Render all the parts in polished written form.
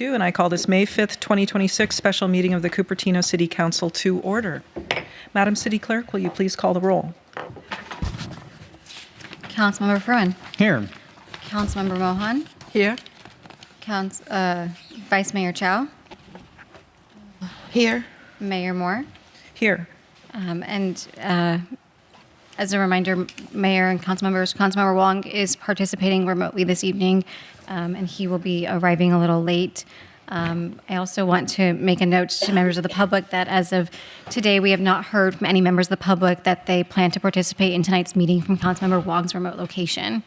And I call this May 5th, 2026 special meeting of the Cupertino City Council to order. Madam City Clerk, will you please call the roll? Councilmember Fruin. Here. Councilmember Mohan. Here. Vice Mayor Chow. Here. Mayor Moore. Here. As a reminder, Mayor and Councilmember Wong is participating remotely this evening, and he will be arriving a little late. I also want to make a note to members of the public that as of today, we have not heard from any members of the public that they plan to participate in tonight's meeting from Councilmember Wong's remote location.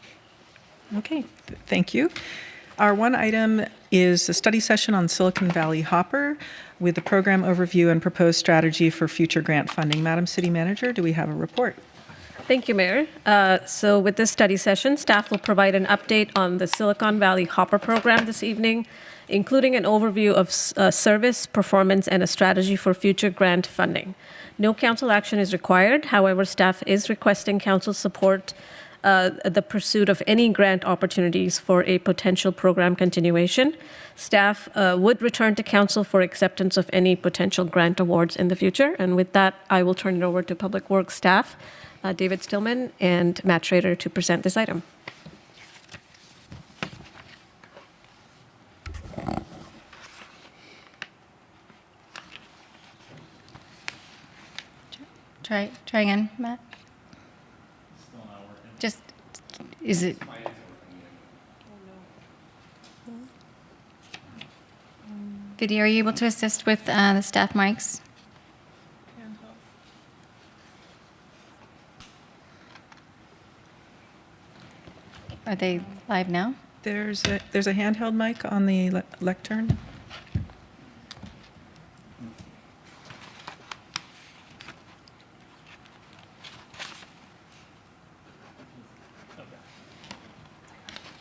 Okay, thank you. Our one item is a study session on Silicon Valley Hopper with the program overview and proposed strategy for future grant funding. Madam City Manager, do we have a report? Thank you, Mayor. So with this study session, staff will provide an update on the Silicon Valley Hopper program this evening, including an overview of service, performance, and a strategy for future grant funding. No council action is required. However, staff is requesting council support the pursuit of any grant opportunities for a potential program continuation. Staff would return to council for acceptance of any potential grant awards in the future. And with that, I will turn it over to Public Works staff, David Stillman and Matt Schrader, to present this item. Try again, Matt. Still not working. Just, is it? Video, are you able to assist with the staff mics? Are they live now? There's a handheld mic on the lectern.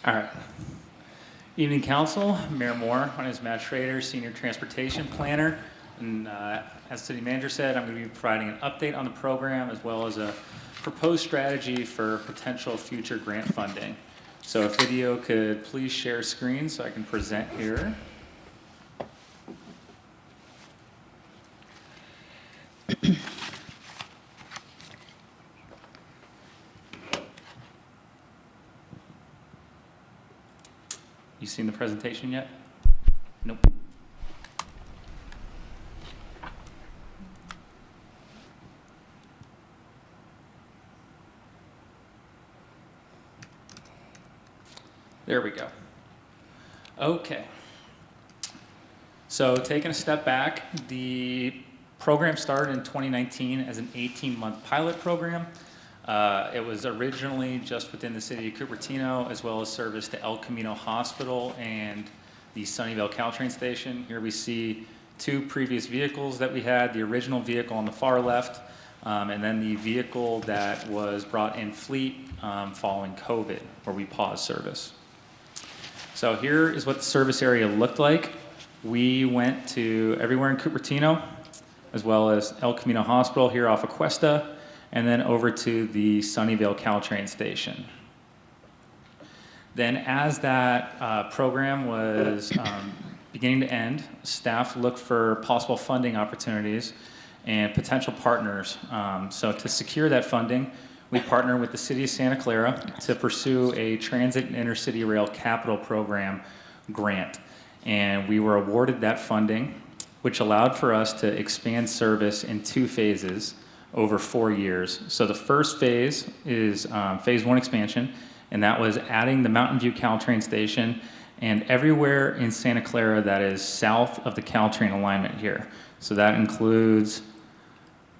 All right. Evening, Council. Mayor Moore. My name is Matt Schrader, Senior Transportation Planner. And as City Manager said, I'm going to be providing an update on the program as well as a proposed strategy for potential future grant funding. So if video could please share screen so I can present here. You seen the presentation yet? Nope. There we go. Okay. So taking a step back, the program started in 2019 as an 18-month pilot program. It was originally just within the city of Cupertino, as well as service to El Camino Hospital and the Sunnyvale Caltrain station. Here we see two previous vehicles that we had, the original vehicle on the far left, and then the vehicle that was brought in fleet following COVID, where we paused service. So here is what the service area looked like. We went to everywhere in Cupertino, as well as El Camino Hospital here off of Cuesta, and then over to the Sunnyvale Caltrain station. Then as that program was beginning to end, staff looked for possible funding opportunities and potential partners. So to secure that funding, we partnered with the City of Santa Clara to pursue a Transit and Intercity Rail Capital Program grant. And we were awarded that funding, which allowed for us to expand service in 2 phases over 4 years. So the first phase is phase 1 expansion, and that was adding the Mountain View Caltrain station and everywhere in Santa Clara that is south of the Caltrain alignment here. So that includes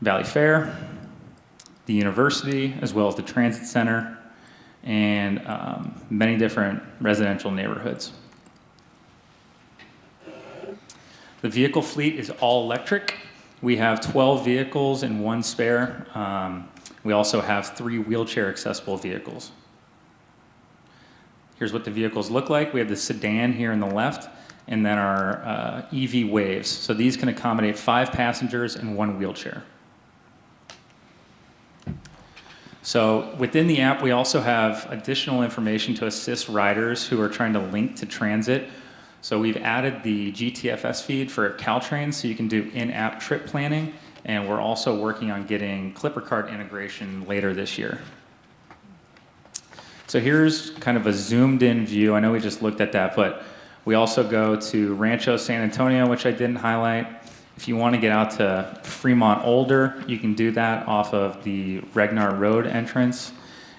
Valley Fair, the university, as well as the transit center, and many different residential neighborhoods. The vehicle fleet is all electric. We have 12 vehicles and 1 spare. We also have 3 wheelchair accessible vehicles. Here's what the vehicles look like. We have the sedan here on the left, and then our EV Waves. So these can accommodate 5 passengers and 1 wheelchair. So within the app, we also have additional information to assist riders who are trying to link to transit. So we've added the GTFS feed for Caltrain so you can do in-app trip planning, and we're also working on getting Clipper Card integration later this year. So here's kind of a zoomed in view. I know we just looked at that, but we also go to Rancho San Antonio, which I didn't highlight. If you want to get out to Fremont Older, you can do that off of the Regnar Road entrance.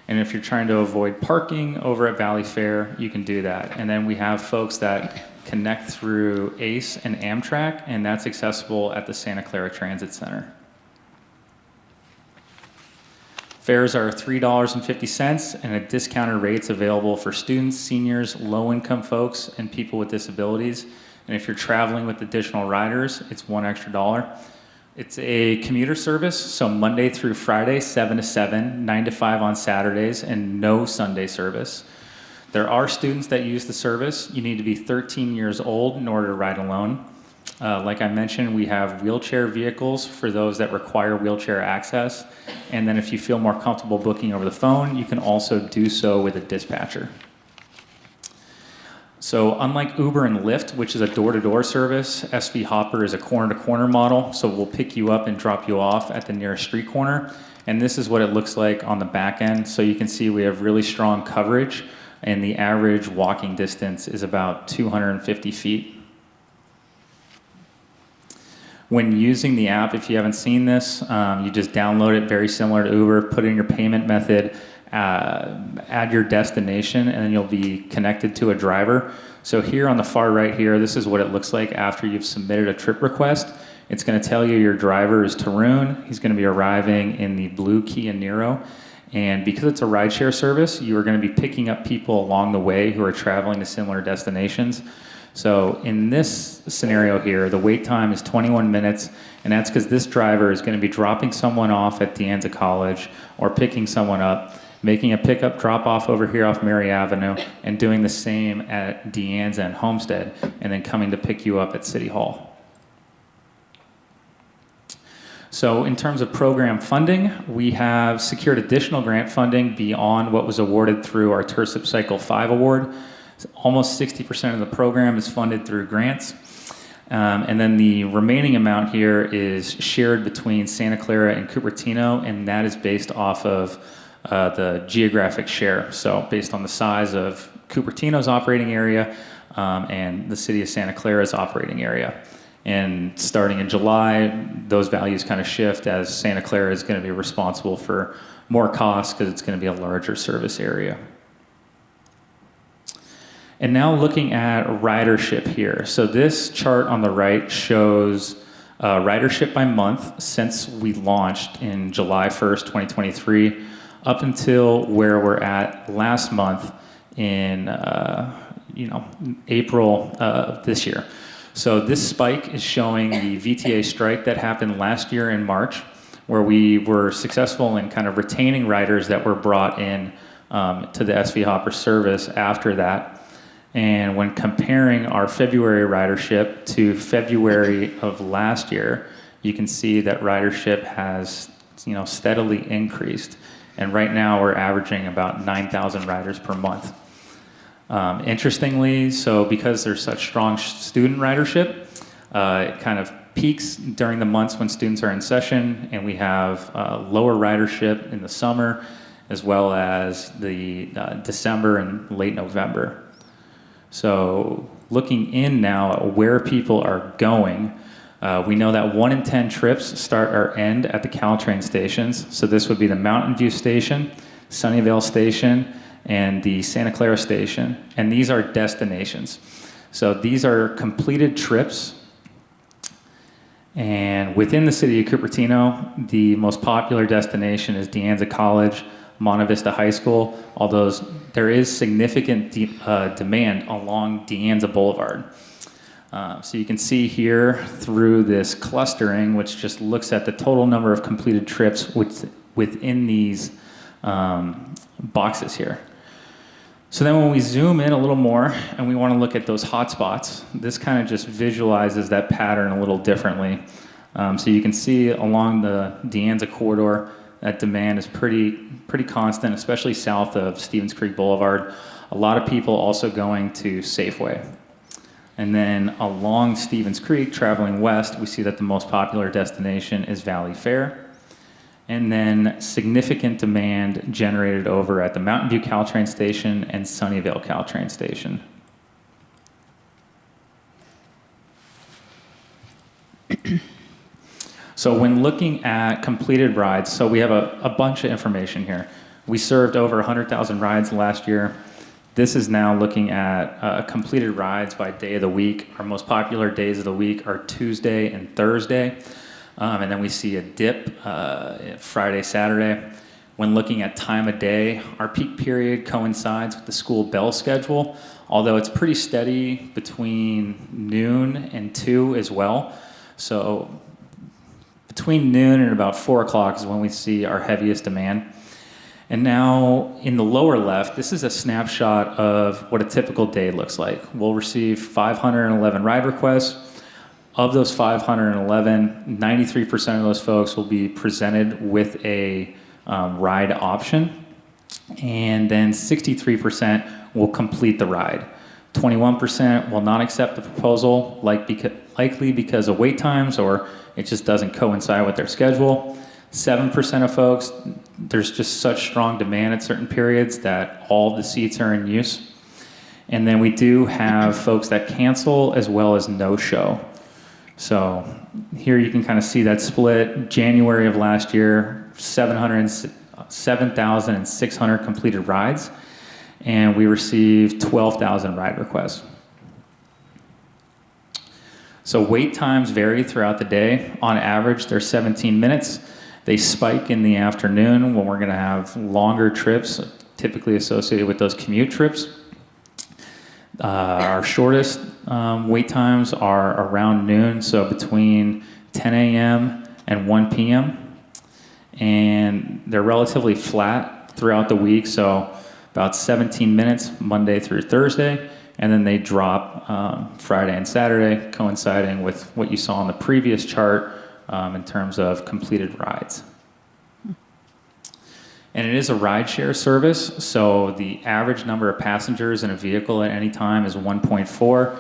And if you're trying to avoid parking over at Valley Fair, you can do that. And then we have folks that connect through ACE and Amtrak, and that's accessible at the Santa Clara Transit Center. Fares are $3.50, and at discounted rates available for students, seniors, low-income folks, and people with disabilities. And if you're traveling with additional riders, it's $1 extra. It's a commuter service, so Monday through Friday, 7 to 7, 9 to 5 on Saturdays, and no Sunday service. There are students that use the service. You need to be 13 years old in order to ride alone. Like I mentioned, we have wheelchair vehicles for those that require wheelchair access. And then if you feel more comfortable booking over the phone, you can also do so with a dispatcher. So unlike Uber and Lyft, which is a door-to-door service, SV Hopper is a corner-to-corner model. So we'll pick you up and drop you off at the nearest street corner. And this is what it looks like on the back end. So you can see we have really strong coverage, and the average walking distance is about 250 feet. When using the app, if you haven't seen this, you just download it, very similar to Uber, put in your payment method, add your destination, and then you'll be connected to a driver. So here on the far right here, this is what it looks like after you've submitted a trip request. It's going to tell you your driver is Tarun. He's going to be arriving in the blue Kia Niro. And because it's a rideshare service, you are going to be picking up people along the way who are traveling to similar destinations. So in this scenario here, the wait time is 21 minutes, and that's because this driver is going to be dropping someone off at De Anza College or picking someone up, making a pickup drop-off over here off Mary Avenue, and doing the same at De Anza and Homestead, and then coming to pick you up at City Hall. So in terms of program funding, we have secured additional grant funding beyond what was awarded through our TERSIP Cycle 5 award. Almost 60% of the program is funded through grants. And then the remaining amount here is shared between Santa Clara and Cupertino, and that is based off of the geographic share. So based on the size of Cupertino's operating area and the city of Santa Clara's operating area. And starting in July, those values kind of shift as Santa Clara is going to be responsible for more costs because it's going to be a larger service area. And now looking at ridership here. So this chart on the right shows ridership by month since we launched in July 1st, 2023, up until where we're at last month in April of this year. So this spike is showing the VTA strike that happened last year in March, where we were successful in kind of retaining riders that were brought in to the SV Hopper service after that. And when comparing our February ridership to February of last year, you can see that ridership has, steadily increased. And right now we're averaging about 9,000 riders per month. Interestingly, so because there's such strong student ridership, it kind of peaks during the months when students are in session, and we have lower ridership in the summer, as well as the December and late November. So looking in now at where people are going, we know that 1 in 10 trips start or end at the Caltrain stations. So this would be the Mountain View station, Sunnyvale station, and the Santa Clara station. And these are destinations. So these are completed trips. And within the city of Cupertino, the most popular destination is De Anza College, Monte Vista High School, although there is significant demand along De Anza Boulevard. So you can see here through this clustering, which just looks at the total number of completed trips within these boxes here. So then when we zoom in a little more and we want to look at those hotspots, this kind of just visualizes that pattern a little differently. So you can see along the De Anza corridor, that demand is pretty constant, especially south of Stevens Creek Boulevard. A lot of people also going to Safeway. And then along Stevens Creek, traveling west, we see that the most popular destination is Valley Fair. And then significant demand generated over at the Mountain View Caltrain Station and Sunnyvale Caltrain Station. So when looking at completed rides, so we have a bunch of information here. We served over 100,000 rides last year. This is now looking at completed rides by day of the week. Our most popular days of the week are Tuesday and Thursday. And then we see a dip Friday, Saturday. When looking at time of day, our peak period coincides with the school bell schedule, although it's pretty steady between noon and 2 as well. So between noon and about 4 o'clock is when we see our heaviest demand. And now in the lower left, this is a snapshot of what a typical day looks like. We'll receive 511 ride requests. Of those 511, 93% of those folks will be presented with a ride option. And then 63% will complete the ride. 21% will not accept the proposal, likely because of wait times or it just doesn't coincide with their schedule. 7% of folks, there's just such strong demand at certain periods that all the seats are in use. And then we do have folks that cancel as well as no-show. So here you can kind of see that split. January of last year, 7,600 completed rides, and we received 12,000 ride requests. So wait times vary throughout the day. On average, they're 17 minutes. They spike in the afternoon when we're going to have longer trips, typically associated with those commute trips. Our shortest wait times are around noon, so between 10 a.m. and 1 p.m. And they're relatively flat throughout the week, so about 17 minutes Monday through Thursday, and then they drop Friday and Saturday, coinciding with what you saw on the previous chart in terms of completed rides. And it is a rideshare service, so the average number of passengers in a vehicle at any time is 1.4,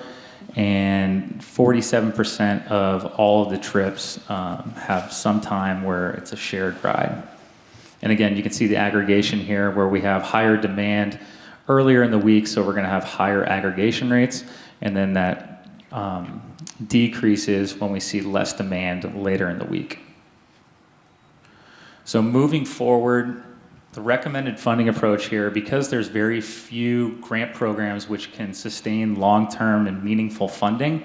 and 47% of all of the trips have some time where it's a shared ride. And again, you can see the aggregation here where we have higher demand earlier in the week, so we're going to have higher aggregation rates, and then that decreases when we see less demand later in the week. So moving forward, the recommended funding approach here, because there's very few grant programs which can sustain long-term and meaningful funding,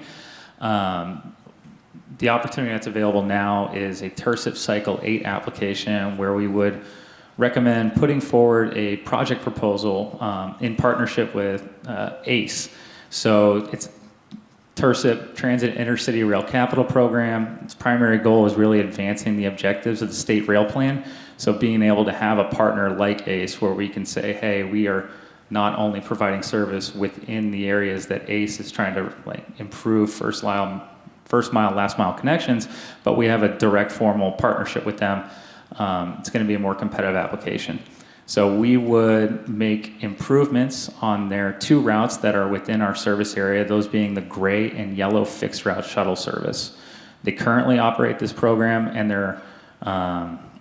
the opportunity that's available now is a TERSIP Cycle 8 application where we would recommend putting forward a project proposal in partnership with ACE. So it's TERSIP, Transit Intercity Rail Capital Program. Its primary goal is really advancing the objectives of the state rail plan. So being able to have a partner like ACE where we can say, hey, we are not only providing service within the areas that ACE is trying to improve first mile, last mile connections, but we have a direct formal partnership with them. It's going to be a more competitive application. So we would make improvements on their 2 routes that are within our service area, those being the gray and yellow fixed route shuttle service. They currently operate this program, and they're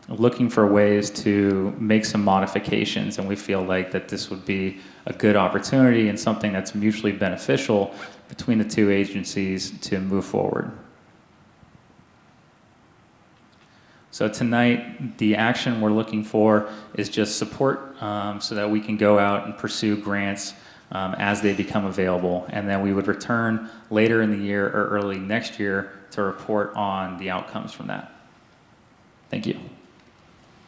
looking for ways to make some modifications, and we feel like that this would be a good opportunity and something that's mutually beneficial between the 2 agencies to move forward. So tonight, the action we're looking for is just support so that we can go out and pursue grants as they become available. And then we would return later in the year or early next year to report on the outcomes from that. Thank you.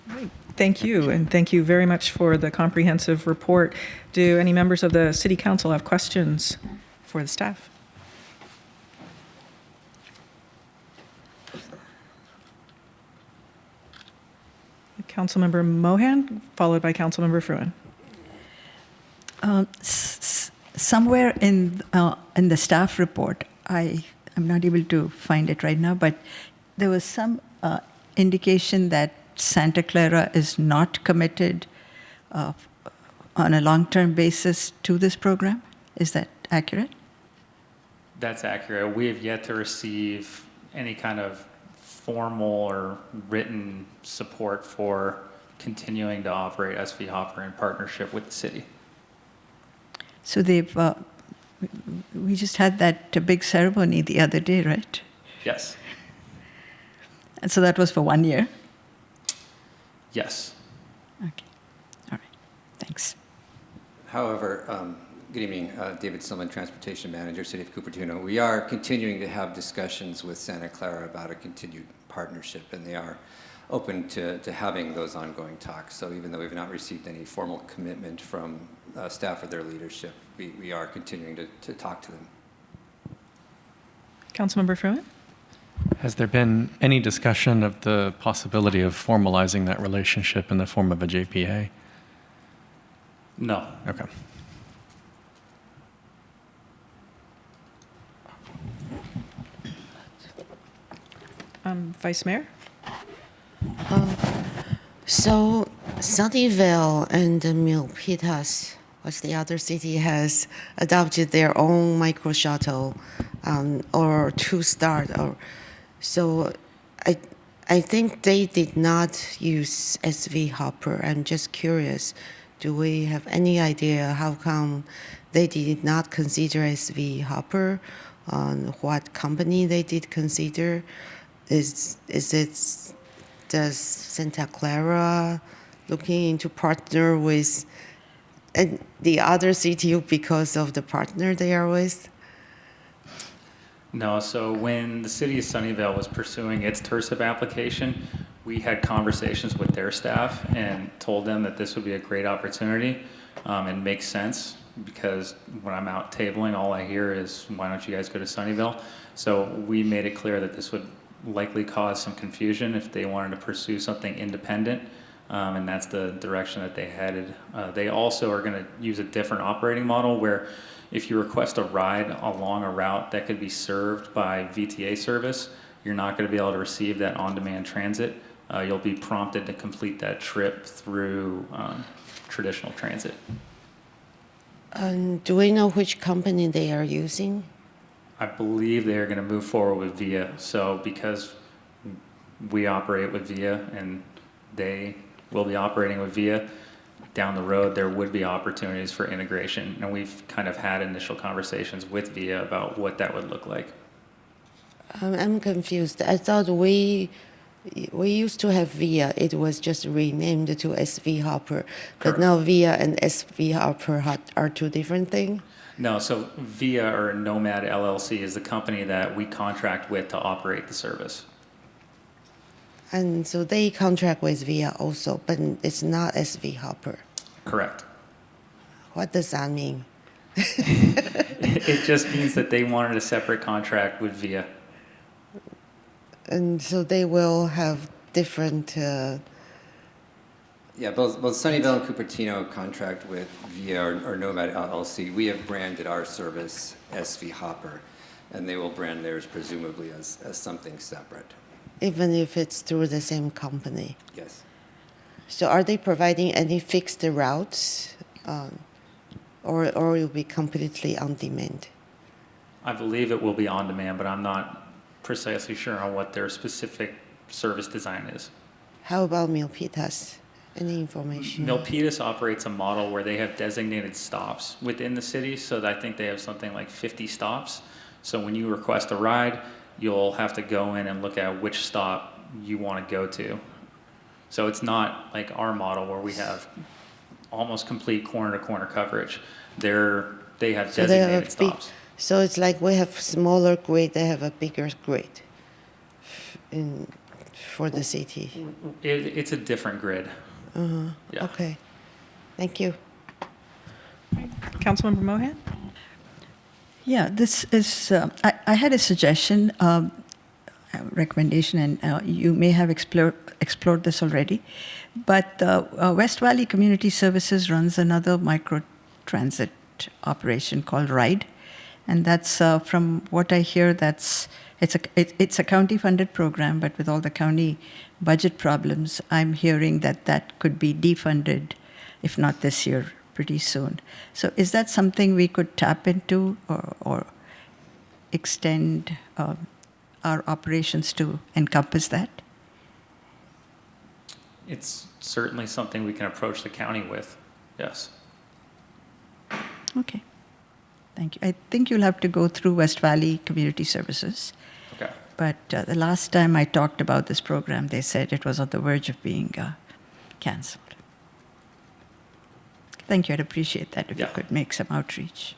Great. Thank you, and thank you very much for the comprehensive report. Do any members of the City Council have questions for the staff? Councilmember Mohan, followed by Councilmember Fruin. Somewhere in the staff report, I'm not able to find it right now, but there was some indication that Santa Clara is not committed on a long-term basis to this program. Is that accurate? That's accurate. We have yet to receive any kind of formal or written support for continuing to operate SV Hopper in partnership with the city. So we just had that big ceremony the other day, right? Yes. And so that was for 1 year? Yes. Okay. All right. Thanks. However, good evening, David Silman, Transportation Manager, City of Cupertino. We are continuing to have discussions with Santa Clara about a continued partnership, and they are open to having those ongoing talks. So even though we've not received any formal commitment from staff or their leadership, we are continuing to talk to them. Councilmember Fruin? Has there been any discussion of the possibility of formalizing that relationship in the form of a JPA? No. Okay. Vice Mayor? So Sunnyvale and Milpitas, what's the other city, has adopted their own micro shuttle or two-star. So I think they did not use SV Hopper. I'm just curious, do we have any idea how come they did not consider SV Hopper? What company they did consider? Does Santa Clara looking into partner with the other city because of the partner they are with? No, so when the city of Sunnyvale was pursuing its TIRSIP application, we had conversations with their staff and told them that this would be a great opportunity and makes sense, because when I'm out tabling, all I hear is, why don't you guys go to Sunnyvale? So we made it clear that this would likely cause some confusion if they wanted to pursue something independent, and that's the direction that they headed. They also are going to use a different operating model where if you request a ride along a route that could be served by VTA service, you're not going to be able to receive that on-demand transit. You'll be prompted to complete that trip through traditional transit. Do we know which company they are using? I believe they are going to move forward with VIA. So because we operate with VIA and they will be operating with VIA, down the road there would be opportunities for integration. And we've kind of had initial conversations with VIA about what that would look like. I'm confused. I thought we used to have VIA. It was just renamed to SV Hopper. But Correct. now VIA and SV Hopper are two different things? No, so VIA, or Nomad LLC, is the company that we contract with to operate the service. And so they contract with VIA also, but it's not SV Hopper. Correct. What does that mean? It just means that they wanted a separate contract with VIA. And so they will have different. Yeah, both Sunnyvale and Cupertino contract with VIA or Nomad LLC. We have branded our service SV Hopper, and they will brand theirs presumably as something separate. Even if it's through the same company. Yes. So are they providing any fixed routes, or it will be completely on demand? I believe it will be on demand, but I'm not precisely sure on what their specific service design is. How about Milpitas? Any information? Milpitas operates a model where they have designated stops within the city, so that I think they have something like 50 stops. So when you request a ride, you'll have to go in and look at which stop you want to go to. So it's not like our model where we have almost complete corner-to-corner coverage. They have So they have designated stops. So it's like we have smaller grid, they have a bigger grid for the city. It's a different grid. Yeah. Okay, thank you. Councilmember Mohan? Yeah, this is, I had a suggestion, recommendation, and you may have explored this already, but West Valley Community Services runs another micro transit operation called RIDE, and that's, from what I hear, it's a county-funded program, but with all the county budget problems, I'm hearing that could be defunded, if not this year, pretty soon. So is that something we could tap into, or extend our operations to encompass that? It's certainly something we can approach the county with, yes. Okay. Thank you. I think you'll have to go through West Valley Community Services. Okay. But the last time I talked about this program, they said it was on the verge of being canceled. Thank you. I'd appreciate that if you Yeah. could make some outreach.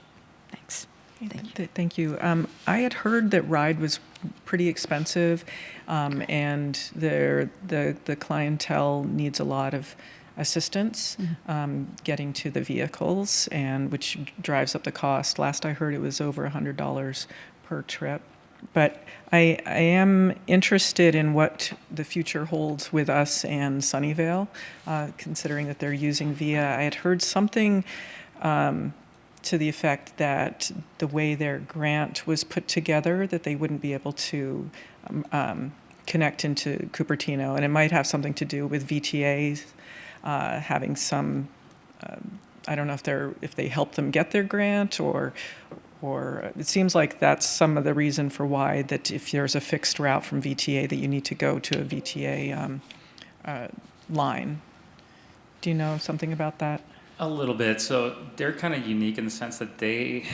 Thanks. Thank you. Thank you. I had heard that RIDE was pretty expensive, and the clientele needs a lot of assistance getting to the vehicles, and which drives up the cost. Last I heard, it was over $100 per trip. But I am interested in what the future holds with us and Sunnyvale, considering that they're using VIA. I had heard something to the effect that the way their grant was put together, that they wouldn't be able to connect into Cupertino, and it might have something to do with VTA having some. I don't know if they help them get their grant, or it seems like that's some of the reason for why that if there's a fixed route from VTA that you need to go to a VTA line. Do you know something about that? A little bit. So they're kind of unique in the sense that they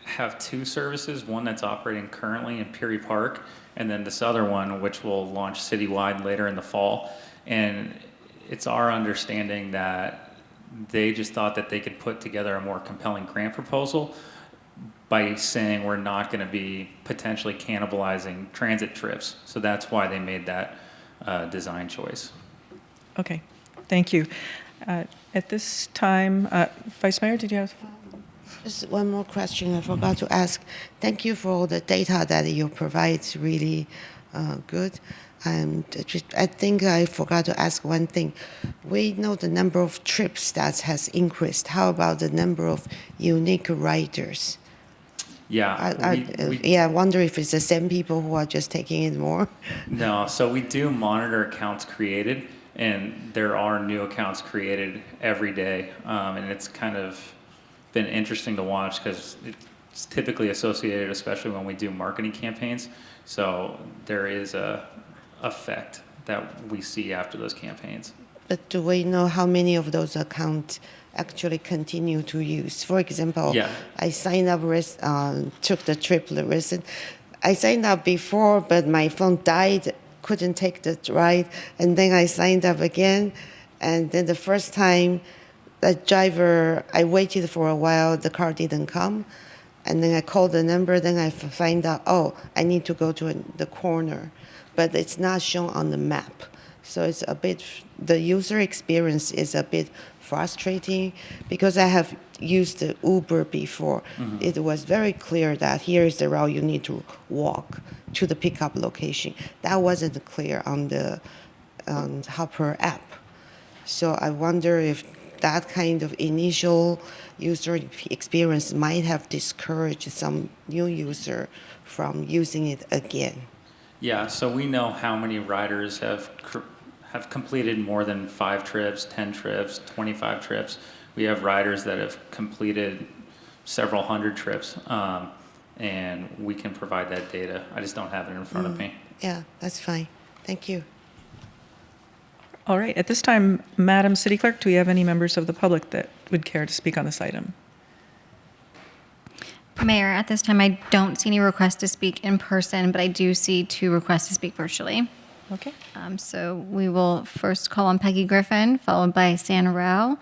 have two services, one that's operating currently in Peary Park, and then this other one, which will launch citywide later in the fall. And it's our understanding that they just thought that they could put together a more compelling grant proposal by saying we're not going to be potentially cannibalizing transit trips. So that's why they made that design choice. Okay, thank you. At this time, Vice Mayor, did you have? Just one more question I forgot to ask. Thank you for all the data that you provide. It's really good. And I think I forgot to ask one thing. We know the number of trips that has increased. How about the number of unique riders? Yeah. I wonder if it's the same people who are just taking it more. No, so we do monitor accounts created, and there are new accounts created every day, and it's kind of been interesting to watch because it's typically associated, especially when we do marketing campaigns. So there is a effect that we see after those campaigns. But do we know how many of those accounts actually continue to use? For example, Yeah. I signed up, took the trip. I signed up before, but my phone died, couldn't take the ride, and then I signed up again, and then the first time, the driver, I waited for a while, the car didn't come, and then I called the number, then I find out, I need to go to the corner, but it's not shown on the map. So it's a bit, the user experience is a bit frustrating because I have used the Uber before. Mm-hmm. It was very clear that here is the route you need to walk to the pickup location. That wasn't clear on the Hopper app. So I wonder if that kind of initial user experience might have discouraged some new user from using it again. Yeah, so we know how many riders have completed more than 5 trips, 10 trips, 25 trips. We have riders that have completed several hundred trips, and we can provide that data. I just don't have it in front of me. Yeah, that's fine. Thank you. All right, at this time, Madam City Clerk, do we have any members of the public that would care to speak on this item? Mayor, at this time, I don't see any requests to speak in person, but I do see 2 requests to speak virtually. Okay. So we will first call on Peggy Griffin, followed by Stan Rao.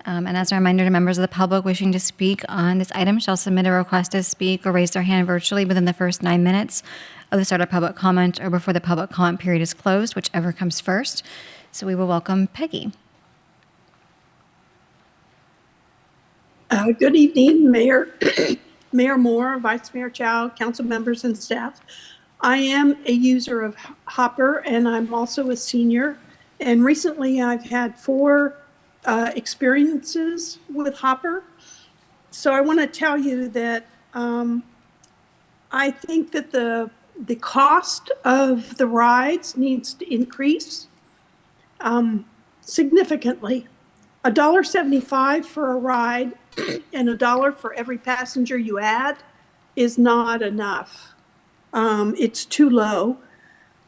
And as a reminder to members of the public wishing to speak on this item shall submit a request to speak or raise their hand virtually within the first 9 minutes of the start of public comment or before the public comment period is closed, whichever comes first. So we will welcome Peggy. Good evening, Mayor, Mayor Moore, Vice Mayor Chow, council members and staff. I am a user of Hopper and I'm also a senior. And recently I've had 4 experiences with Hopper. So I want to tell you that I think that the cost of the rides needs to increase significantly. $1.75 for a ride and $1 for every passenger you add is not enough. It's too low.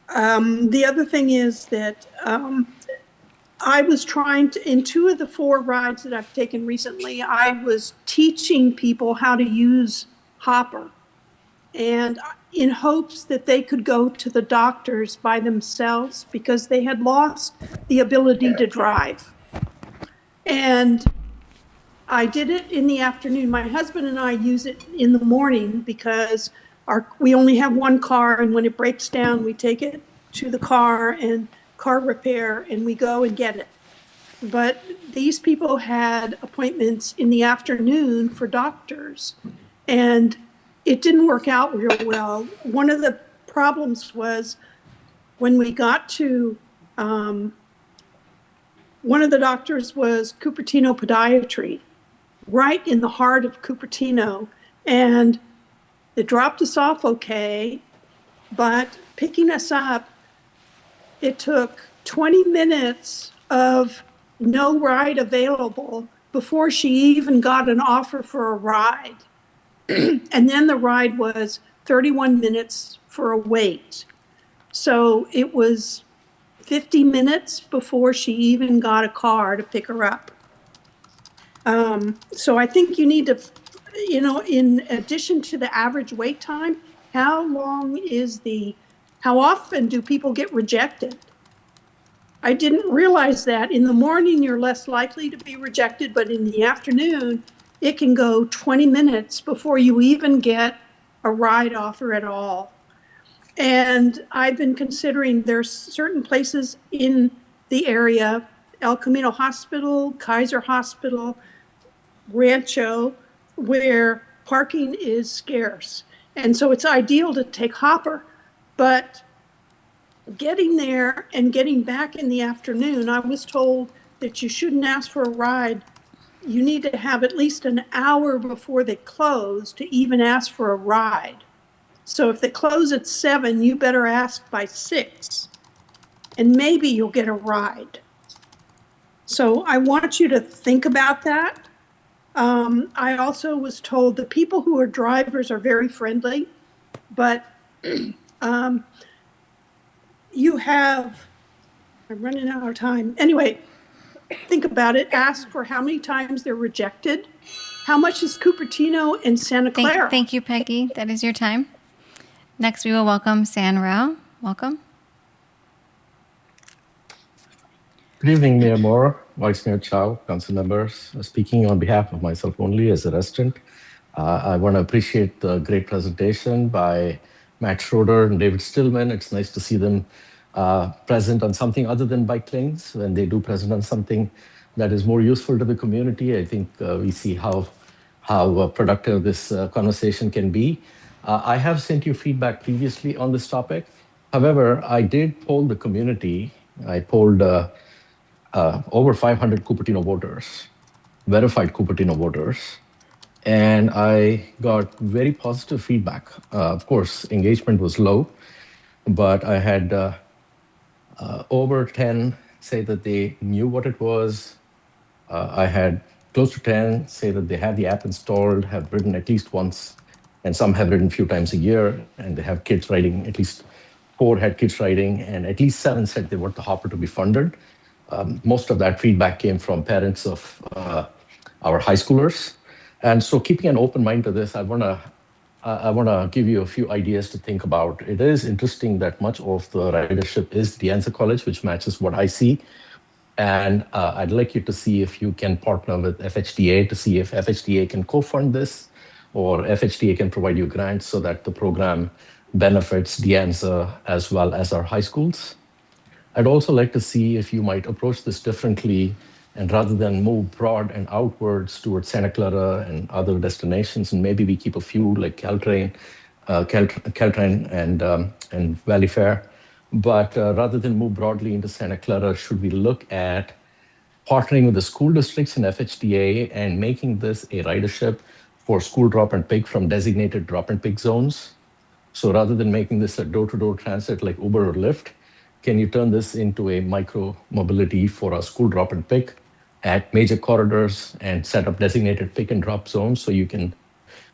The other thing is that I was trying to, in 2 of the 4 rides that I've taken recently, I was teaching people how to use Hopper, and in hopes that they could go to the doctors by themselves because they had lost the ability to drive. And I did it in the afternoon. My husband and I use it in the morning because we only have 1 car, and when it breaks down, we take it to the car and car repair, and we go and get it. But these people had appointments in the afternoon for doctors, and it didn't work out real well. One of the problems was when we got to, one of the doctors was Cupertino Podiatry, right in the heart of Cupertino, and they dropped us off okay, but picking us up, it took 20 minutes of no ride available before she even got an offer for a ride. And then the ride was 31 minutes for a wait. So it was 50 minutes before she even got a car to pick her up. So I think you need to, in addition to the average wait time, how often do people get rejected? I didn't realize that. In the morning, you're less likely to be rejected, but in the afternoon, it can go 20 minutes before you even get a ride offer at all. And I've been considering there's certain places in the area, El Camino Hospital, Kaiser Hospital, Rancho, where parking is scarce. And so it's ideal to take Hopper, but getting there and getting back in the afternoon, I was told that you shouldn't ask for a ride. You need to have at least an hour before they close to even ask for a ride. So if they close at 7, you better ask by 6, and maybe you'll get a ride. So I want you to think about that. I also was told the people who are drivers are very friendly, but I'm running out of time. Anyway, think about it. Ask for how many times they're rejected. How much is Cupertino and Santa Clara? Thank you, Peggy. That is your time. Next, we will welcome San Rao. Welcome. Good evening, Mayor Moore, Vice Mayor Chow, council members. Speaking on behalf of myself only as a resident, I want to appreciate the great presentation by Matt Schroeder and David Stillman. It's nice to see them present on something other than bike lanes. When they do present on something that is more useful to the community, I think we see how productive this conversation can be. I have sent you feedback previously on this topic. However, I did poll the community. I polled over 500 Cupertino voters, verified Cupertino voters, and I got very positive feedback. Of course, engagement was low, but I had over 10 say that they knew what it was. I had close to 10 say that they have the app installed, have ridden at least once, and some have ridden a few times a year, and they have kids riding. At least 4 had kids riding, and at least 7 said they want the hopper to be funded. Most of that feedback came from parents of our high schoolers. And so keeping an open mind to this, I want to give you a few ideas to think about. It is interesting that much of the ridership is De Anza College, which matches what I see. And I'd like you to see if you can partner with FHDA to see if FHDA can co-fund this, or FHDA can provide you grants so that the program benefits De Anza as well as our high schools. I'd also like to see if you might approach this differently, and rather than move broad and outwards towards Santa Clara and other destinations, and maybe we keep a few like Caltrain and Valley Fair. But rather than move broadly into Santa Clara, should we look at partnering with the school districts and FHDA and making this a ridership for school drop and pick from designated drop and pick zones? So rather than making this a door-to-door transit like Uber or Lyft, can you turn this into a micro mobility for a school drop and pick at major corridors and set up designated pick and drop zones so you can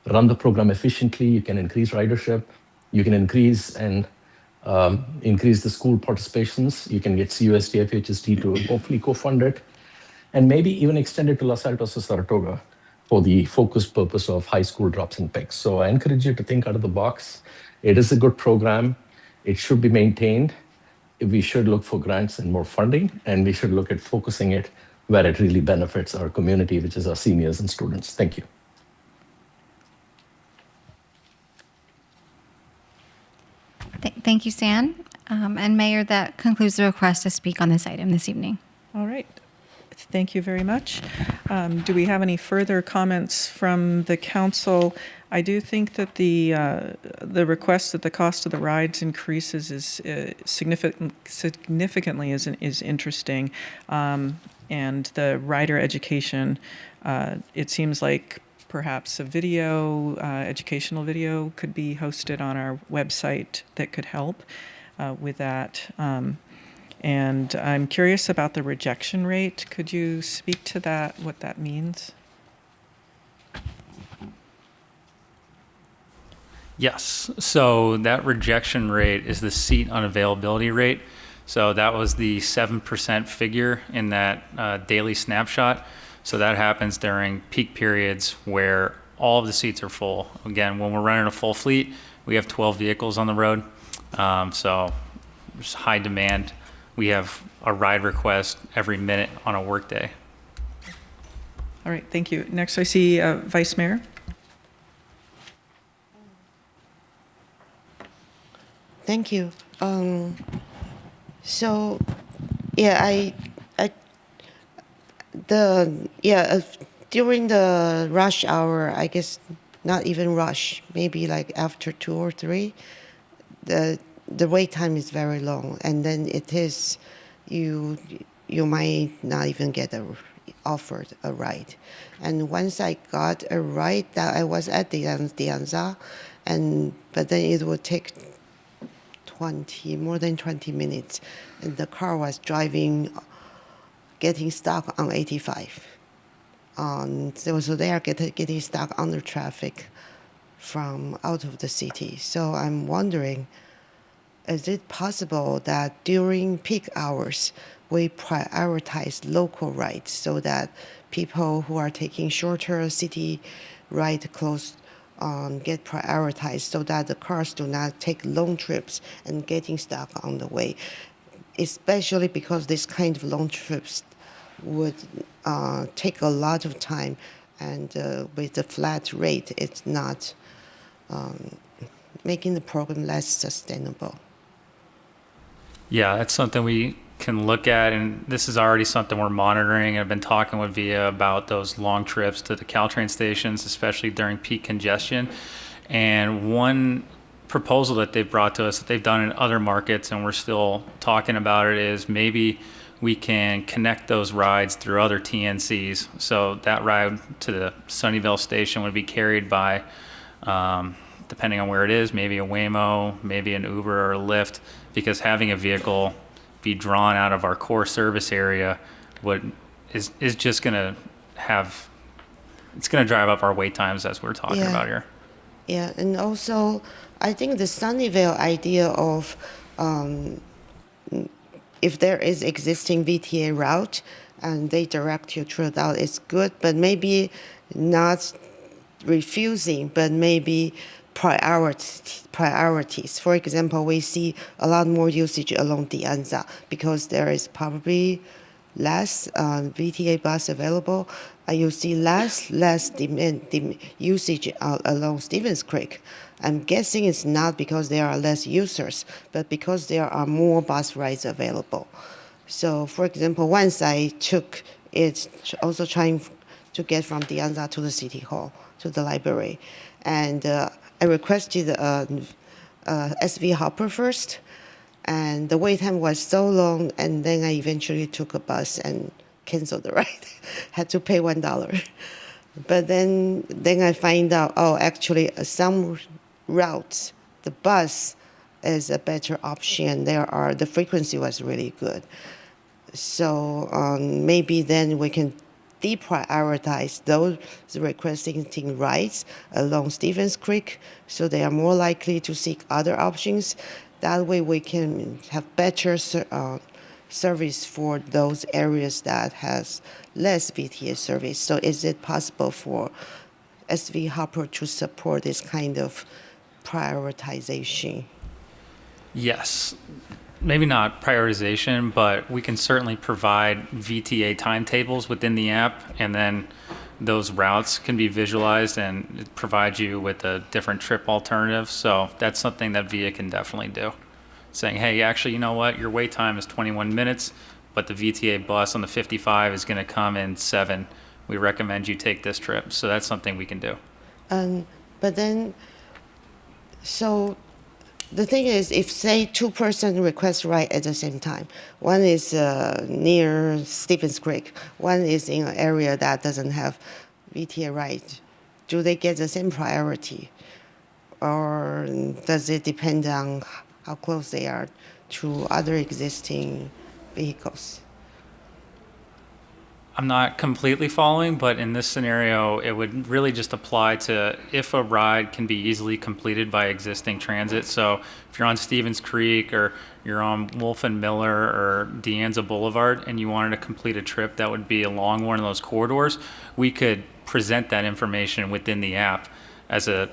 run the program efficiently, you can increase ridership, you can increase the school participations, you can get CUSD, FHSD to hopefully co-fund it, and maybe even extend it to Los Altos or Saratoga for the focused purpose of high school drops and picks. So I encourage you to think out of the box. It is a good program. It should be maintained. We should look for grants and more funding, and we should look at focusing it where it really benefits our community, which is our seniors and students. Thank you. Thank you, San. And Mayor, that concludes the request to speak on this item this evening. All right. Thank you very much. Do we have any further comments from the council? I do think that the request that the cost of the rides increases is significantly is interesting, and the rider education. It seems like perhaps a video, educational video, could be hosted on our website that could help with that. And I'm curious about the rejection rate. Could you speak to that, what that means? Yes. So that rejection rate is the seat unavailability rate. So that was the 7% figure in that daily snapshot. So that happens during peak periods where all of the seats are full. Again, when we're running a full fleet, we have 12 vehicles on the road. So there's high demand. We have a ride request every minute on a workday. All right, thank you. Next, I see Vice Mayor. Thank you. So, yeah, during the rush hour, I guess not even rush, maybe like after 2 or 3, the wait time is very long, and then it is you might not even get offered a ride. And once I got a ride, that I was at the Dianza, but then it would take more than 20 minutes, and the car was getting stuck on 85. So they are getting stuck under traffic from out of the city. So I'm wondering, is it possible that during peak hours we prioritize local rides so that people who are taking shorter city ride close get prioritized, so that the cars do not take long trips and getting stuck on the way, especially because this kind of long trips would take a lot of time, and with the flat rate, it's not making the program less sustainable. Yeah, that's something we can look at, and this is already something we're monitoring. I've been talking with VIA about those long trips to the Caltrain stations, especially during peak congestion. And one proposal that they've brought to us that they've done in other markets, and we're still talking about it, is maybe we can connect those rides through other TNCs. So that ride to the Sunnyvale station would be carried by, depending on where it is, maybe a Waymo, maybe an Uber or a Lyft, because having a vehicle be drawn out of our core service area is just going to drive up our wait times, as we're talking about here. Yeah, and also I think the Sunnyvale idea of if there is existing VTA route and they direct you through that is good, but maybe not refusing, but maybe priorities. For example, we see a lot more usage along the Anza because there is probably less VTA bus available. You see less usage along Stevens Creek. I'm guessing it's not because there are less users, but because there are more bus rides available. So, for example, once I took it, also trying to get from the Anza to the City Hall, to the library, and I requested SV Hopper first, and the wait time was so long, and then I eventually took a bus and canceled the ride. Had to pay $1. But then I find out, actually some routes, the bus is a better option. The frequency was really good. So maybe then we can deprioritize those requesting rides along Stevens Creek, so they are more likely to seek other options. That way we can have better service for those areas that has less VTA service. So is it possible for SV Hopper to support this kind of prioritization? Yes. Maybe not prioritization, but we can certainly provide VTA timetables within the app, and then those routes can be visualized and provide you with a different trip alternative. So that's something that VIA can definitely do. Saying, hey, actually, you know what? Your wait time is 21 minutes, but the VTA bus on the 55 is going to come in 7. We recommend you take this trip. So that's something we can do. But then, so the thing is, if say 2 person request ride at the same time, one is near Stevens Creek, one is in an area that doesn't have VTA ride, do they get the same priority? Or does it depend on how close they are to other existing vehicles? I'm not completely following, but in this scenario, it would really just apply to if a ride can be easily completed by existing transit. So if you're on Stevens Creek or you're on Wolf and Miller or De Anza Boulevard and you wanted to complete a trip that would be along one of those corridors, we could present that information within the app as a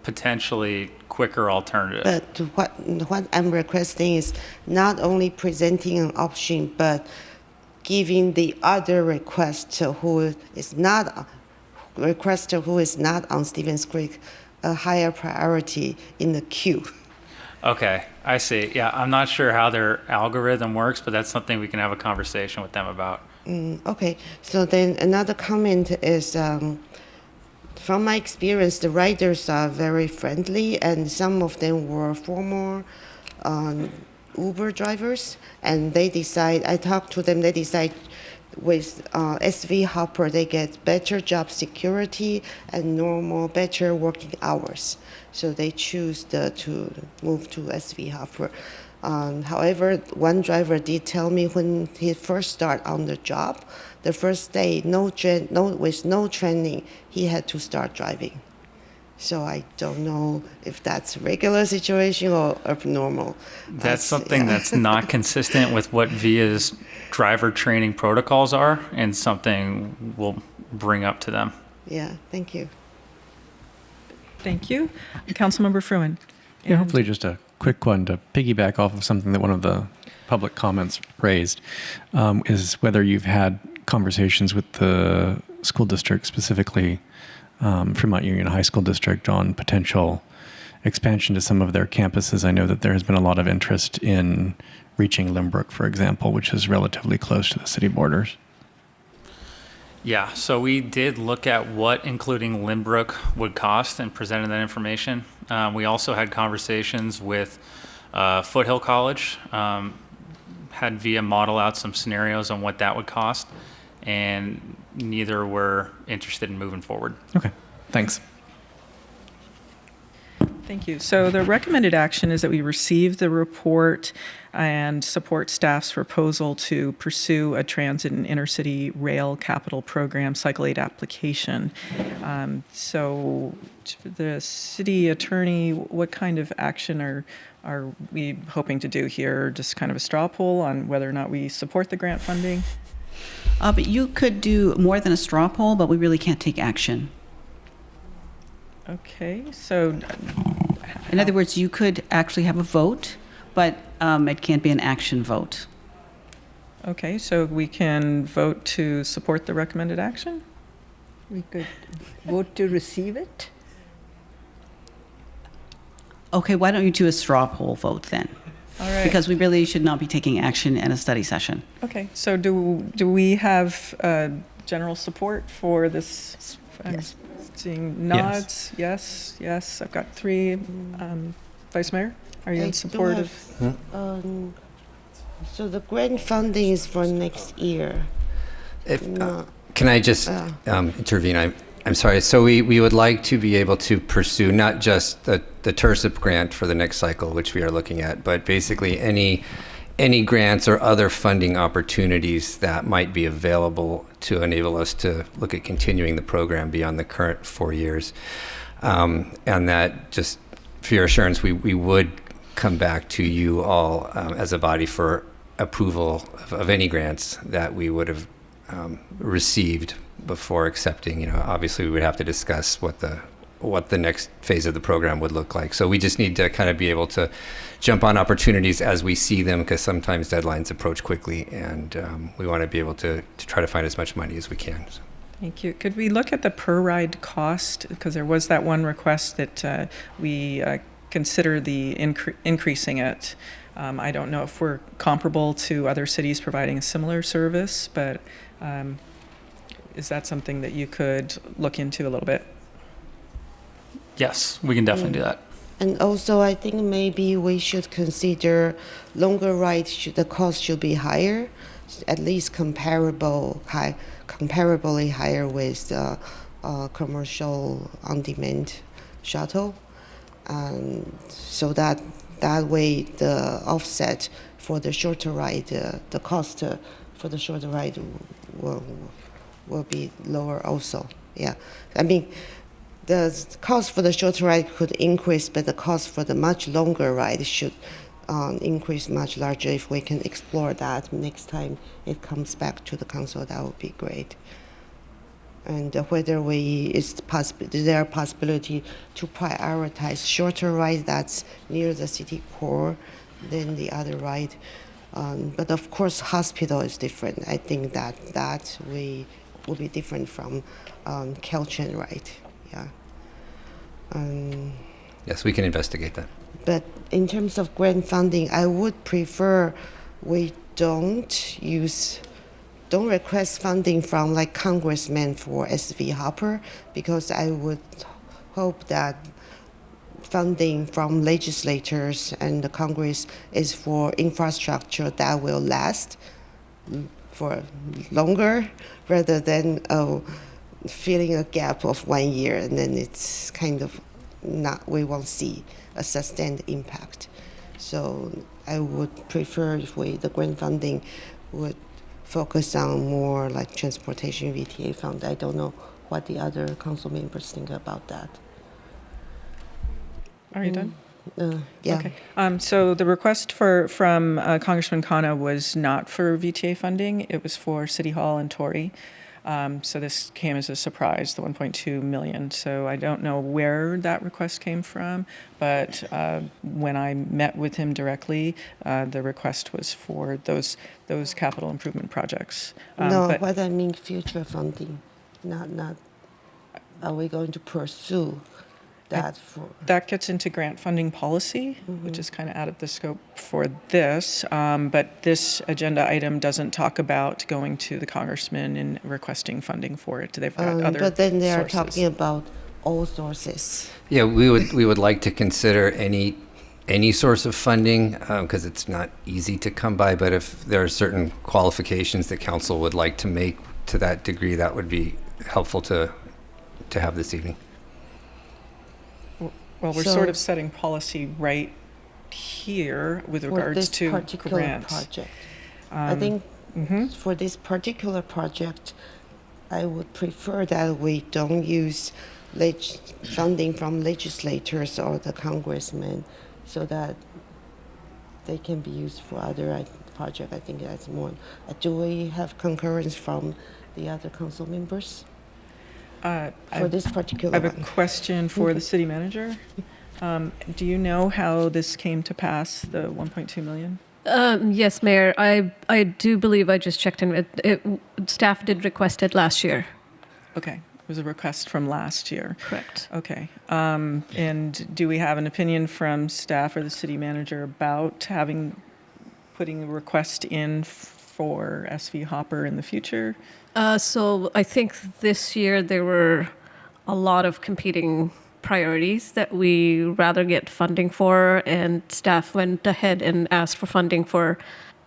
potentially quicker alternative. But what I'm requesting is not only presenting an option, but giving the other requester who is not on Stevens Creek a higher priority in the queue. Okay, I see. Yeah, I'm not sure how their algorithm works, but that's something we can have a conversation with them about. Okay, so then another comment is, from my experience, the riders are very friendly, and some of them were former Uber drivers, and I talked to them, they decide with SV Hopper, they get better job security and better working hours. So they choose to move to SV Hopper. However, one driver did tell me when he first started on the job, the first day, with no training, he had to start driving. So I don't know if that's a regular situation or abnormal. That's something that's not consistent with what VIA's driver training protocols are, and something we'll bring up to them. Yeah, thank you. Thank you. Councilmember Fruin. Yeah, hopefully just a quick one to piggyback off of something that one of the public comments raised, is whether you've had conversations with the school district, specifically Fremont Union High School District, on potential expansion to some of their campuses. I know that there has been a lot of interest in reaching Limbrook, for example, which is relatively close to the city borders. Yeah, so we did look at what including Limbrook would cost and presented that information. We also had conversations with Foothill College, had VIA model out some scenarios on what that would cost, and neither were interested in moving forward. Okay, thanks. Thank you. So the recommended action is that we receive the report and support staff's proposal to pursue a transit and intercity rail capital program cycle aid application. So the city attorney, what kind of action are we hoping to do here? Just kind of a straw poll on whether or not we support the grant funding? But you could do more than a straw poll, but we really can't take action. Okay, so In other words, you could actually have a vote, but it can't be an action vote. okay, so we can vote to support the recommended action? We could vote to receive it. Okay, why don't you do a straw poll vote then? All right. Because we really should not be taking action in a study session. Okay, so do we have general support for this? Yes. Seeing nods, yes. I've got 3. Vice Mayor, are you in support of? So the grant funding is for next year. Can I just intervene? I'm sorry. So we would like to be able to pursue not just the TERSIP grant for the next cycle, which we are looking at, but basically any any grants or other funding opportunities that might be available to enable us to look at continuing the program beyond the current 4 years. And that, just for your assurance, we would come back to you all as a body for approval of any grants that we would have received before accepting. You know, obviously we would have to discuss what the next phase of the program would look like. So we just need to kind of be able to jump on opportunities as we see them, because sometimes deadlines approach quickly, and we want to be able to try to find as much money as we can. So. Thank you. Could we look at the per ride cost? Because there was that one request that we consider the increasing it. I don't know if we're comparable to other cities providing a similar service, but is that something that you could look into a little bit? Yes, we can definitely do that. And also, I think maybe we should consider longer rides. The cost should be higher, at least comparably higher with the commercial on-demand shuttle, and so that way the offset for the shorter ride, the cost for the shorter ride will be lower also. Yeah, I mean, the cost for the shorter ride could increase, but the cost for the much longer ride should increase much larger. If we can explore that next time it comes back to the council, that would be great. And whether there a possibility to prioritize shorter ride that's near the city core than the other ride. But of course, hospital is different. I think that will be different from Kelchen ride. Yeah. Yes, we can investigate that. But in terms of grant funding, I would prefer we don't request funding from like congressmen for SV Hopper, because I would hope that funding from legislators and the Congress is for infrastructure that will last for longer, rather than filling a gap of 1 year and then it's kind of we won't see a sustained impact. So I would prefer if the grant funding would focus on more like transportation VTA fund. I don't know what the other council members think about that. Are you done? Yeah. Okay. So the request from Congressman Khanna was not for VTA funding. It was for City Hall and Torrey. So this came as a surprise, the 1.2 million. So I don't know where that request came from, but when I met with him directly, the request was for those capital improvement projects. What I mean future funding, not. Are we going to pursue that for? That gets into grant funding policy, which is kind of out of the scope for this. But this agenda item doesn't talk about going to the congressman and requesting funding for it. They've got other But then they are sources. talking about all sources. Yeah, we would like to consider any source of funding, because it's not easy to come by. But if there are certain qualifications that council would like to make to that degree, that would be helpful to have this evening. Well, we're sort of setting policy right here with regards to grants. Project. I think for this particular project, I would prefer that we don't use funding from legislators or the congressmen, so that they can be used for other projects. I think that's more. Do we have concurrence from the other council members? For this particular I have a question for the city manager. Do you know how this came to pass, the 1.2 million? Yes, Mayor. I do believe I just checked in with it. Staff did request it last year. Okay, it was a request from last year. Correct. Okay, and do we have an opinion from staff or the city manager about putting a request in for SV Hopper in the future? So I think this year there were a lot of competing priorities that we rather get funding for, and staff went ahead and asked for funding for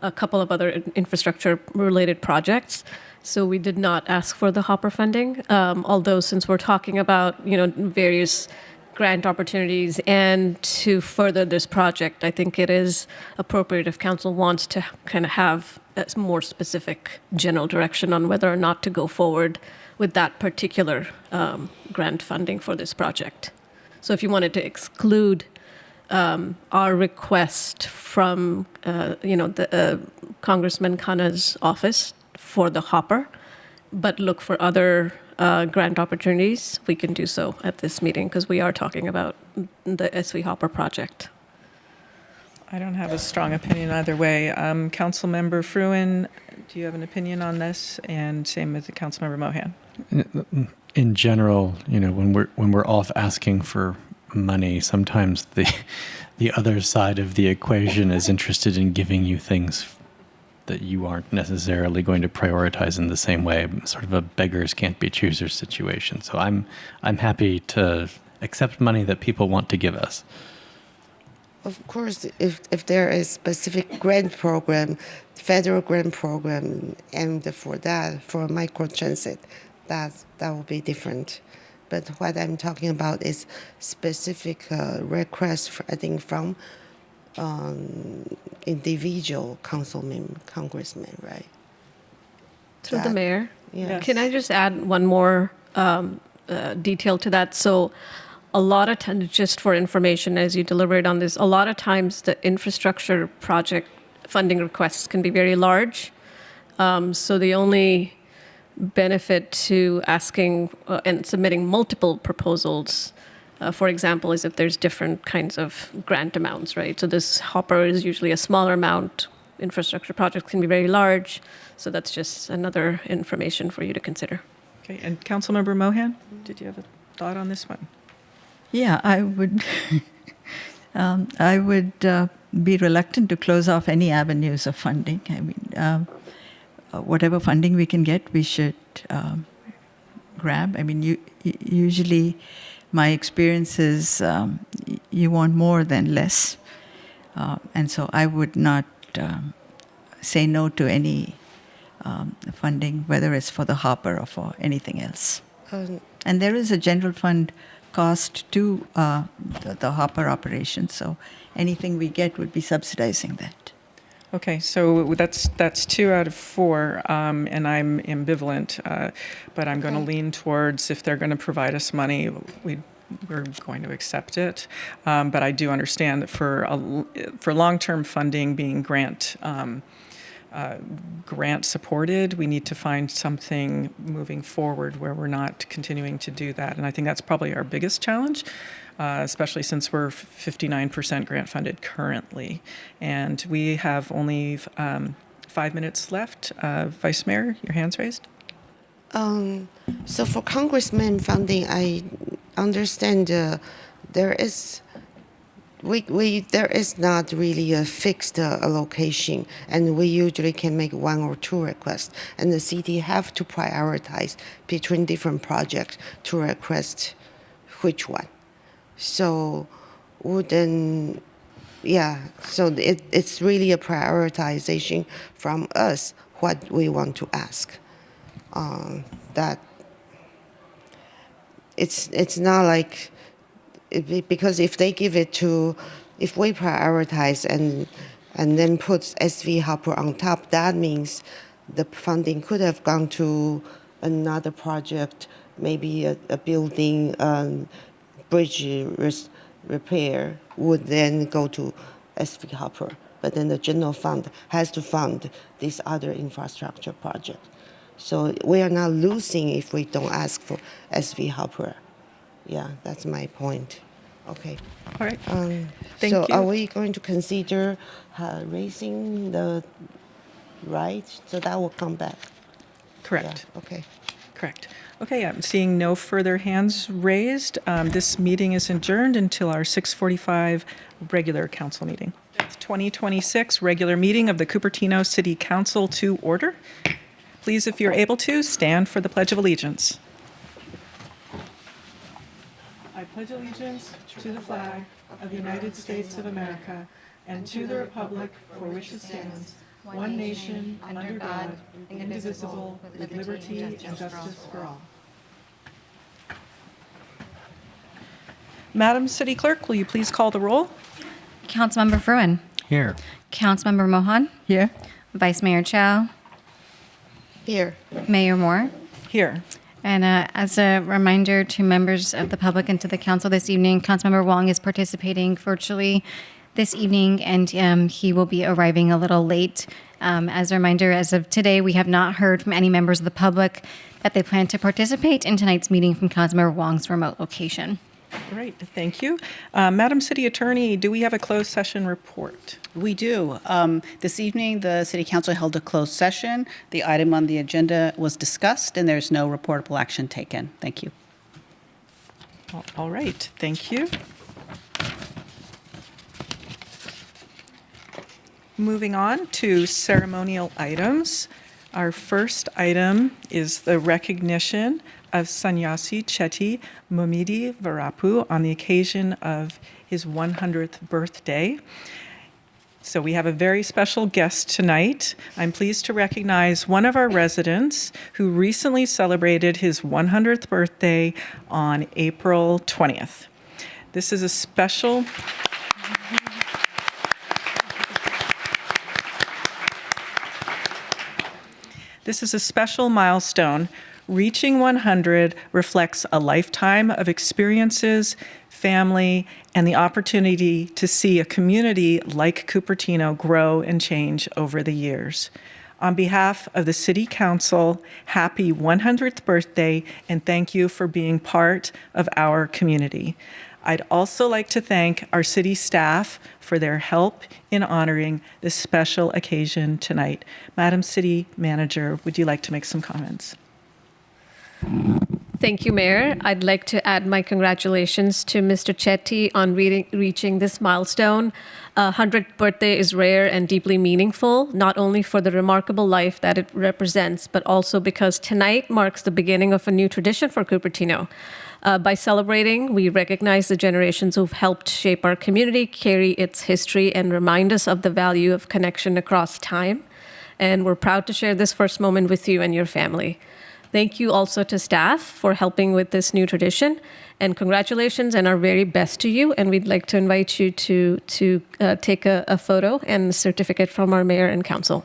a couple of other infrastructure-related projects. So we did not ask for the Hopper funding, although since we're talking about various grant opportunities and to further this project, I think it is appropriate if council wants to kind of have a more specific general direction on whether or not to go forward with that particular grant funding for this project. So if you wanted to exclude our request from, the Congressman Khanna's office for the Hopper, but look for other grant opportunities, we can do so at this meeting because we are talking about the SV Hopper project. I don't have a strong opinion either way. Councilmember Fruin, do you have an opinion on this? And same with the Councilmember Mohan. In general, when we're off asking for money, sometimes the other side of the equation is interested in giving you things that you aren't necessarily going to prioritize in the same way. Sort of a beggars can't be choosers situation. So I'm happy to accept money that people want to give us. Of course, if there is specific grant program, federal grant program, and for microtransit, that will be different. But what I'm talking about is specific requests, I think, from individual congressmen, right? Through the mayor. Yeah. Can I just add one more detail to that? So a lot of times, just for information as you deliberate on this, a lot of times the infrastructure project funding requests can be very large. So the only benefit to asking and submitting multiple proposals, for example, is if there's different kinds of grant amounts, right? So this Hopper is usually a smaller amount. Infrastructure projects can be very large. So that's just another information for you to consider. Okay, and Councilmember Mohan, did you have a thought on this one? Yeah, I would. I would be reluctant to close off any avenues of funding. I mean, whatever funding we can get, we should grab. I mean, usually my experience is you want more than less. And so I would not say no to any funding, whether it's for the Hopper or for anything else. And there is a general fund cost to the Hopper operation, so anything we get would be subsidizing that. Okay, so that's 2 out of 4, and I'm ambivalent, but I'm going to lean towards if they're going to provide us money, we're going to accept it. But I do understand that for long-term funding being grant supported, we need to find something moving forward where we're not continuing to do that, and I think that's probably our biggest challenge. Especially since we're 59% grant funded currently. And we have only 5 minutes left. Vice Mayor, your hand's raised. So for congressman funding, I understand there is not really a fixed allocation, and we usually can make 1 or 2 requests, and the city have to prioritize between different projects to request which one. So it's really a prioritization from us what we want to ask. That it's not like because if they give it to, if we prioritize and then put SV Hopper on top, that means the funding could have gone to another project, maybe a building. Bridge repair would then go to SV Hopper, but then the general fund has to fund this other infrastructure project. So we are not losing if we don't ask for SV Hopper. Yeah, that's my point. Okay. All right. Thank so you. are we going to consider raising the right? So that will come back. Correct. Yeah, okay. Correct. Okay, I'm seeing no further hands raised. This meeting is adjourned until our 6:45 regular council meeting. 2026 regular meeting of the Cupertino City Council to order. Please, if you're able to, stand for the Pledge of Allegiance. I pledge allegiance to the flag of the United States of America and to the republic for which it stands, one nation, under God, indivisible, with liberty and justice for all. Madam City Clerk, will you please call the roll? Councilmember Fruin, Here. Councilmember Mohan, Here. Vice Mayor Chow, Here. Mayor Moore. Here. And as a reminder to members of the public and to the council this evening, Councilmember Wong is participating virtually this evening, and he will be arriving a little late. As a reminder, as of today, we have not heard from any members of the public that they plan to participate in tonight's meeting from Councilmember Wong's remote location. Great, thank you. Madam City Attorney, do we have a closed session report? We do. This evening, the City Council held a closed session. The item on the agenda was discussed, and there's no reportable action taken. Thank you. All right, thank you. Moving on to ceremonial items. Our first item is the recognition of Sannyasi Chetty Momidi Varapu on the occasion of his 100th birthday. So we have a very special guest tonight. I'm pleased to recognize one of our residents who recently celebrated his 100th birthday on April 20th. This is a special milestone. Reaching 100 reflects a lifetime of experiences, family, and the opportunity to see a community like Cupertino grow and change over the years. On behalf of the City Council, happy 100th birthday, and thank you for being part of our community. I'd also like to thank our city staff for their help in honoring this special occasion tonight. Madam City Manager, would you like to make some comments? Thank you, Mayor. I'd like to add my congratulations to Mr. Chetty on reaching this milestone. 100th birthday is rare and deeply meaningful, not only for the remarkable life that it represents, but also because tonight marks the beginning of a new tradition for Cupertino. By celebrating, we recognize the generations who've helped shape our community, carry its history, and remind us of the value of connection across time. And we're proud to share this first moment with you and your family. Thank you also to staff for helping with this new tradition, and congratulations and our very best to you. And we'd like to invite you to take a photo and a certificate from our mayor and council.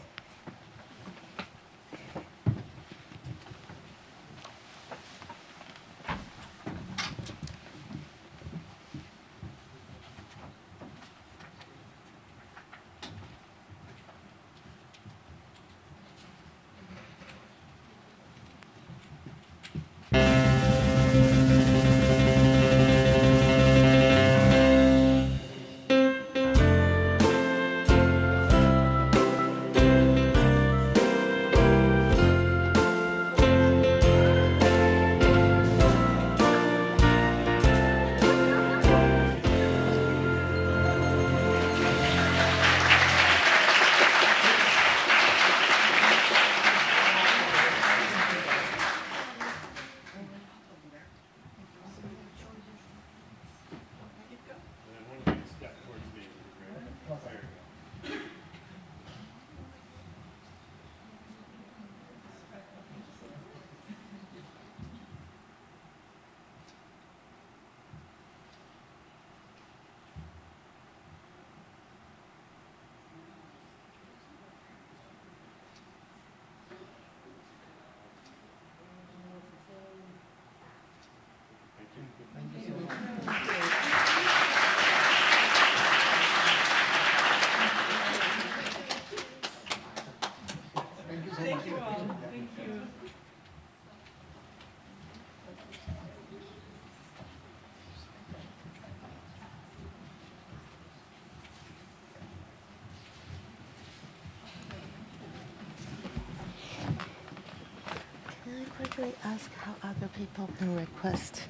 Quickly ask how other people can request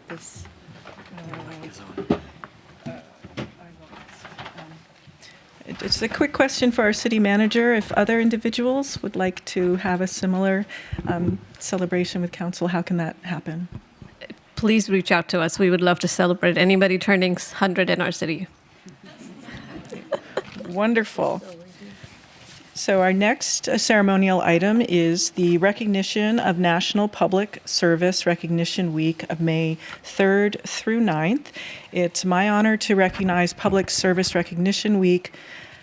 this. It's a quick question for our city manager. If other individuals would like to have a similar celebration with council, how can that happen? Please reach out to us. We would love to celebrate anybody turning 100 in our city. Wonderful. So our next ceremonial item is the recognition of National Public Service Recognition Week of May 3rd through 9th. It's my honor to recognize Public Service Recognition Week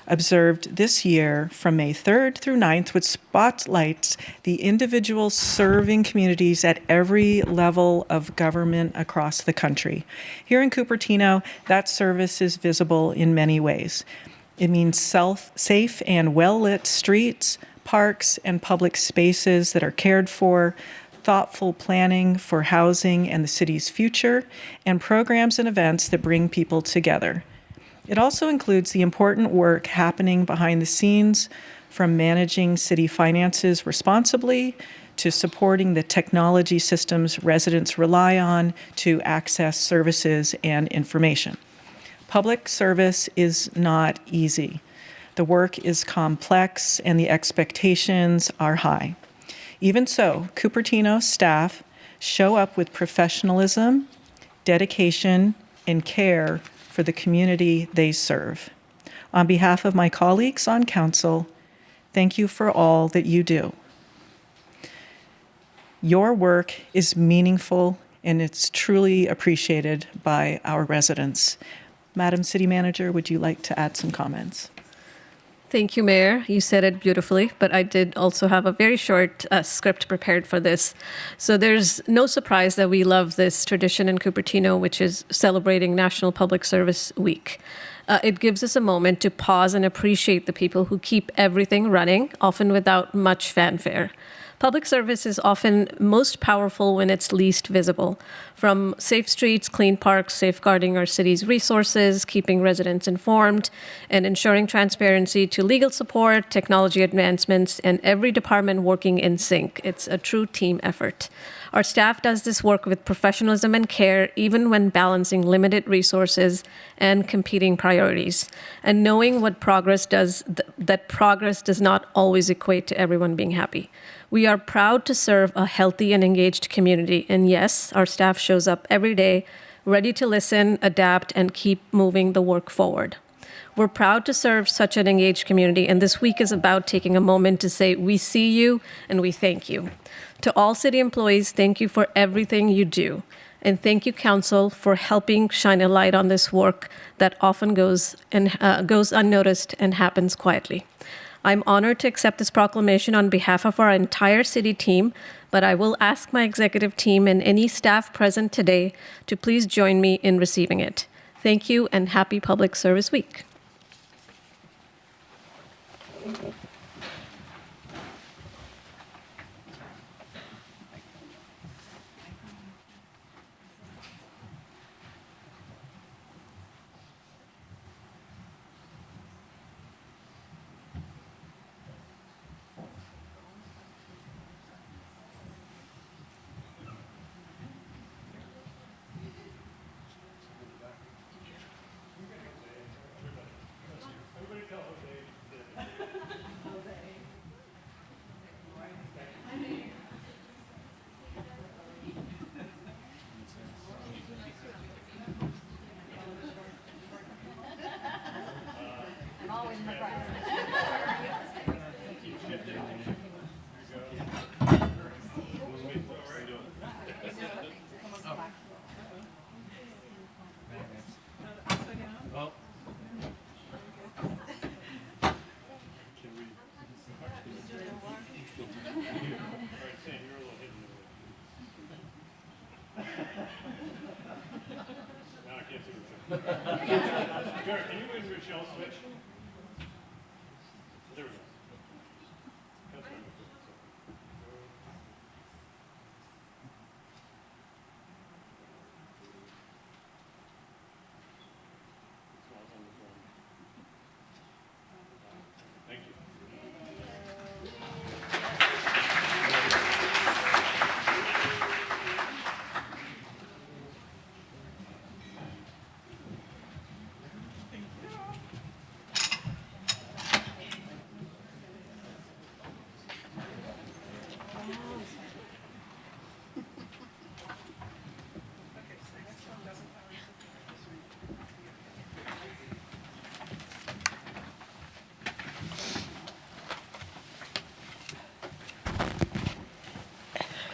observed this year from May 3rd through 9th, which spotlights the individuals serving communities at every level of government across the country. Here in Cupertino, that service is visible in many ways. It means safe and well-lit streets, parks, and public spaces that are cared for, thoughtful planning for housing and the city's future, and programs and events that bring people together. It also includes the important work happening behind the scenes, from managing city finances responsibly to supporting the technology systems residents rely on to access services and information. Public service is not easy. The work is complex and the expectations are high. Even so, Cupertino staff show up with professionalism, dedication, and care for the community they serve. On behalf of my colleagues on council, thank you for all that you do. Your work is meaningful and it's truly appreciated by our residents. Madam City Manager, would you like to add some comments? Thank you, Mayor. You said it beautifully, but I did also have a very short script prepared for this. So there's no surprise that we love this tradition in Cupertino, which is celebrating National Public Service Week. It gives us a moment to pause and appreciate the people who keep everything running, often without much fanfare. Public service is often most powerful when it's least visible. From safe streets, clean parks, safeguarding our city's resources, keeping residents informed, and ensuring transparency to legal support, technology advancements, and every department working in sync. It's a true team effort. Our staff does this work with professionalism and care, even when balancing limited resources and competing priorities. And knowing what progress does, that progress does not always equate to everyone being happy. We are proud to serve a healthy and engaged community. And yes, our staff shows up every day, ready to listen, adapt, and keep moving the work forward. We're proud to serve such an engaged community, and this week is about taking a moment to say, we see you and we thank you. To all city employees, thank you for everything you do. And thank you, Council, for helping shine a light on this work that often goes unnoticed and happens quietly. I'm honored to accept this proclamation on behalf of our entire city team, but I will ask my executive team and any staff present today to please join me in receiving it. Thank you and happy Public Service Week.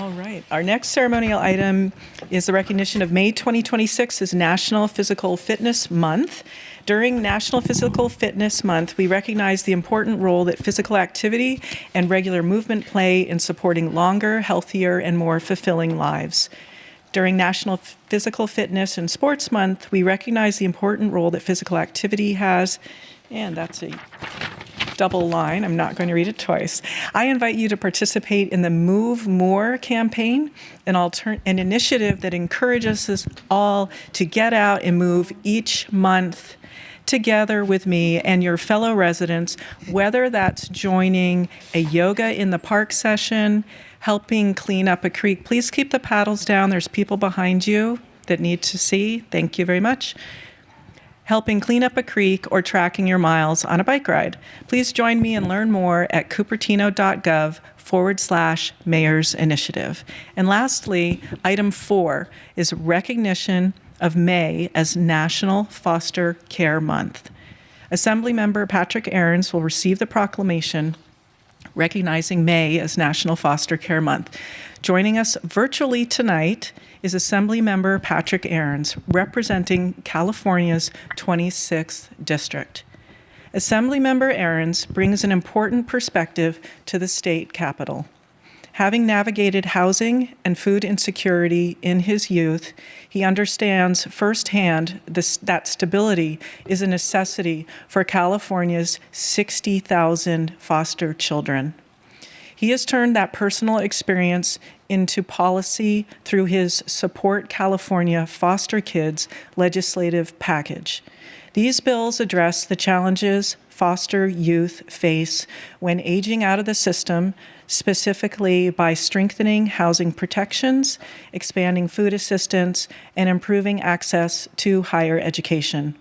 All right. Our next ceremonial item is the recognition of May 2026 as National Physical Fitness Month. During National Physical Fitness Month, we recognize the important role that physical activity and regular movement play in supporting longer, healthier, and more fulfilling lives. During National Physical Fitness and Sports Month, we recognize the important role that physical activity has, and that's a double line. I'm not going to read it twice. I invite you to participate in the Move More campaign, an initiative that encourages us all to get out and move each month together with me and your fellow residents, whether that's joining a yoga in the park session, helping clean up a creek. Please keep the paddles down. There's people behind you that need to see. Thank you very much. Helping clean up a creek, or tracking your miles on a bike ride. Please join me and learn more at cupertino.gov/Mayor's Initiative. And lastly, item 4 is recognition of May as National Foster Care Month. Assemblymember Patrick Ahrens will receive the proclamation recognizing May as National Foster Care Month. Joining us virtually tonight is Assemblymember Patrick Ahrens, representing California's 26th District. Assemblymember Ahrens brings an important perspective to the state capitol. Having navigated housing and food insecurity in his youth, he understands firsthand that stability is a necessity for California's 60,000 foster children. He has turned that personal experience into policy through his Support California Foster Kids legislative package. These bills address the challenges foster youth face when aging out of the system, specifically by strengthening housing protections, expanding food assistance, and improving access to higher education.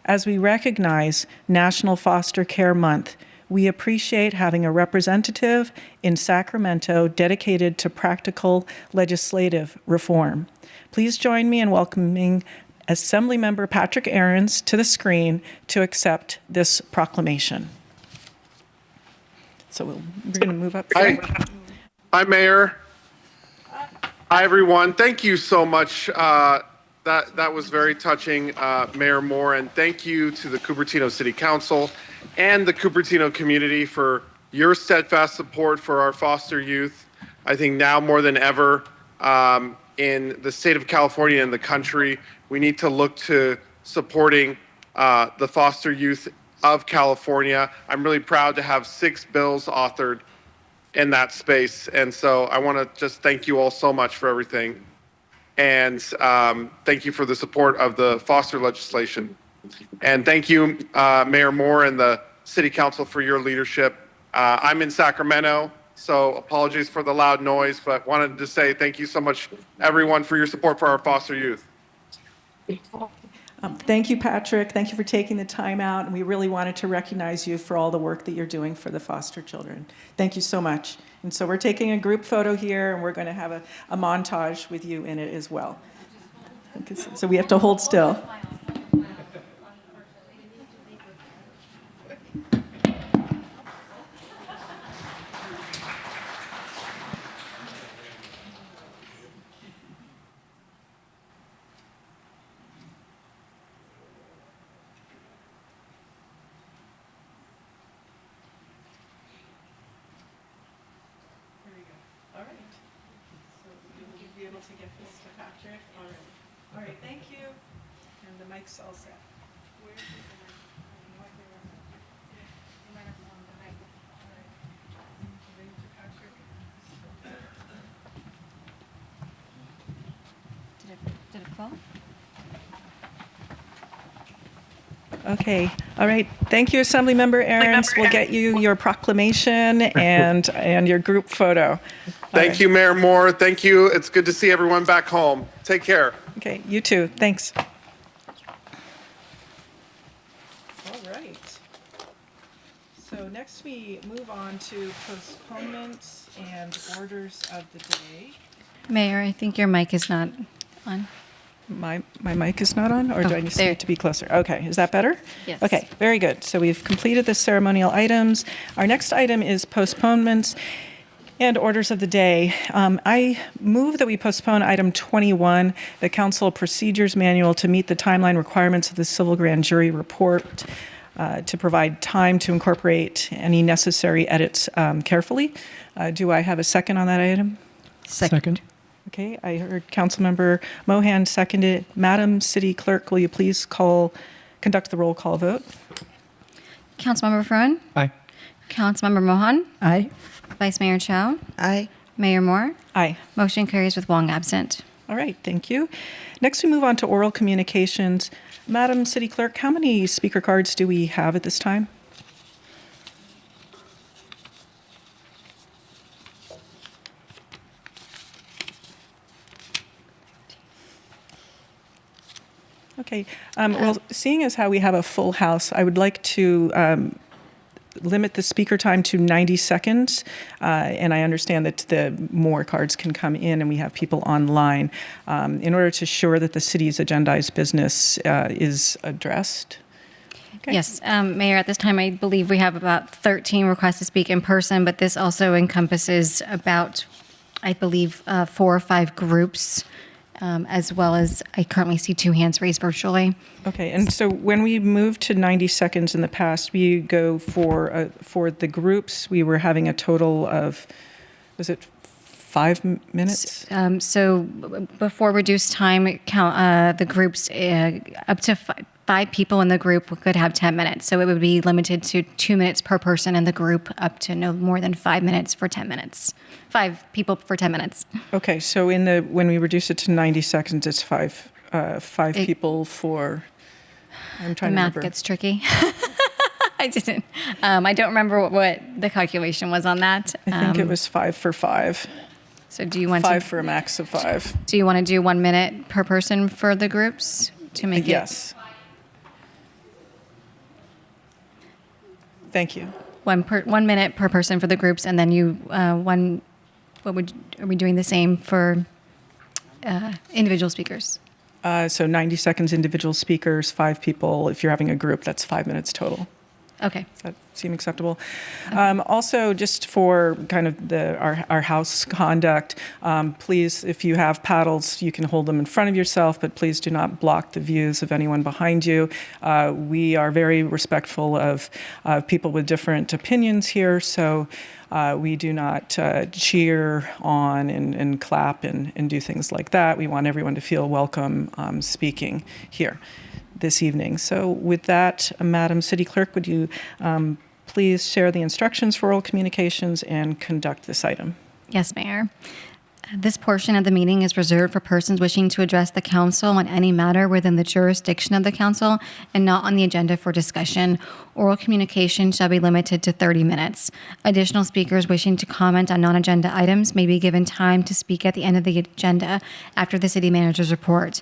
As we recognize National Foster Care Month, we appreciate having a representative in Sacramento dedicated to practical legislative reform. Please join me in welcoming Assemblymember Patrick Ahrens to the screen to accept this proclamation. So we're going to move up. Hi, Mayor. Hi, everyone. Thank you so much. That was very touching, Mayor Moore, and thank you to the Cupertino City Council and the Cupertino community for your steadfast support for our foster youth. I think now more than ever in the state of California and the country, we need to look to supporting the foster youth of California. I'm really proud to have 6 bills authored in that space. And so I want to just thank you all so much for everything. And thank you for the support of the foster legislation. And thank you, Mayor Moore and the City Council for your leadership. I'm in Sacramento, so apologies for the loud noise, but wanted to say thank you so much, everyone, for your support for our foster youth. Thank you, Patrick. Thank you for taking the time out. And we really wanted to recognize you for all the work that you're doing for the foster children. Thank you so much. And so we're taking a group photo here, and we're going to have a montage with you in it as well. So we have to hold still. To get this to Patrick. All right, thank you. And the mic's all set. Did it fall? Okay, all right. Thank you, Assemblymember Ahrens. We'll get you your proclamation and your group photo. Thank you, Mayor Moore. Thank you. It's good to see everyone back home. Take care. Okay, you too. Thanks. All right. So next we move on to postponements and orders of the day. Mayor, I think your mic is not on. My mic is not on, or do I just need to be closer? Okay, is that better? Yes. Okay, very good. So we've completed the ceremonial items. Our next item is postponements. And orders of the day. I move that we postpone item 21, the council procedures manual, to meet the timeline requirements of the civil grand jury report, to provide time to incorporate any necessary edits carefully. Do I have a second on that item? Second. Okay, I heard Councilmember Mohan seconded. Madam City Clerk, will you please conduct the roll call vote? Councilmember Fruin, Aye. Councilmember Mohan, Aye. Vice Mayor Chow, Aye. Mayor Moore. Aye. Motion carries with Wong absent. All right, thank you. Next, we move on to oral communications. Madam City Clerk, how many speaker cards do we have at this time? Okay, well, seeing as how we have a full house, I would like to limit the speaker time to 90 seconds. And I understand that the more cards can come in and we have people online in order to ensure that the city's agendized business is addressed. Okay. Yes, Mayor, at this time, I believe we have about 13 requests to speak in person, but this also encompasses about, I believe, 4 or 5 groups, as well as I currently see 2 hands raised virtually. Okay, and so when we moved to 90 seconds in the past, we go for the groups, we were having a total of, was it 5 minutes? So before reduced time, count the groups up to 5 people in the group could have 10 minutes. So it would be limited to 2 minutes per person in the group, up to no more than 5 minutes for 10 minutes. 5 people for 10 minutes. Okay, so when we reduce it to 90 seconds, it's five people for, I'm The trying to math remember. gets tricky. I didn't. I don't remember what the calculation was on that. I think it was 5 for 5. So do you want 5 to? for a max of 5. Do you want to do 1 minute per person for the groups to make it? Yes. Thank you. 1 minute per person for the groups, and then you one. Are we doing the same for individual speakers? So 90 seconds individual speakers, 5 people. If you're having a group, that's 5 minutes total. Okay. Does that seem acceptable? Also, just for kind of our house conduct, please, if you have paddles, you can hold them in front of yourself, but please do not block the views of anyone behind you. We are very respectful of people with different opinions here, so we do not cheer on and clap and do things like that. We want everyone to feel welcome speaking here this evening. So with that, Madam City Clerk, would you please share the instructions for oral communications and conduct this item? Yes, Mayor. This portion of the meeting is reserved for persons wishing to address the council on any matter within the jurisdiction of the council and not on the agenda for discussion. Oral communication shall be limited to 30 minutes. Additional speakers wishing to comment on non-agenda items may be given time to speak at the end of the agenda after the city manager's report.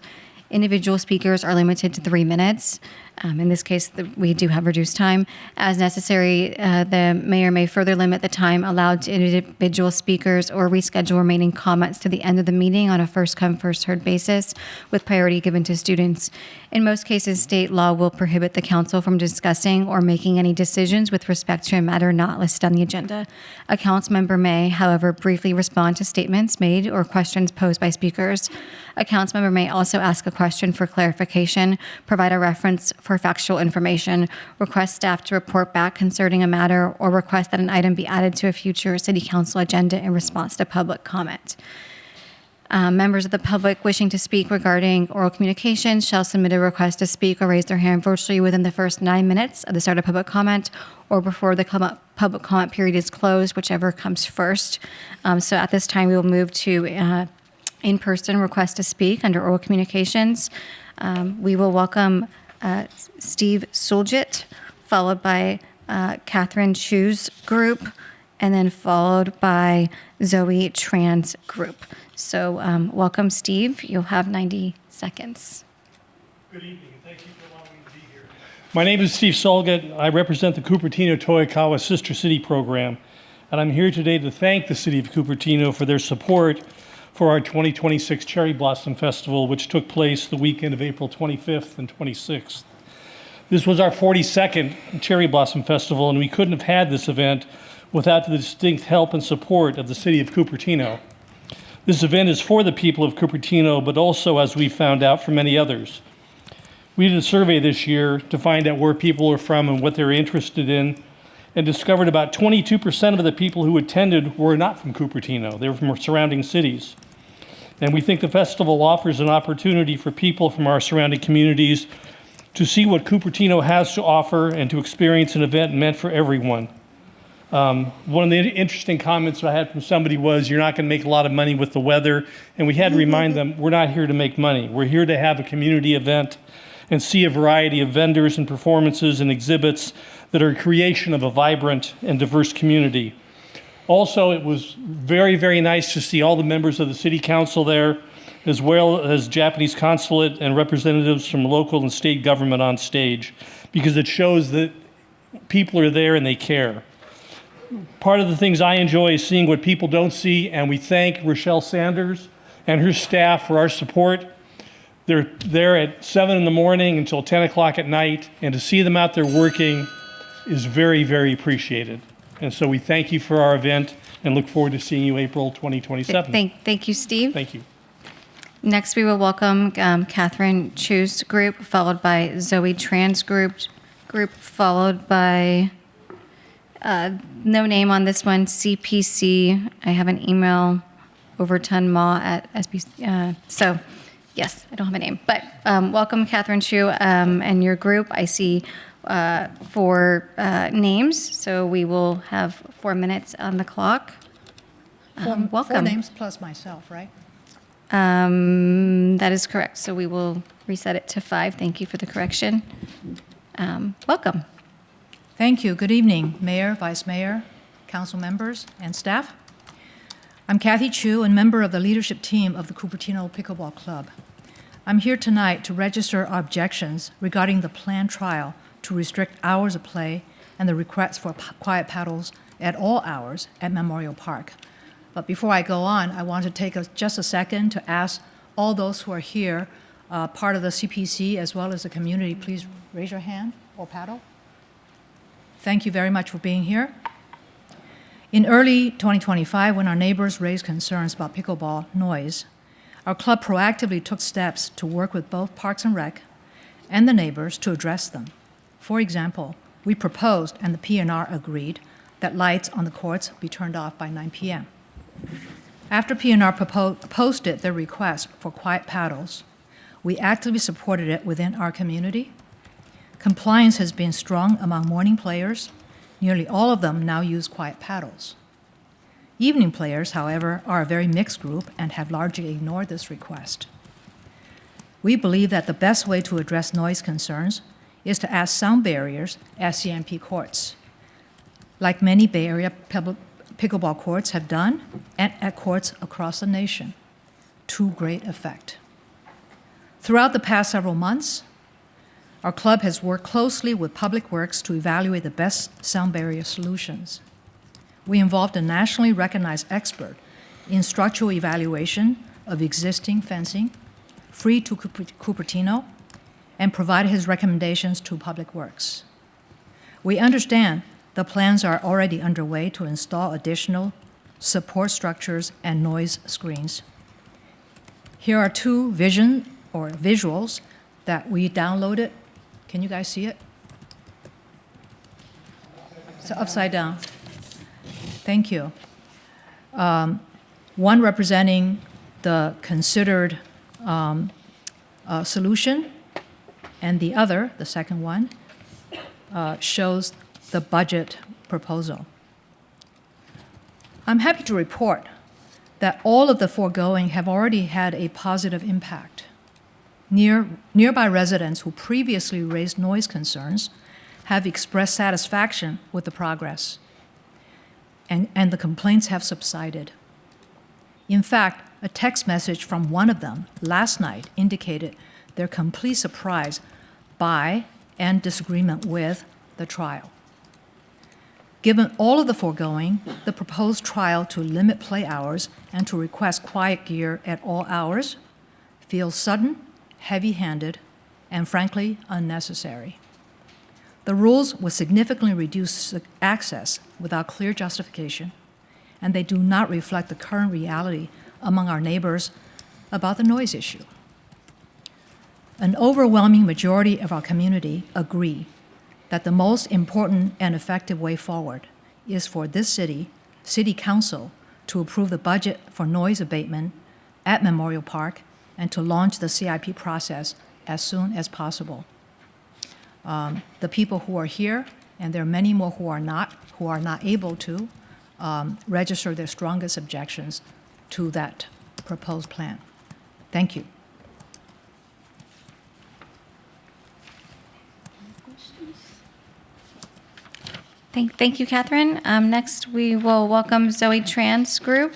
Individual speakers are limited to 3 minutes. In this case, we do have reduced time. As necessary, the mayor may further limit the time allowed to individual speakers or reschedule remaining comments to the end of the meeting on a first-come, first-heard basis, with priority given to students. In most cases, state law will prohibit the council from discussing or making any decisions with respect to a matter not listed on the agenda. A council member may, however, briefly respond to statements made or questions posed by speakers. A council member may also ask a question for clarification, provide a reference for factual information, request staff to report back concerning a matter, or request that an item be added to a future city council agenda in response to public comment. Members of the public wishing to speak regarding oral communications shall submit a request to speak or raise their hand virtually within the first 9 minutes of the start of public comment or before the public comment period is closed, whichever comes first. So at this time, we will move to in-person request to speak under oral communications. We will welcome Steve Soljit, followed by Catherine Chu's group, and then followed by Zoe Tran's group. So welcome, Steve. You'll have 90 seconds. Good evening, and thank you for allowing me to be here. My name is Steve Solgit. I represent the Cupertino Toyokawa Sister City program, and I'm here today to thank the City of Cupertino for their support for our 2026 Cherry Blossom Festival, which took place the weekend of April 25th and 26th. This was our 42nd Cherry Blossom Festival, and we couldn't have had this event without the distinct help and support of the city of Cupertino. This event is for the people of Cupertino, but also, as we found out, for many others. We did a survey this year to find out where people are from and what they're interested in, and discovered about 22% of the people who attended were not from Cupertino. They were from surrounding cities. And we think the festival offers an opportunity for people from our surrounding communities to see what Cupertino has to offer and to experience an event meant for everyone. One of the interesting comments that I had from somebody was, you're not going to make a lot of money with the weather. And we had to remind them, we're not here to make money. We're here to have a community event and see a variety of vendors and performances and exhibits that are a creation of a vibrant and diverse community. Also, it was very, very nice to see all the members of the city council there, as well as Japanese consulate and representatives from local and state government on stage, because it shows that people are there and they care. Part of the things I enjoy is seeing what people don't see, and we thank Rochelle Sanders and her staff for our support. They're there at 7 in the morning until 10 o'clock at night, and to see them out there working is very, very appreciated. And so we thank you for our event and look forward to seeing you April 2027. Thank you, Steve. Thank you. Next, we will welcome Catherine Chu's group, followed by Zoe Tran's group, followed by, no name on this one, CPC. I have an email, Overton Ma at SBC. So, yes, I don't have a name. But welcome, Catherine Chu, and your group. I see 4 names, so we will have 4 minutes on the clock. Welcome. 4 names plus myself, right? That is correct. So we will reset it to 5. Thank you for the correction. Welcome. Thank you. Good evening, Mayor, Vice Mayor, council members, and staff. I'm Kathy Chu, and member of the leadership team of the Cupertino Pickleball Club. I'm here tonight to register our objections regarding the planned trial to restrict hours of play and the request for quiet paddles at all hours at Memorial Park. But before I go on, I want to take just a second to ask all those who are here, part of the CPC as well as the community, please raise your hand or paddle. Thank you very much for being here. In early 2025, when our neighbors raised concerns about pickleball noise, our club proactively took steps to work with both Parks and Rec and the neighbors to address them. For example, we proposed, and the PNR agreed, that lights on the courts be turned off by 9 p.m. After PNR posted their request for quiet paddles, we actively supported it within our community. Compliance has been strong among morning players. Nearly all of them now use quiet paddles. Evening players, however, are a very mixed group and have largely ignored this request. We believe that the best way to address noise concerns is to add sound barriers at CMP courts, like many Bay Area pickleball courts have done, and at courts across the nation, to great effect. Throughout the past several months, our club has worked closely with Public Works to evaluate the best sound barrier solutions. We involved a nationally recognized expert in structural evaluation of existing fencing, free to Cupertino, and provided his recommendations to Public Works. We understand the plans are already underway to install additional support structures and noise screens. Here are 2 visuals that we downloaded. Can you guys see it? So upside down. Thank you. One representing the considered solution, and the other, the second one, shows the budget proposal. I'm happy to report that all of the foregoing have already had a positive impact. Nearby residents who previously raised noise concerns have expressed satisfaction with the progress, and the complaints have subsided. In fact, a text message from one of them last night indicated their complete surprise by and disagreement with the trial. Given all of the foregoing, the proposed trial to limit play hours and to request quiet gear at all hours feels sudden, heavy-handed, and frankly unnecessary. The rules would significantly reduce access without clear justification, and they do not reflect the current reality among our neighbors about the noise issue. An overwhelming majority of our community agree that the most important and effective way forward is for this city council, to approve the budget for noise abatement at Memorial Park and to launch the CIP process as soon as possible. The people who are here, and there are many more who are not able to, register their strongest objections to that proposed plan. Thank you. Thank you, Catherine. Next, we will welcome Zoe Tran's group.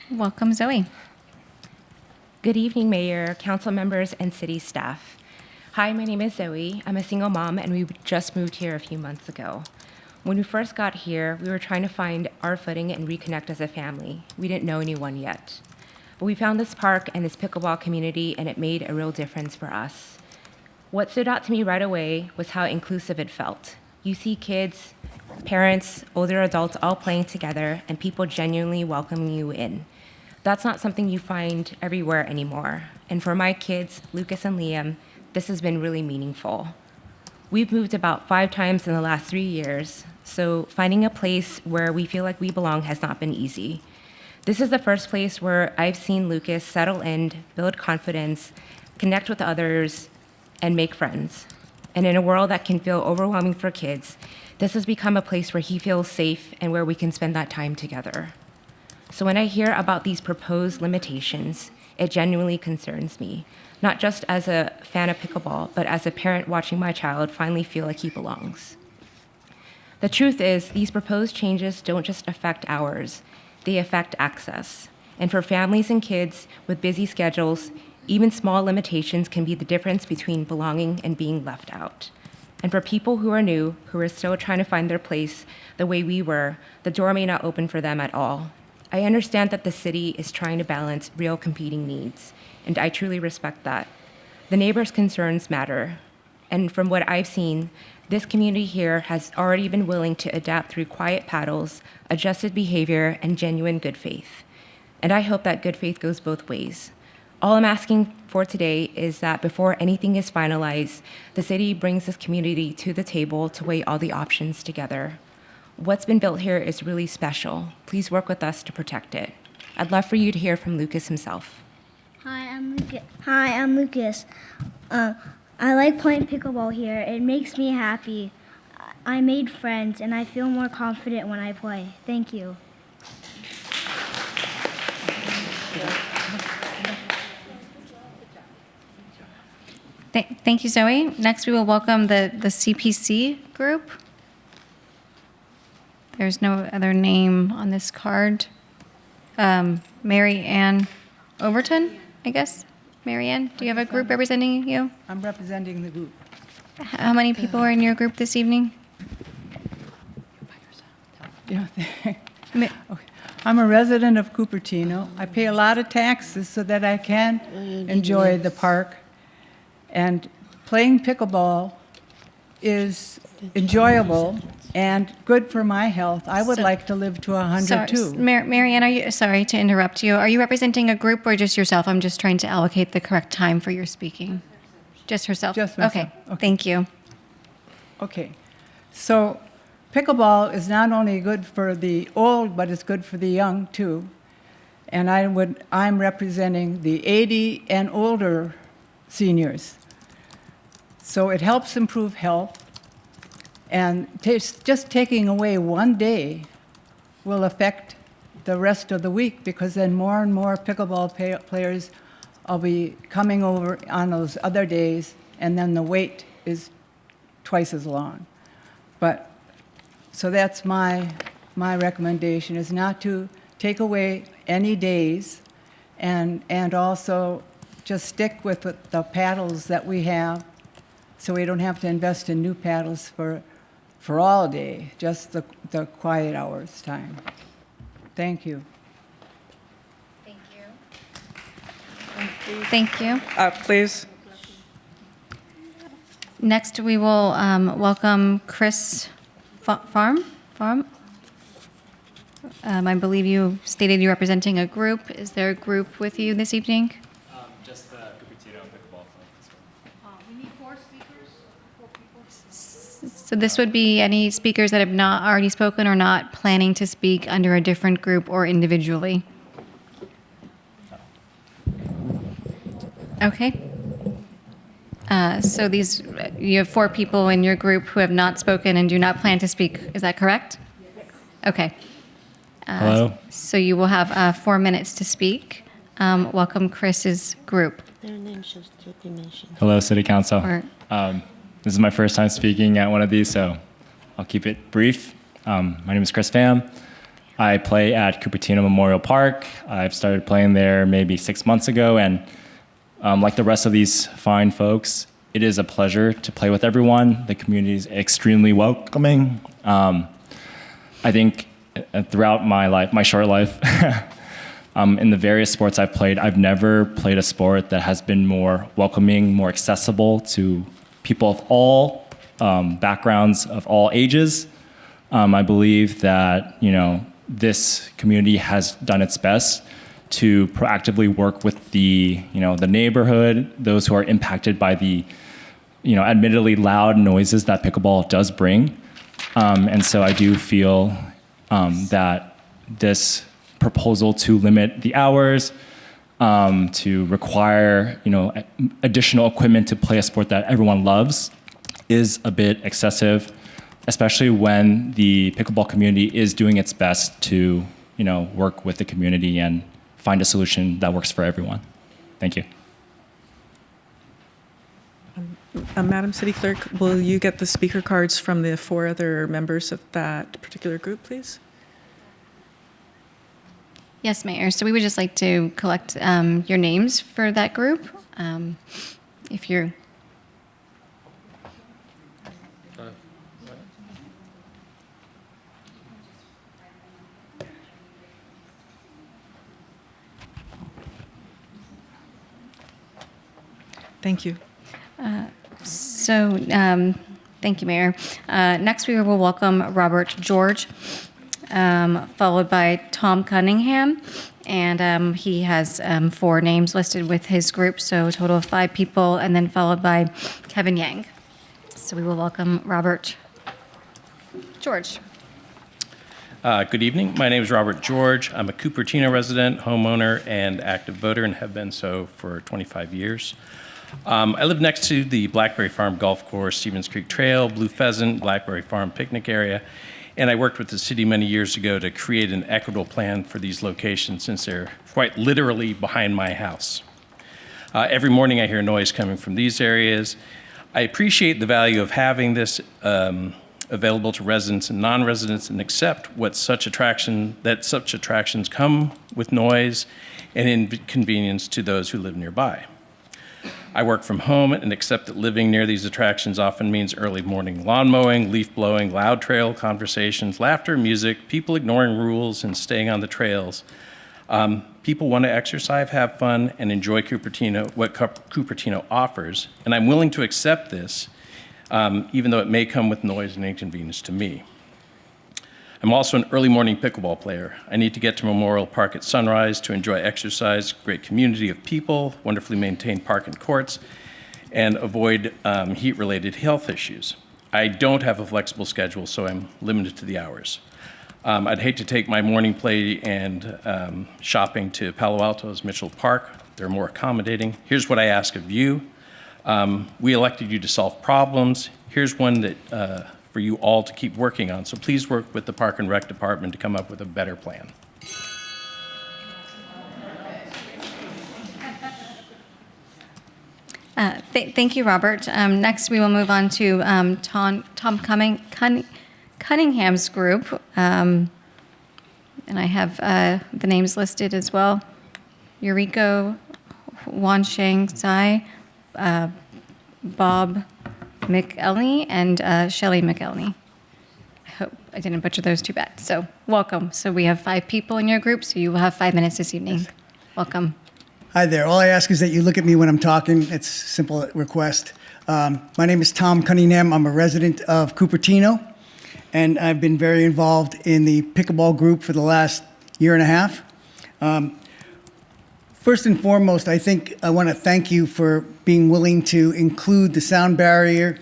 Welcome, Zoe. Good evening, Mayor, council members, and city staff. Hi, my name is Zoe. I'm a single mom, and we just moved here a few months ago. When we first got here, we were trying to find our footing and reconnect as a family. We didn't know anyone yet. But we found this park and this pickleball community, and it made a real difference for us. What stood out to me right away was how inclusive it felt. You see kids, parents, older adults all playing together, and people genuinely welcoming you in. That's not something you find everywhere anymore. And for my kids, Lucas and Liam, this has been really meaningful. We've moved about 5 times in the last 3 years, so finding a place where we feel like we belong has not been easy. This is the first place where I've seen Lucas settle in, build confidence, connect with others, and make friends. And in a world that can feel overwhelming for kids, this has become a place where he feels safe and where we can spend that time together. So when I hear about these proposed limitations, it genuinely concerns me, not just as a fan of pickleball, but as a parent watching my child finally feel like he belongs. The truth is, these proposed changes don't just affect ours, they affect access. And for families and kids with busy schedules, even small limitations can be the difference between belonging and being left out. And for people who are new, who are still trying to find their place the way we were, the door may not open for them at all. I understand that the city is trying to balance real competing needs, and I truly respect that. The neighbors' concerns matter, and from what I've seen, this community here has already been willing to adapt through quiet paddles, adjusted behavior, and genuine good faith. And I hope that good faith goes both ways. All I'm asking for today is that before anything is finalized, the city brings this community to the table to weigh all the options together. What's been built here is really special. Please work with us to protect it. I'd love for you to hear from Lucas himself. Hi, I'm Lucas. I like playing pickleball here. It makes me happy. I made friends, and I feel more confident when I play. Thank you. Thank you, Zoe. Next, we will welcome the CPC group. There's no other name on this card. Mary Ann Overton, I guess. Mary Ann, do you have a group representing you? I'm representing the group. How many people are in your group this evening? Yeah. Okay. I'm a resident of Cupertino. I pay a lot of taxes so that I can enjoy the park. And playing pickleball is enjoyable and good for my health. I would like to live to 100 too. Mary Ann, are you, sorry to interrupt you. Are you representing a group or just yourself? I'm just trying to allocate the correct time for your speaking. Just herself? Just myself. Okay. Thank you. Okay. So pickleball is not only good for the old, but it's good for the young too. And I'm representing the 80 and older seniors. So it helps improve health. And just taking away one day will affect the rest of the week, because then more and more pickleball players will be coming over on those other days, and then the wait is twice as long. But so that's my recommendation, is not to take away any days, and also just stick with the paddles that we have, so we don't have to invest in new paddles for for all day, just the quiet hours time. Thank you. Thank you. Please. Next, we will welcome Chris Farm. I believe you stated you're representing a group. Is there a group with you this evening? Just the Cupertino pickleball club. We need 4 speakers. 4 people. So this would be any speakers that have not already spoken or not planning to speak under a different group or individually. Okay. So you have 4 people in your group who have not spoken and do not plan to speak. Is that correct? Okay. Hello. So you will have 4 minutes to speak. Welcome Chris's group. Their name should still be mentioned. Hello, City Council. Or- This is my first time speaking at one of these, so I'll keep it brief. My name is Chris Pham. I play at Cupertino Memorial Park. I've started playing there maybe 6 months ago, and like the rest of these fine folks, it is a pleasure to play with everyone. The community is extremely welcoming. I think throughout my life, my short life, in the various sports I've played, I've never played a sport that has been more welcoming, more accessible to people of all backgrounds, of all ages. I believe that, this community has done its best to proactively work with the neighborhood, those who are impacted by the, admittedly loud noises that pickleball does bring. And so I do feel that this proposal to limit the hours, to require, additional equipment to play a sport that everyone loves is a bit excessive, especially when the pickleball community is doing its best to, work with the community and find a solution that works for everyone. Thank you. Madam City Clerk, will you get the speaker cards from the 4 other members of that particular group, please? Yes, Mayor. So we would just like to collect your names for that group. If you're... Thank you. Thank you, Mayor. Next, we will welcome Robert George, followed by Tom Cunningham, and he has 4 names listed with his group, so a total of 5 people, and then followed by Kevin Yang. So we will welcome Robert George. Good evening. My name is Robert George. I'm a Cupertino resident, homeowner, and active voter, and have been so for 25 years. I live next to the Blackberry Farm Golf Course, Stevens Creek Trail, Blue Pheasant, Blackberry Farm picnic area, and I worked with the city many years ago to create an equitable plan for these locations since they're quite literally behind my house. Every morning I hear noise coming from these areas. I appreciate the value of having this available to residents and non-residents and accept such attractions come with noise and inconvenience to those who live nearby. I work from home and accept that living near these attractions often means early morning lawn mowing, leaf blowing, loud trail conversations, laughter, music, people ignoring rules and staying on the trails. People want to exercise, have fun, and enjoy what Cupertino offers, and I'm willing to accept this, even though it may come with noise and inconvenience to me. I'm also an early morning pickleball player. I need to get to Memorial Park at sunrise to enjoy exercise, great community of people, wonderfully maintained park and courts, and avoid heat-related health issues. I don't have a flexible schedule, so I'm limited to the hours. I'd hate to take my morning play and shopping to Palo Alto's Mitchell Park. They're more accommodating. Here's what I ask of you. We elected you to solve problems. Here's one that for you all to keep working on. So please work with the Park and Rec Department to come up with a better plan. Thank you, Robert. Next, we will move on to Tom Cunningham's group. And I have the names listed as well. Yuriko Wansheng Tsai, Bob McElney, and Shelley McElney. I didn't butcher those too bad. So welcome. So we have 5 people in your group, so you will have 5 minutes this evening. Welcome. Hi there. All I ask is that you look at me when I'm talking. It's a simple request. My name is Tom Cunningham. I'm a resident of Cupertino, and I've been very involved in the pickleball group for the last year and a half. First and foremost, I think I want to thank you for being willing to include the sound barrier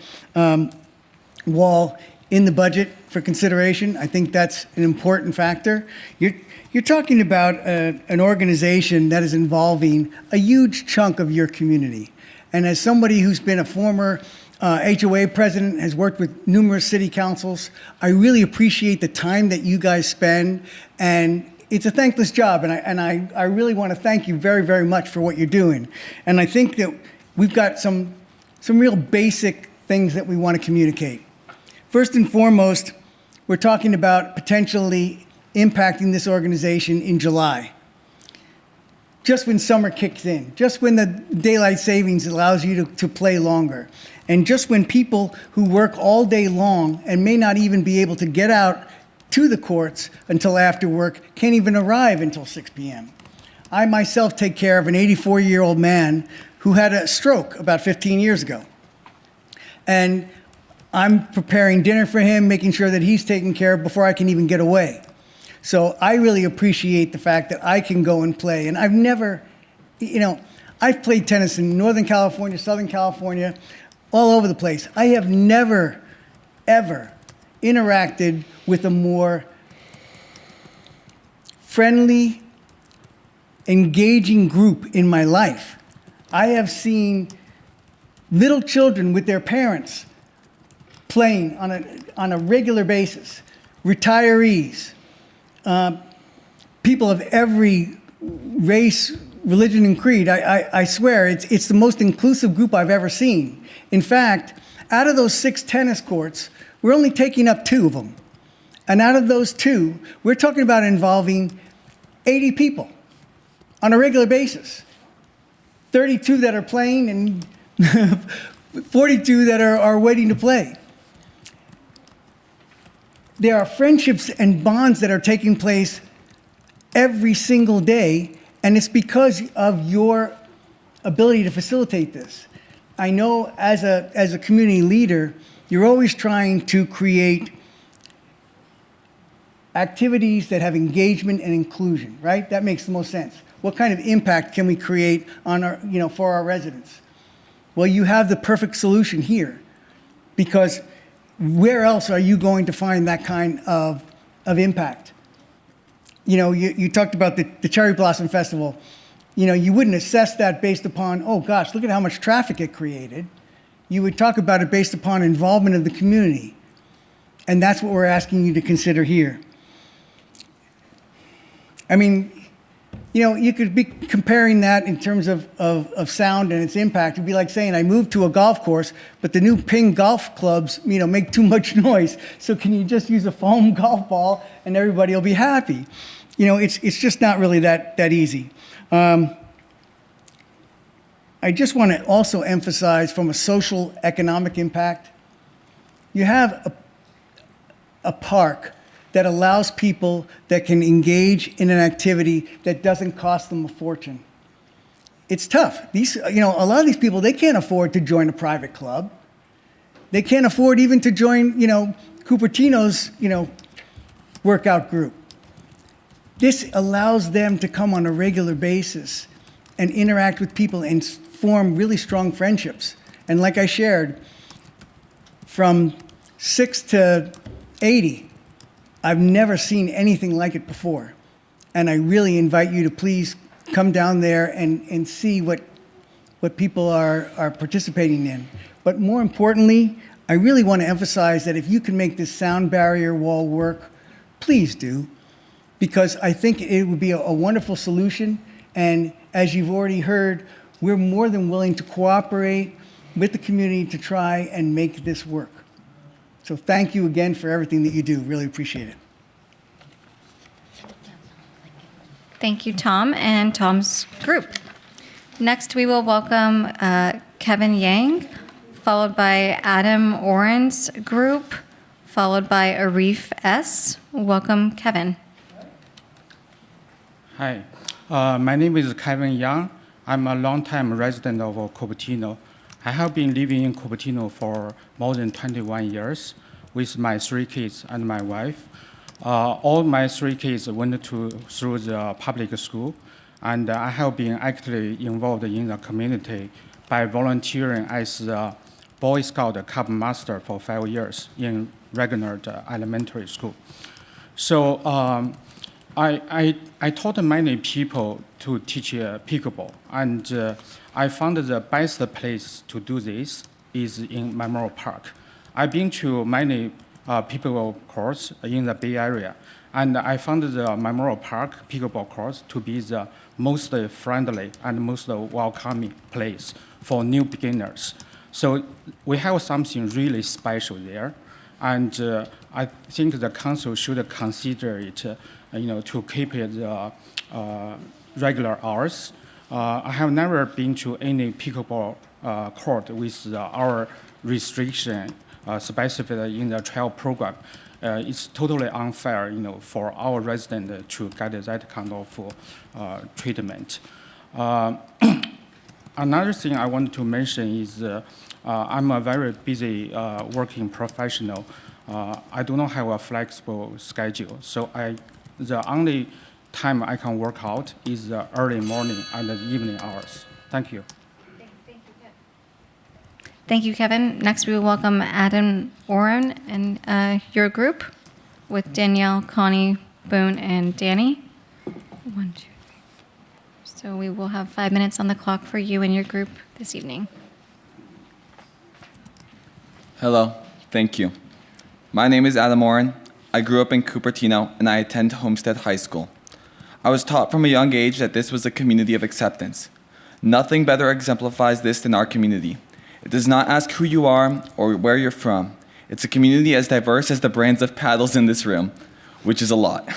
wall in the budget for consideration. I think that's an important factor. You're talking about an organization that is involving a huge chunk of your community. And as somebody who's been a former HOA president, has worked with numerous city councils, I really appreciate the time that you guys spend. And it's a thankless job, and I really want to thank you very, very much for what you're doing. And I think that we've got some real basic things that we want to communicate. First and foremost, we're talking about potentially impacting this organization in July. Just when summer kicks in, just when the daylight savings allows you to play longer, and just when people who work all day long and may not even be able to get out to the courts until after work can't even arrive until 6 p.m. I myself take care of an 84-year-old man who had a stroke about 15 years ago. And I'm preparing dinner for him, making sure that he's taken care of before I can even get away. So I really appreciate the fact that I can go and play. And I've never, I've played tennis in Northern California, Southern California, all over the place. I have never, ever interacted with a more friendly, engaging group in my life. I have seen little children with their parents playing on a regular basis, retirees, people of every race, religion, and creed. I swear, it's the most inclusive group I've ever seen. In fact, out of those 6 tennis courts, we're only taking up 2 of them. And out of those 2, we're talking about involving 80 people on a regular basis. 32 that are playing and 42 that are waiting to play. There are friendships and bonds that are taking place every single day, and it's because of your ability to facilitate this. I know as a community leader, you're always trying to create activities that have engagement and inclusion, right? That makes the most sense. What kind of impact can we create on our, for our residents? Well, you have the perfect solution here, because where else are you going to find that kind of impact? You talked about the Cherry Blossom Festival. You wouldn't assess that based upon, oh gosh, look at how much traffic it created. You would talk about it based upon involvement of the community. And that's what we're asking you to consider here. I mean, you could be comparing that in terms of sound and its impact. It'd be like saying, I moved to a golf course, but the new ping golf clubs, make too much noise. So can you just use a foam golf ball and everybody will be happy? It's just not really that easy. I just want to also emphasize from a social economic impact, you have a park that allows people that can engage in an activity that doesn't cost them a fortune. It's tough. A lot of these people, they can't afford to join a private club. They can't afford even to join, Cupertino's, workout group. This allows them to come on a regular basis and interact with people and form really strong friendships. And like I shared, from 6 to 80, I've never seen anything like it before. And I really invite you to please come down there and see what people are participating in. But more importantly, I really want to emphasize that if you can make this sound barrier wall work, please do, because I think it would be a wonderful solution. And as you've already heard, we're more than willing to cooperate with the community to try and make this work. So thank you again for everything that you do. Really appreciate it. Thank you, Tom, and Tom's group. Next, we will welcome Kevin Yang, followed by Adam Oren's group, followed by Arif S. Welcome, Kevin. Hi, my name is Kevin Yang. I'm a longtime resident of Cupertino. I have been living in Cupertino for more than 21 years with my 3 kids and my wife. All my 3 kids went through the public school, and I have been actively involved in the community by volunteering as the Boy Scout Cub Master for 5 years in Regular elementary school. So I taught many people to teach pickleball, and I found the best place to do this is in Memorial Park. I've been to many pickleball courts in the Bay Area, and I found the Memorial Park pickleball courts to be the most friendly and most welcoming place for new beginners. So we have something really special there, and I think the council should consider it, to keep it regular hours. I have never been to any pickleball court with our restriction specified in the trial program. It's totally unfair, for our resident to get that kind of treatment. Another thing I want to mention is I'm a very busy working professional. I do not have a flexible schedule, so the only time I can work out is the early morning and the evening hours. Thank you. Thank you, Kevin. Next, we will welcome Adam Oren and your group with Danielle, Connie, Boone, and Danny. 1, 2, 3. So we will have 5 minutes on the clock for you and your group this evening. Hello, thank you. My name is Adam Oren. I grew up in Cupertino, and I attend Homestead High School. I was taught from a young age that this was a community of acceptance. Nothing better exemplifies this than our community. It does not ask who you are or where you're from. It's a community as diverse as the brands of paddles in this room, which is a lot.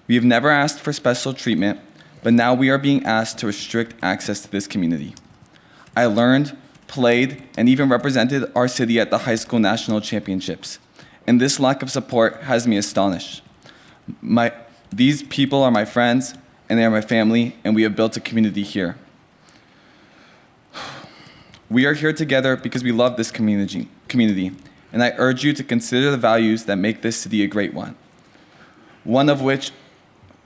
We have never asked for special treatment, but now we are being asked to restrict access to this community. I learned, played, and even represented our city at the high school national championships, and this lack of support has me astonished. These people are my friends, and they are my family, and we have built a community here. We are here together because we love this community, and I urge you to consider the values that make this city a great one. One of which,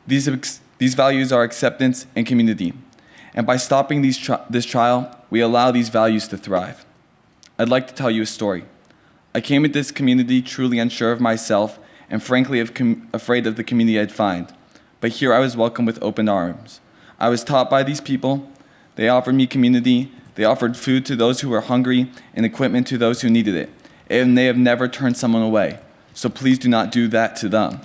these values are acceptance and community, and by stopping this trial, we allow these values to thrive. I'd like to tell you a story. I came into this community truly unsure of myself and frankly afraid of the community I'd find, but here I was welcomed with open arms. I was taught by these people. They offered me community. They offered food to those who were hungry and equipment to those who needed it, and they have never turned someone away. So please do not do that to them.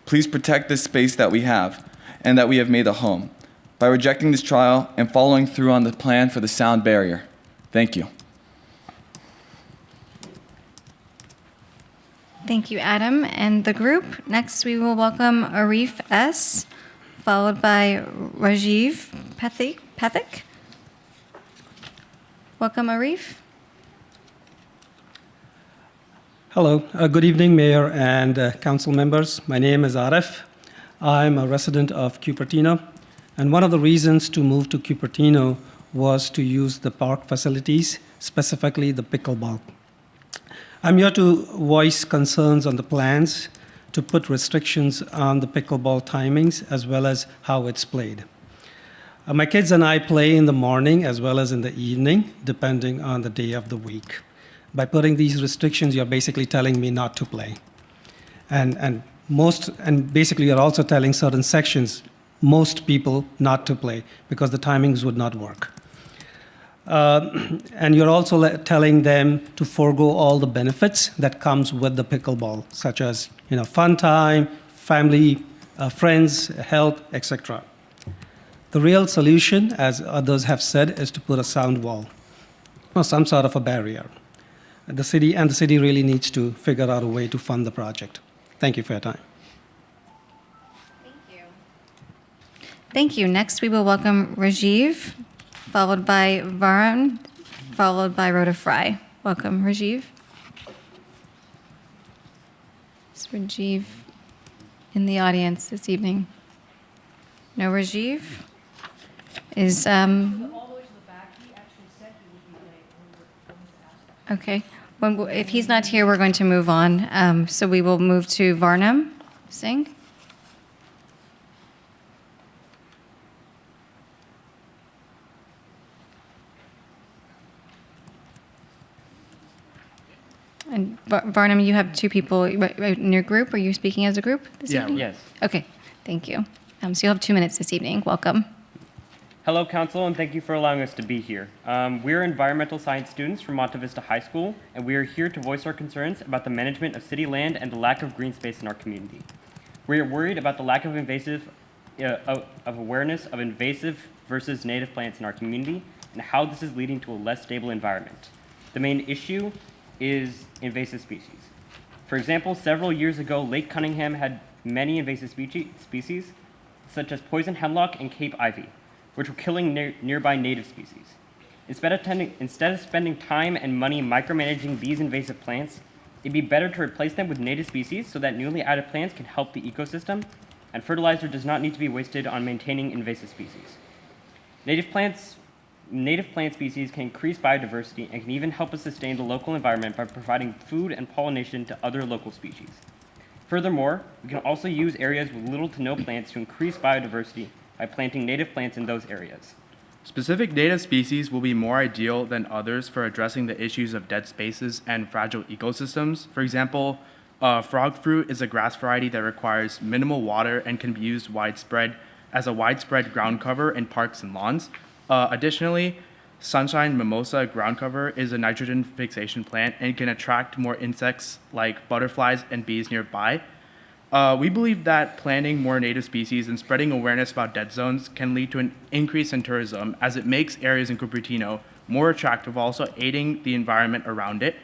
Please protect this space that we have and that we have made a home by rejecting this trial and following through on the plan for the sound barrier. Thank you. Thank you, Adam and the group. Next, we will welcome Arif S., followed by Rajiv Pathik. Welcome, Arif. Hello, good evening, Mayor and council members. My name is Arif. I'm a resident of Cupertino, and one of the reasons to move to Cupertino was to use the park facilities, specifically the pickleball. I'm here to voice concerns on the plans to put restrictions on the pickleball timings as well as how it's played. My kids and I play in the morning as well as in the evening, depending on the day of the week. By putting these restrictions, you're basically telling me not to play. And basically you're also telling certain sections, most people not to play because the timings would not work. And you're also telling them to forego all the benefits that comes with the pickleball, such as fun time, family, friends, health, etc. The real solution, as others have said, is to put a sound wall or some sort of a barrier. The city really needs to figure out a way to fund the project. Thank you for your time. Thank you. Next, we will welcome Rajiv, followed by Varun, followed by Rhoda Fry. Welcome, Rajiv. Rajiv in the audience this evening? No Rajiv? Is, okay. If he's not here, we're going to move on. So we will move to Varnam Singh. And Varnam, you have two people in your group. Are you speaking as a group this evening? Yes. Okay, thank you. So you'll have 2 minutes this evening. Welcome. Hello, Council, and thank you for allowing us to be here. We're environmental science students from Monte Vista High School, and we are here to voice our concerns about the management of city land and the lack of green space in our community. We are worried about the lack of awareness of invasive versus native plants in our community and how this is leading to a less stable environment. The main issue is invasive species. For example, several years ago, Lake Cunningham had many invasive species, such as poison hemlock and Cape ivy, which were killing nearby native species. Instead of spending time and money micromanaging these invasive plants, it'd be better to replace them with native species so that newly added plants can help the ecosystem, and fertilizer does not need to be wasted on maintaining invasive species. Native plant species can increase biodiversity and can even help us sustain the local environment by providing food and pollination to other local species. Furthermore, we can also use areas with little to no plants to increase biodiversity by planting native plants in those areas. Specific native species will be more ideal than others for addressing the issues of dead spaces and fragile ecosystems. For example, frog fruit is a grass variety that requires minimal water and can be used as a widespread ground cover in parks and lawns. Additionally, sunshine mimosa ground cover is a nitrogen fixation plant and can attract more insects like butterflies and bees nearby. We believe that planting more native species and spreading awareness about dead zones can lead to an increase in tourism, as it makes areas in Cupertino more attractive, also aiding the environment around it.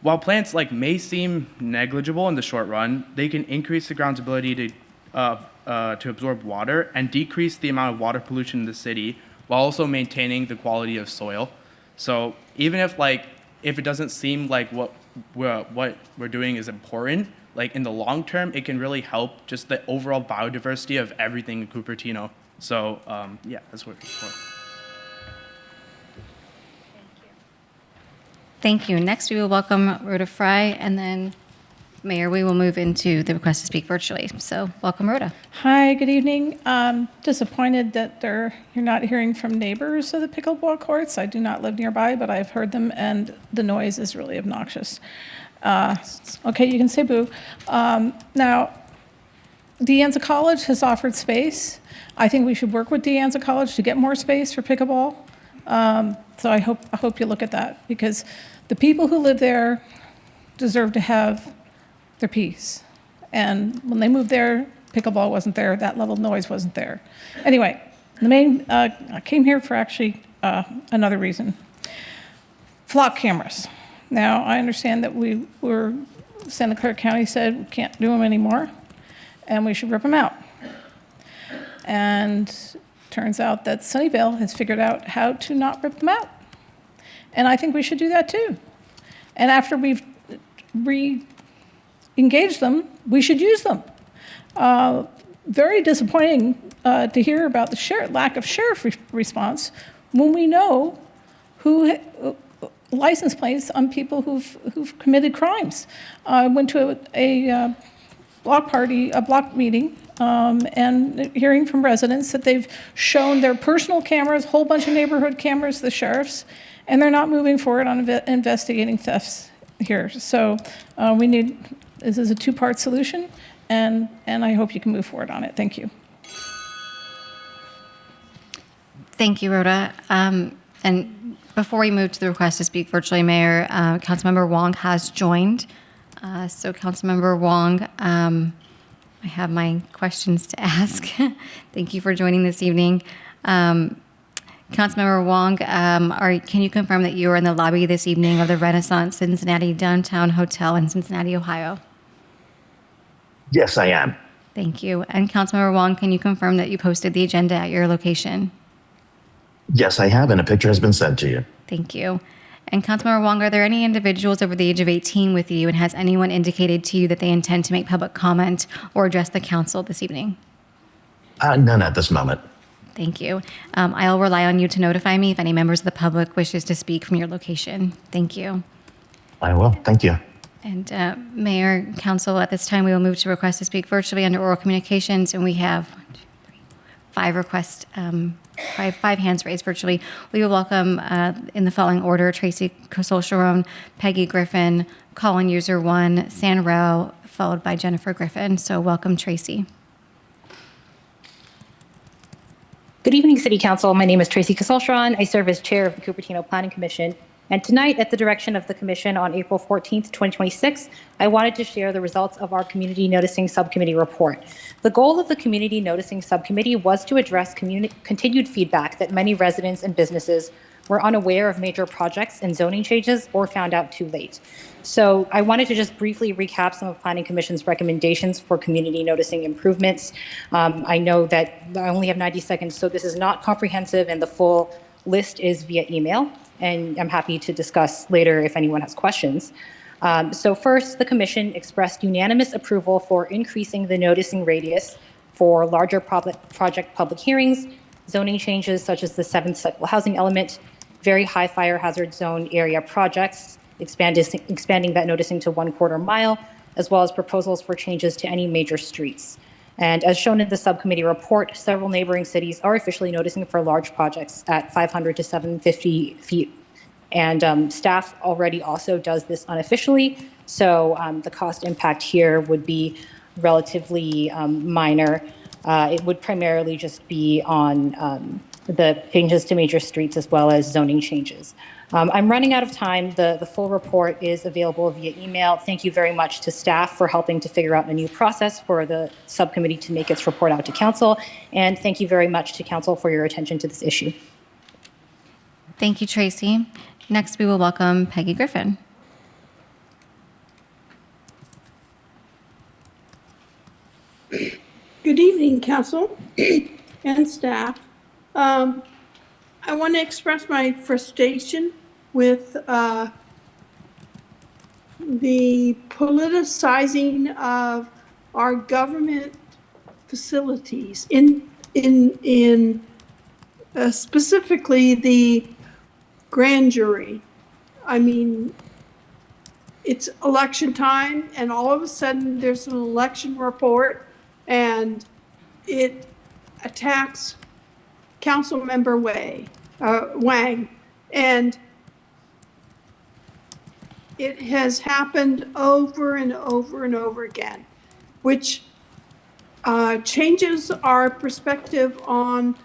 While plants may seem negligible in the short run, they can increase the ground's ability to absorb water and decrease the amount of water pollution in the city, while also maintaining the quality of soil. So even if it doesn't seem like what we're doing is important, in the long term, it can really help just the overall biodiversity of everything in Cupertino. So yeah, that's what it's for. Thank you. Next, we will welcome Rhoda Fry, and then Mayor, we will move into the request to speak virtually. So welcome, Rhoda. Hi, good evening. Disappointed that you're not hearing from neighbors of the pickleball courts. I do not live nearby, but I've heard them, and the noise is really obnoxious. Okay, you can say boo. Now, De Anza College has offered space. I think we should work with De Anza College to get more space for pickleball. So I hope you look at that, because the people who live there deserve to have their peace. And when they moved there, pickleball wasn't there, that level of noise wasn't there. Anyway, I came here for actually another reason. Flock cameras. Now, I understand that Santa Clara County said we can't do them anymore, and we should rip them out. And turns out that Sunnyvale has figured out how to not rip them out. And I think we should do that too. And after we've re-engaged them, we should use them. Very disappointing to hear about the lack of sheriff response when we know who license plates on people who've committed crimes. I went to a block meeting, and hearing from residents that they've shown their personal cameras, a whole bunch of neighborhood cameras, the sheriffs, and they're not moving forward on investigating thefts here. So this is a two-part solution, and I hope you can move forward on it. Thank you. Thank you, Rhoda. And before we move to the request to speak virtually, Mayor, Councilmember Wong has joined. So Councilmember Wong, I have my questions to ask. Thank you for joining this evening. Councilmember Wong, can you confirm that you are in the lobby this evening of the Renaissance Cincinnati Downtown Hotel in Cincinnati, Ohio? Yes, I am. Thank you. And Councilmember Wong, can you confirm that you posted the agenda at your location? Yes, I have, and a picture has been sent to you. Thank you. And Councilmember Wong, are there any individuals over the age of 18 with you, and has anyone indicated to you that they intend to make public comment or address the council this evening? None at this moment. Thank you. I'll rely on you to notify me if any members of the public wishes to speak from your location. Thank you. I will. Thank you. And Mayor, Council, at this time, we will move to request to speak virtually under oral communications, and we have 5 requests, five hands raised virtually. We will welcome, in the following order, Tracy Kosol-Sharon, Peggy Griffin, Colin User 1, San Rao, followed by Jennifer Griffin. So welcome, Tracy. Good evening, City Council. My name is Tracy Kosol-Sharon. I serve as chair of the Cupertino Planning Commission. And tonight, at the direction of the Commission on April 14th, 2026, I wanted to share the results of our Community Noticing Subcommittee report. The goal of the Community Noticing Subcommittee was to address continued feedback that many residents and businesses were unaware of major projects and zoning changes or found out too late. So I wanted to just briefly recap some of Planning Commission's recommendations for community noticing improvements. I know that I only have 90 seconds, so this is not comprehensive, and the full list is via email, and I'm happy to discuss later if anyone has questions. So first, the Commission expressed unanimous approval for increasing the noticing radius for larger project public hearings, zoning changes such as the 7th cycle housing element, very high fire hazard zone area projects, expanding that noticing to 1/4 mile, as well as proposals for changes to any major streets. And as shown in the subcommittee report, several neighboring cities are officially noticing for large projects at 500 to 750 feet. And staff already also does this unofficially, so the cost impact here would be relatively minor. It would primarily just be on the changes to major streets as well as zoning changes. I'm running out of time. The full report is available via email. Thank you very much to staff for helping to figure out a new process for the subcommittee to make its report out to council. And thank you very much to council for your attention to this issue. Thank you, Tracy. Next, we will welcome Peggy Griffin. Good evening, council and staff. I want to express my frustration with the politicizing of our government facilities, specifically the grand jury. I mean, it's election time, and all of a sudden there's an election report, and it attacks Councilmember Wang, and it has happened over and over and over again, which changes our perspective on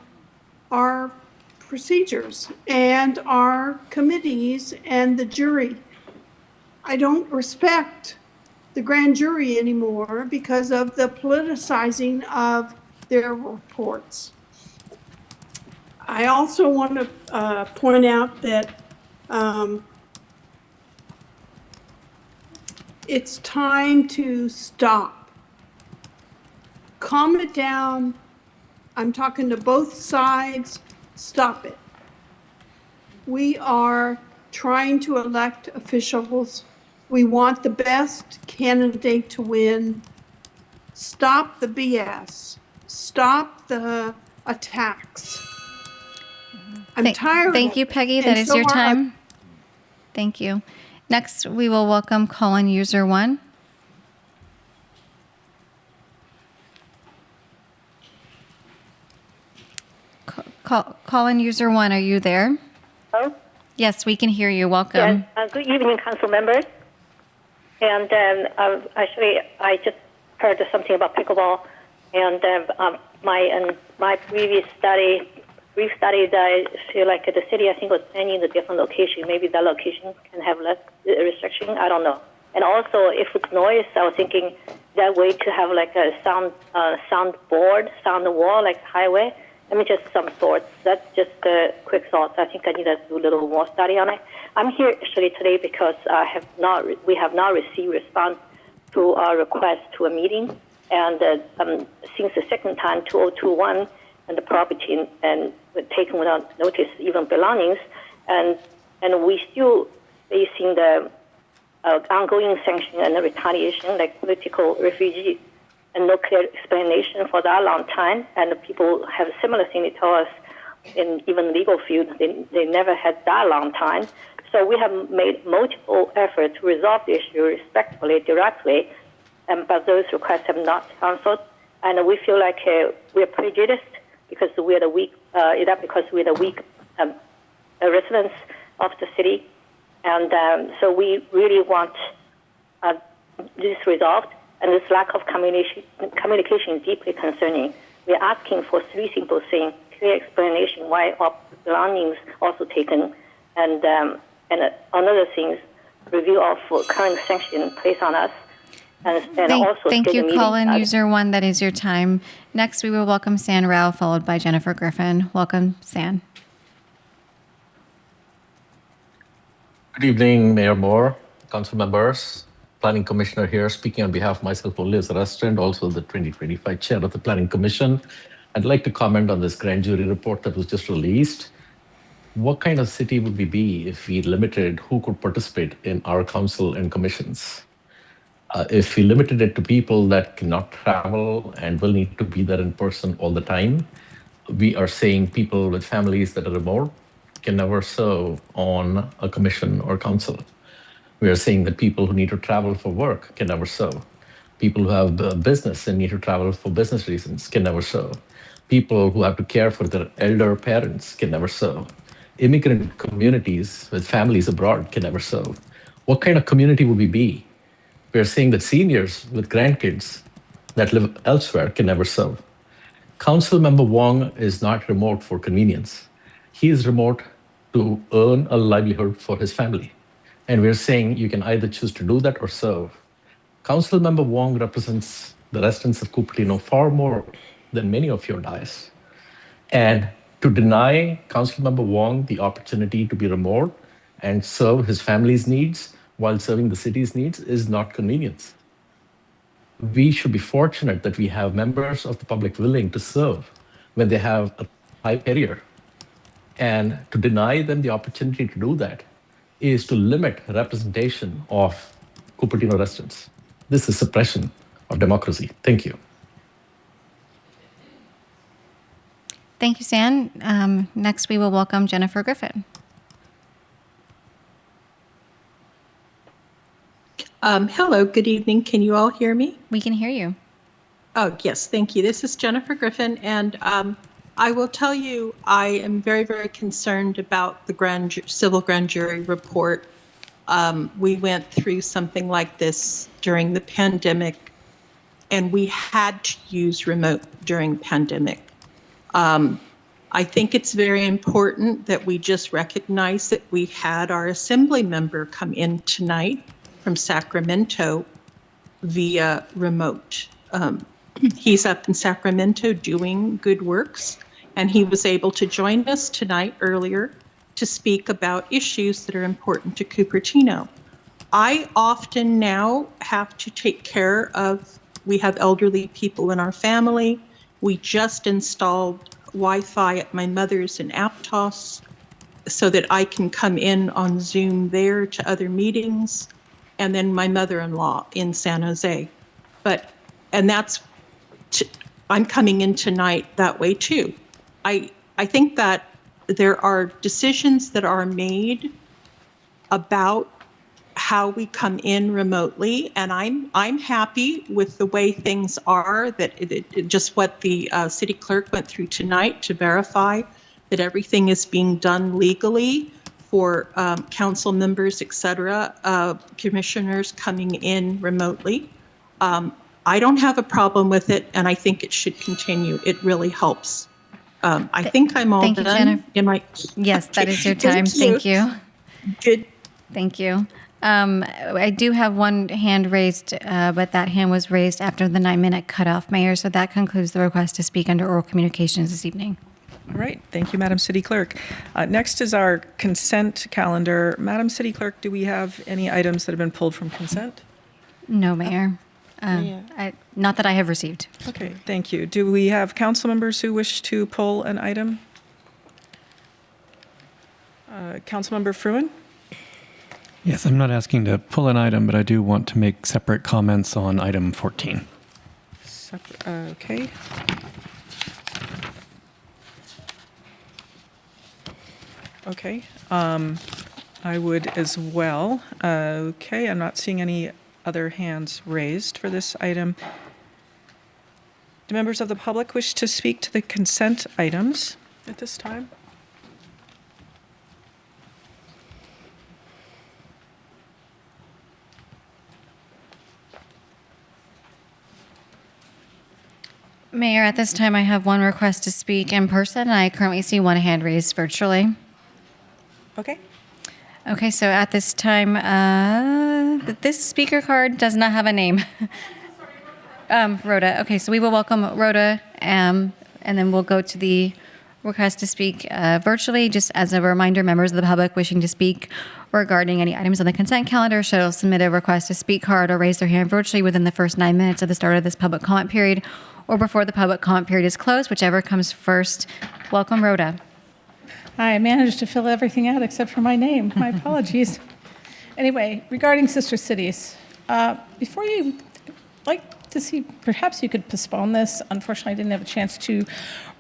our procedures and our committees and the jury. I don't respect the grand jury anymore because of the politicizing of their reports. I also want to point out that it's time to stop. Calm it down. I'm talking to both sides. Stop it. We are trying to elect officials. We want the best candidate to win. Stop the BS. Stop the attacks. I'm tired. Thank you, Peggy. That is your time. Thank you. Next, we will welcome Colin User 1. Colin User 1, are you there? Hello? Yes, we can hear you. Welcome. Yes, good evening, council members. And actually, I just heard something about pickleball, and my previous brief study that I feel like the city, I think, was planning a different location. Maybe that location can have less restriction. I don't know. And also, if it's noise, I was thinking that way to have like a sound board, sound wall, like highway. I mean, just some sorts. That's just a quick thought. I think I need to do a little more study on it. I'm here actually today because we have not received response to our request to a meeting. And since the second time, 2021, and the property and taken without notice, even belongings. And and we still facing the ongoing sanction and retaliation, like political refugee, and no clear explanation for that long time. And people have similar thing to tell us in even legal field, they never had that long time. So we have made multiple efforts to resolve the issue respectfully, directly, but those requests have not answered. And we feel like we are prejudiced because we are the weak, because we are the weak residents of the city. And so we really want this resolved. And this lack of communication is deeply concerning. We are asking for 3 simple things: clear explanation why our belongings also taken, and another thing, review of current sanction placed on us, and also Thank you, schedule meetings. call-in user 1. That is your time. Next, we will welcome San Rao, followed by Jennifer Griffin. Welcome, San. Good evening, Mayor Moore, council members, Planning Commissioner here, speaking on behalf of myself only as a resident, also the 2025 chair of the Planning Commission. I'd like to comment on this grand jury report that was just released. What kind of city would we be if we limited who could participate in our council and commissions? If we limited it to people that cannot travel and will need to be there in person all the time, we are saying people with families that are remote can never serve on a commission or council. We are saying that people who need to travel for work can never serve. People who have a business and need to travel for business reasons can never serve. People who have to care for their elder parents can never serve. Immigrant communities with families abroad can never serve. What kind of community would we be? We are saying that seniors with grandkids that live elsewhere can never serve. Council Member Wong is not remote for convenience. He is remote to earn a livelihood for his family. And we're saying you can either choose to do that or serve. Council Member Wong represents the residents of Cupertino far more than many of your dais. And to deny Council Member Wong the opportunity to be remote and serve his family's needs while serving the city's needs is not convenience. We should be fortunate that we have members of the public willing to serve when they have a high career. And to deny them the opportunity to do that is to limit representation of Cupertino residents. This is suppression of democracy. Thank you. Thank you, San. Next, we will welcome Jennifer Griffin. Hello, good evening. Can you all hear me? We can hear you. Oh, yes, thank you. This is Jennifer Griffin, and I will tell you I am very, very concerned about the civil grand jury report. We went through something like this during the pandemic, and we had to use remote during pandemic. I think it's very important that we just recognize that we had our assembly member come in tonight from Sacramento via remote. He's up in Sacramento doing good works, and he was able to join us tonight earlier to speak about issues that are important to Cupertino. I often now have to take care of, we have elderly people in our family. We just installed Wi-Fi at my mother's in Aptos so that I can come in on Zoom there to other meetings, and then my mother-in-law in San Jose. And that's, I'm coming in tonight that way too. I think that there are decisions that are made about how we come in remotely, and I'm happy with the way things are, that just what the city clerk went through tonight to verify that everything is being done legally for council members, et cetera, commissioners coming in remotely. I don't have a problem with it, and I think it should continue. It really helps. I think I'm all Thank done. you, Jennifer. Am I? Yes, that is your time. Thank you. Good. Thank you. I do have one hand raised, but that hand was raised after the 9-minute cutoff, Mayor. So that concludes the request to speak under oral communications this evening. All right. Thank you, Madam City Clerk. Next is our consent calendar. Madam City Clerk, do we have any items that have been pulled from consent? No, Mayor. Not that I have received. Okay, thank you. Do we have council members who wish to pull an item? Councilmember Fruin? Yes, I'm not asking to pull an item, but I do want to make separate comments on item 14. Okay. Okay. I would as well. Okay, I'm not seeing any other hands raised for this item. Do members of the public wish to speak to the consent items at this time? Mayor, at this time, I have one request to speak in person. I currently see one hand raised virtually. Okay. Okay, so at this time, this speaker card does not have a name. Rhoda. Okay, so we will welcome Rhoda, and then we'll go to the request to speak virtually. Just as a reminder, members of the public wishing to speak regarding any items on the consent calendar shall submit a request to speak card or raise their hand virtually within the first 9 minutes of the start of this public comment period or before the public comment period is closed, whichever comes first. Welcome, Rhoda. I managed to fill everything out except for my name. My apologies. Anyway, regarding sister cities, before you, like to see, perhaps you could postpone this. Unfortunately, I didn't have a chance to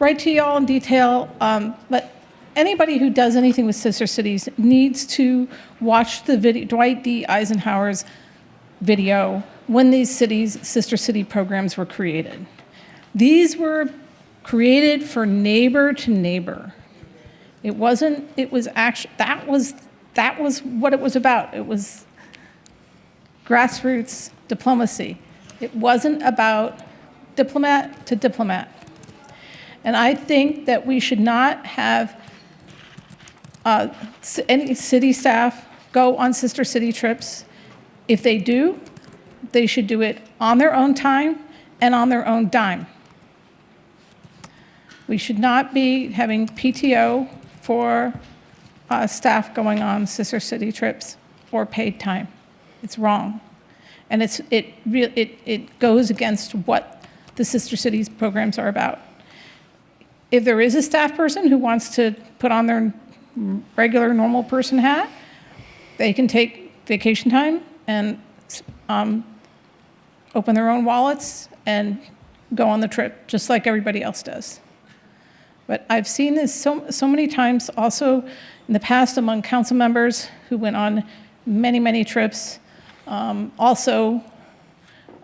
write to you all in detail, but anybody who does anything with sister cities needs to watch the video, Dwight D. Eisenhower's video when these sister city programs were created. These were created for neighbor to neighbor. It was actually, that was what it was about. It was grassroots diplomacy. It wasn't about diplomat to diplomat. And I think that we should not have any city staff go on sister city trips. If they do, they should do it on their own time and on their own dime. We should not be having PTO for staff going on sister city trips or paid time. It's wrong. And it goes against what the sister cities programs are about. If there is a staff person who wants to put on their regular normal person hat, they can take vacation time and open their own wallets and go on the trip, just like everybody else does. But I've seen this so many times also in the past among council members who went on many, many trips. Also,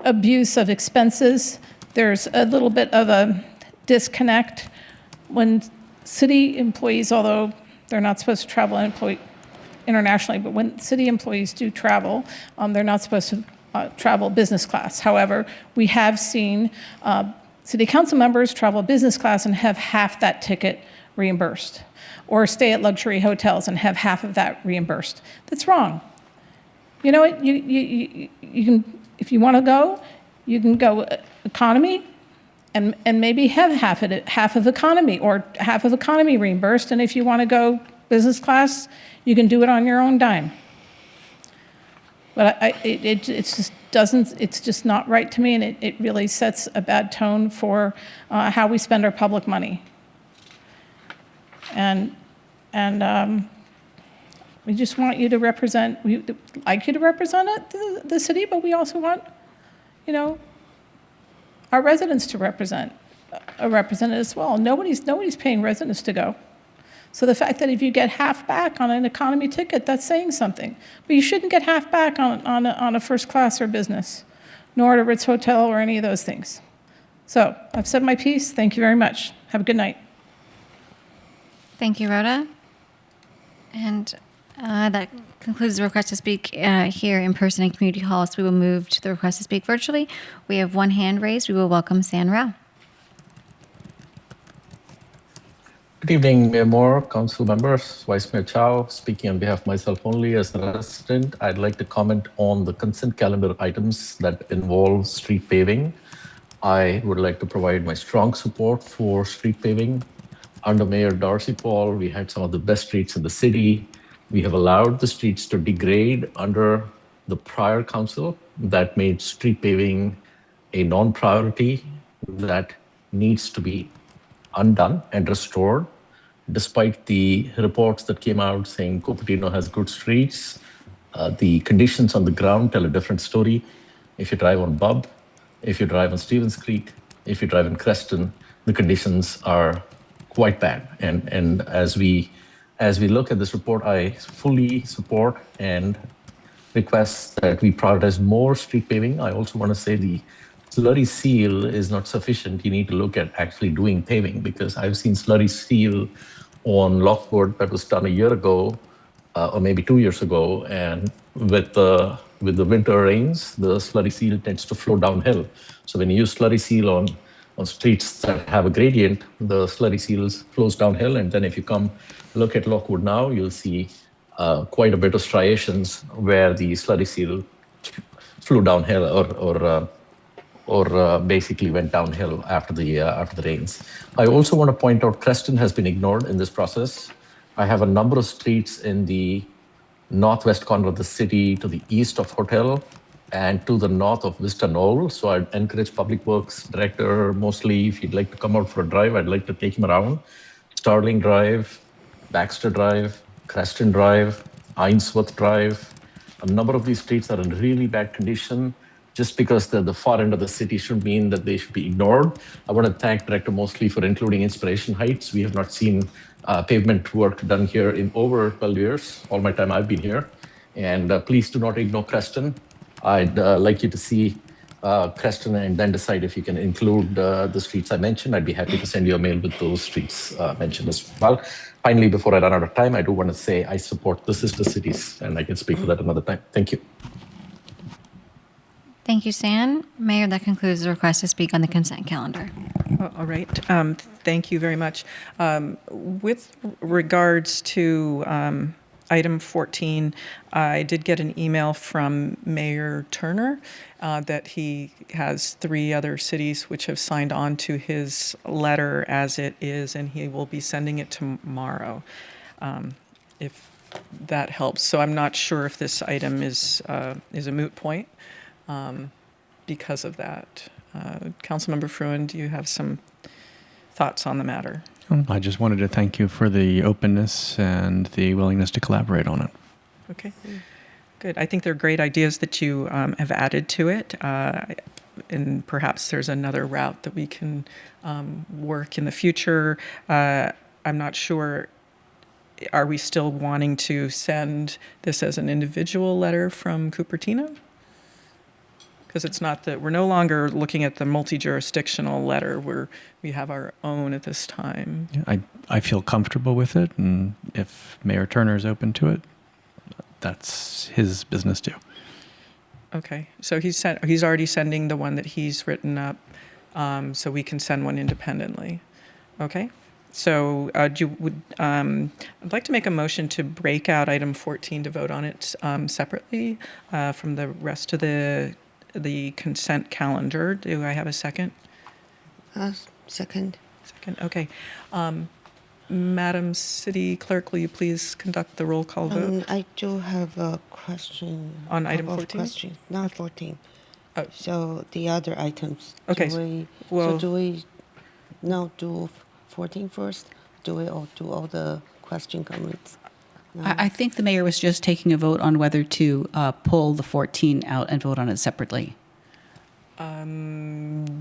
abuse of expenses. There's a little bit of a disconnect when city employees, although they're not supposed to travel internationally, but when city employees do travel, they're not supposed to travel business class. However, we have seen city council members travel business class and have half that ticket reimbursed, or stay at luxury hotels and have half of that reimbursed. That's wrong. You know what? You can, if you want to go, you can go economy, and maybe have half of economy or half of economy reimbursed. And if you want to go business class, you can do it on your own dime. But it's just not right to me, and it really sets a bad tone for how we spend our public money. And we just want you to represent, we'd like you to represent the city, but we also want, our residents to represent it as well. Nobody's paying residents to go. So the fact that if you get half back on an economy ticket, that's saying something. But you shouldn't get half back on a first class or business, nor at a Ritz Hotel or any of those things. So I've said my piece. Thank you very much. Have a good night. Thank you, Rhoda. And that concludes the request to speak here in person in Community Hall. So we will move to the request to speak virtually. We have one hand raised. We will welcome San Rao. Good evening, Mayor Moore, council members, Vice Mayor Chow. Speaking on behalf of myself only as a resident, I'd like to comment on the consent calendar items that involve street paving. I would like to provide my strong support for street paving. Under Mayor Darcy Paul, we had some of the best streets in the city. We have allowed the streets to degrade under the prior council that made street paving a non-priority that needs to be undone and restored. despite the reports that came out saying Cupertino has good streets, the conditions on the ground tell a different story. If you drive on Bub, if you drive on Stevens Creek, if you drive in Creston, the conditions are quite bad. And as we look at this report, I fully support and request that we prioritize more street paving. I also want to say the slurry seal is not sufficient. You need to look at actually doing paving, because I've seen slurry seal on Lockwood that was done a year ago, or maybe 2 years ago, and with the winter rains, the slurry seal tends to flow downhill. So when you use slurry seal on streets that have a gradient, the slurry seal flows downhill, and then if you come look at Lockwood now, you'll see quite a bit of striations where the slurry seal flew downhill or basically went downhill after the rains. I also want to point out Creston has been ignored in this process. I have a number of streets in the northwest corner of the city to the east of Hotel and to the north of Vista Knoll. So I'd encourage Public Works Director Mosley, if you'd like to come out for a drive, I'd like to take him around. Starling Drive, Baxter Drive, Creston Drive, Ainsworth Drive. A number of these streets are in really bad condition. Just because they're the far end of the city shouldn't mean that they should be ignored. I want to thank Director Mosley for including Inspiration Heights. We have not seen pavement work done here in over 12 years, all my time I've been here. And please do not ignore Creston. I'd like you to see Creston and then decide if you can include the streets I mentioned. I'd be happy to send you a mail with those streets mentioned as well. Finally, before I run out of time, I do want to say I support the sister cities, and I can speak to that another time. Thank you. Thank you, San. Mayor, that concludes the request to speak on the consent calendar. All right. Thank you very much. With regards to item 14, I did get an email from Mayor Turner that he has 3 other cities which have signed on to his letter as it is, and he will be sending it tomorrow, if that helps. So I'm not sure if this item is a moot point because of that. Councilmember Fruin, do you have some thoughts on the matter? I just wanted to thank you for the openness and the willingness to collaborate on it. Okay, good. I think they're great ideas that you have added to it. And perhaps there's another route that we can work in the future. I'm not sure, are we still wanting to send this as an individual letter from Cupertino? Because it's not that we're no longer looking at the multi-jurisdictional letter, we have our own at this time. Yeah, I feel comfortable with it, and if Mayor Turner is open to it, that's his business too. Okay, so he's already sending the one that he's written up, so we can send one independently. Okay, so I'd like to make a motion to break out item 14 to vote on it separately from the rest of the consent calendar. Do I have a second? Second. Second, okay. Madam City Clerk, will you please conduct the roll call vote? I do have a question. On item 14? Not 14. Oh. So the other items. Okay. Do we now do 14 first? Do we all do all the question comments? No. I think the mayor was just taking a vote on whether to pull the 14 out and vote on it separately.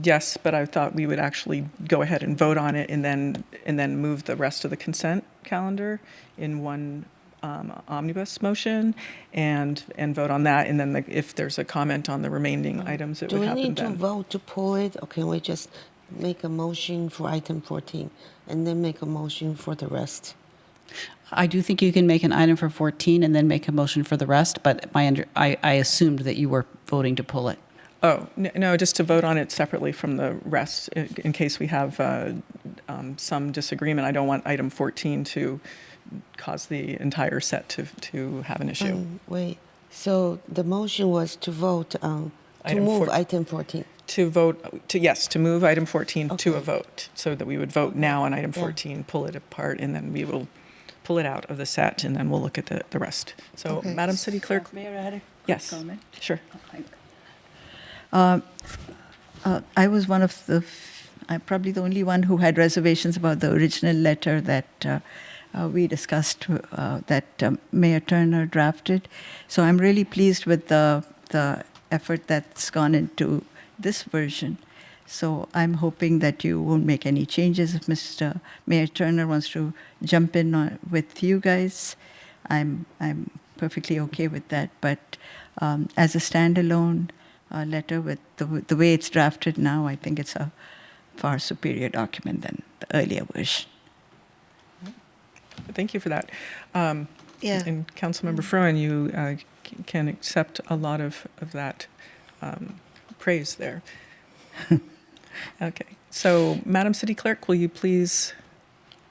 Yes, but I thought we would actually go ahead and vote on it and then move the rest of the consent calendar in one omnibus motion and vote on that. And then if there's a comment on the remaining items, it would happen then. Do we need to vote to pull it, or can we just make a motion for item 14 and then make a motion for the rest? I do think you can make an item for 14 and then make a motion for the rest, but I assumed that you were voting to pull it. Oh, no, just to vote on it separately from the rest in case we have some disagreement. I don't want item 14 to cause the entire set to have an issue. Wait, so the motion was to vote to move item 14. To move item 14 to a vote, so that we would vote now on item 14, pull it apart, and then we will pull it out of the set, and then we'll look at the rest. So, okay. Madam City Clerk? Mayor, I had a yes. comment. Sure. I was one of the I'm probably the only one who had reservations about the original letter that we discussed, that Mayor Turner drafted. So I'm really pleased with the effort that's gone into this version. So I'm hoping that you won't make any changes. If Mr. Mayor Turner wants to jump in with you guys, I'm perfectly okay with that. But as a standalone letter with the way it's drafted now, I think it's a far superior document than the earlier version. Thank you for that. Yeah. And Councilmember Froen, you can accept a lot of that praise there. Okay. So, Madam City Clerk, will you please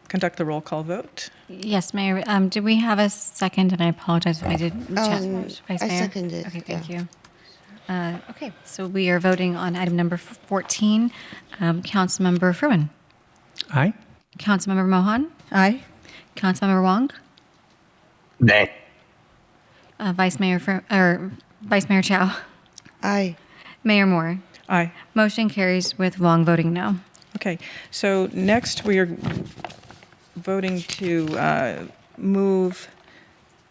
conduct the roll call vote? Yes, Mayor. Did we have a second? And I apologize if I did. Vice Mayor? I seconded. Okay, thank you. Okay, so we are voting on item number 14. Councilmember Fruin. Aye. Councilmember Mohan. Aye. Councilmember Wong. Nay. Vice Mayor Chow. Aye. Mayor Moore. Aye. Motion carries with Wong voting no. Okay. So next we are voting to move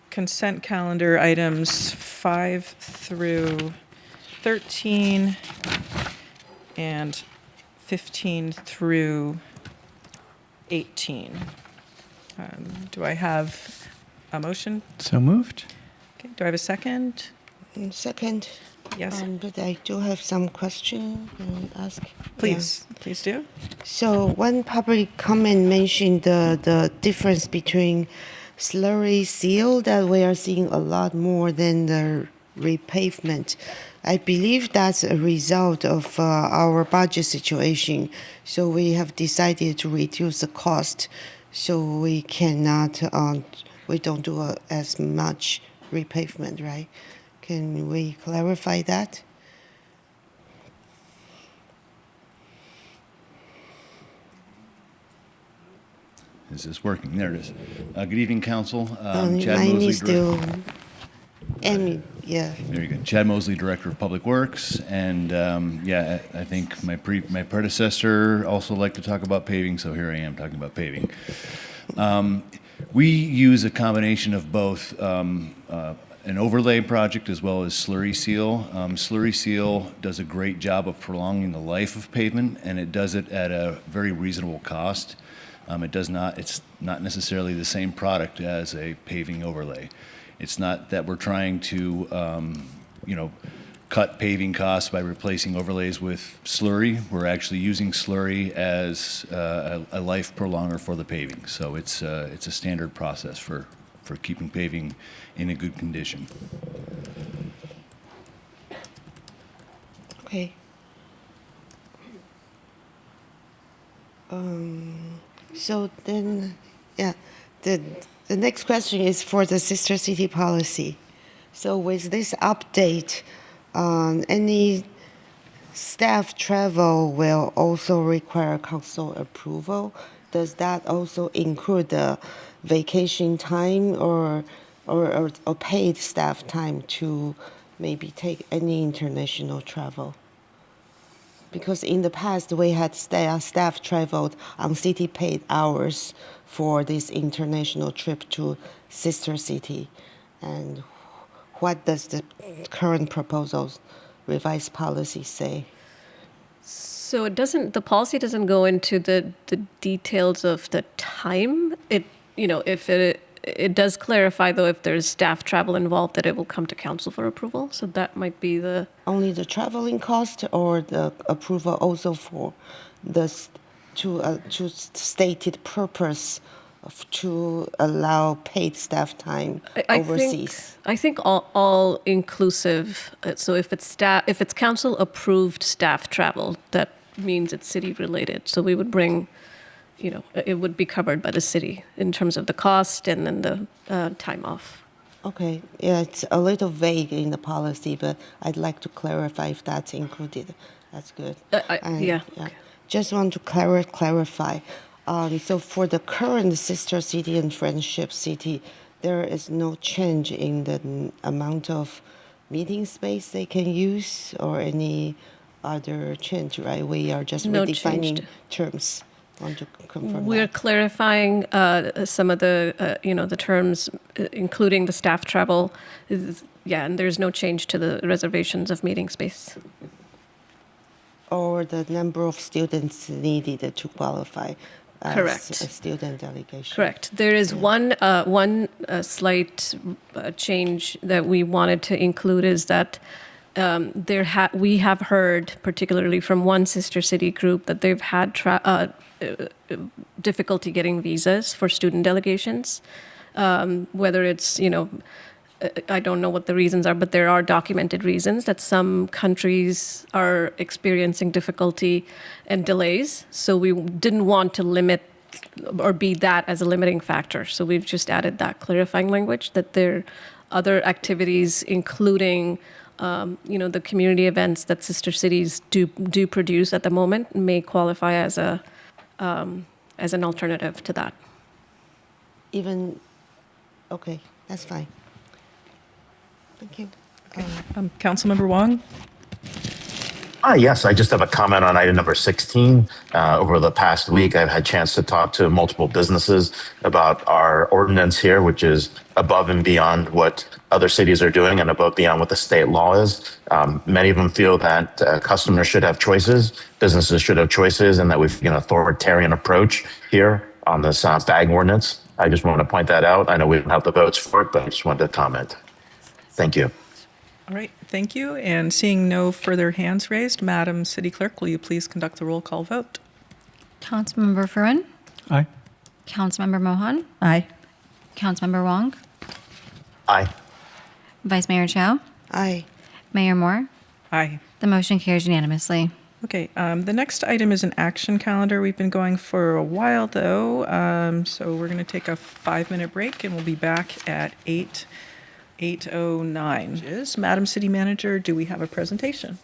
consent calendar items 5 through 13 and 15 through 18. Do I have a motion? So moved. Okay. Do I have a second? Second. Yes. But I do have some question and ask. Please, please do. So one public comment mentioned the difference between slurry seal that we are seeing a lot more than the repavement. I believe that's a result of our budget situation. So we have decided to reduce the cost, so we cannot, we don't do as much repavement, right? Can we clarify that? Is this working? There it is. Good evening, Council. Mine is still, yeah. Very good. Chad Mosley, Director of Public Works, and yeah, I think my predecessor also liked to talk about paving, so here I am talking about paving. We use a combination of both an overlay project as well as slurry seal. Slurry seal does a great job of prolonging the life of pavement, and it does it at a very reasonable cost. It's not necessarily the same product as a paving overlay. It's not that we're trying to, cut paving costs by replacing overlays with slurry. We're actually using slurry as a life prolonger for the paving. So it's a standard process for keeping paving in a good condition. Okay. So then, yeah, the next question is for the sister city policy. So with this update, any staff travel will also require council approval. Does that also include the vacation time or paid staff time to maybe take any international travel? Because in the past, we had staff traveled on city paid hours for this international trip to sister city. And what does the current proposals revised policy say? So it doesn't, the policy doesn't go into the details of the time. It does clarify, though, if there's staff travel involved, that it will come to council for approval. So that might be the... Only the traveling cost or the approval also for the to stated purpose to allow paid staff time overseas? I think all inclusive. So if it's council approved staff travel, that means it's city related. So we would bring... it would be covered by the city in terms of the cost and then the time off. Okay, yeah, it's a little vague in the policy, but I'd like to clarify if that's included. That's good. Yeah. Just want to clarify. So for the current sister city and friendship city, there is no change in the amount of meeting space they can use or any other change, right? We are just No redefining change. terms. Want to confirm We're that? clarifying some of the, the terms, including the staff travel. Yeah, and there's no change to the reservations of meeting space. Or the number of students needed to qualify as Correct. a student delegation. Correct. There is one slight change that we wanted to include is that we have heard, particularly from one sister city group, that they've had difficulty getting visas for student delegations. Whether it's, I don't know what the reasons are, but there are documented reasons that some countries are experiencing difficulty and delays. So we didn't want to limit or be that as a limiting factor. So we've just added that clarifying language that there are other activities, including the community events that sister cities do produce at the moment, may qualify as an alternative to that. Okay, that's fine. Thank you. Councilmember Wong? Yes, I just have a comment on item number 16. Over the past week, I've had a chance to talk to multiple businesses about our ordinance here, which is above and beyond what other cities are doing and above beyond what the state law is. Many of them feel that customers should have choices, businesses should have choices, and that we've an authoritarian approach here on this bag ordinance. I just want to point that out. I know we don't have the votes for it, but I just wanted to comment. Thank you. All right, thank you. And seeing no further hands raised, Madam City Clerk, will you please conduct the roll call vote? Councilmember Fruin, Aye. Councilmember Mohan, Aye. Councilmember Wong, Aye. Vice Mayor Chow, Aye. Mayor Moore. Aye. The motion carries unanimously. Okay, the next item is an action calendar. We've been going for a while, though, so we're going to take a 5-minute break, and we'll be back at 8:09. Madam City Manager, do we have a presentation?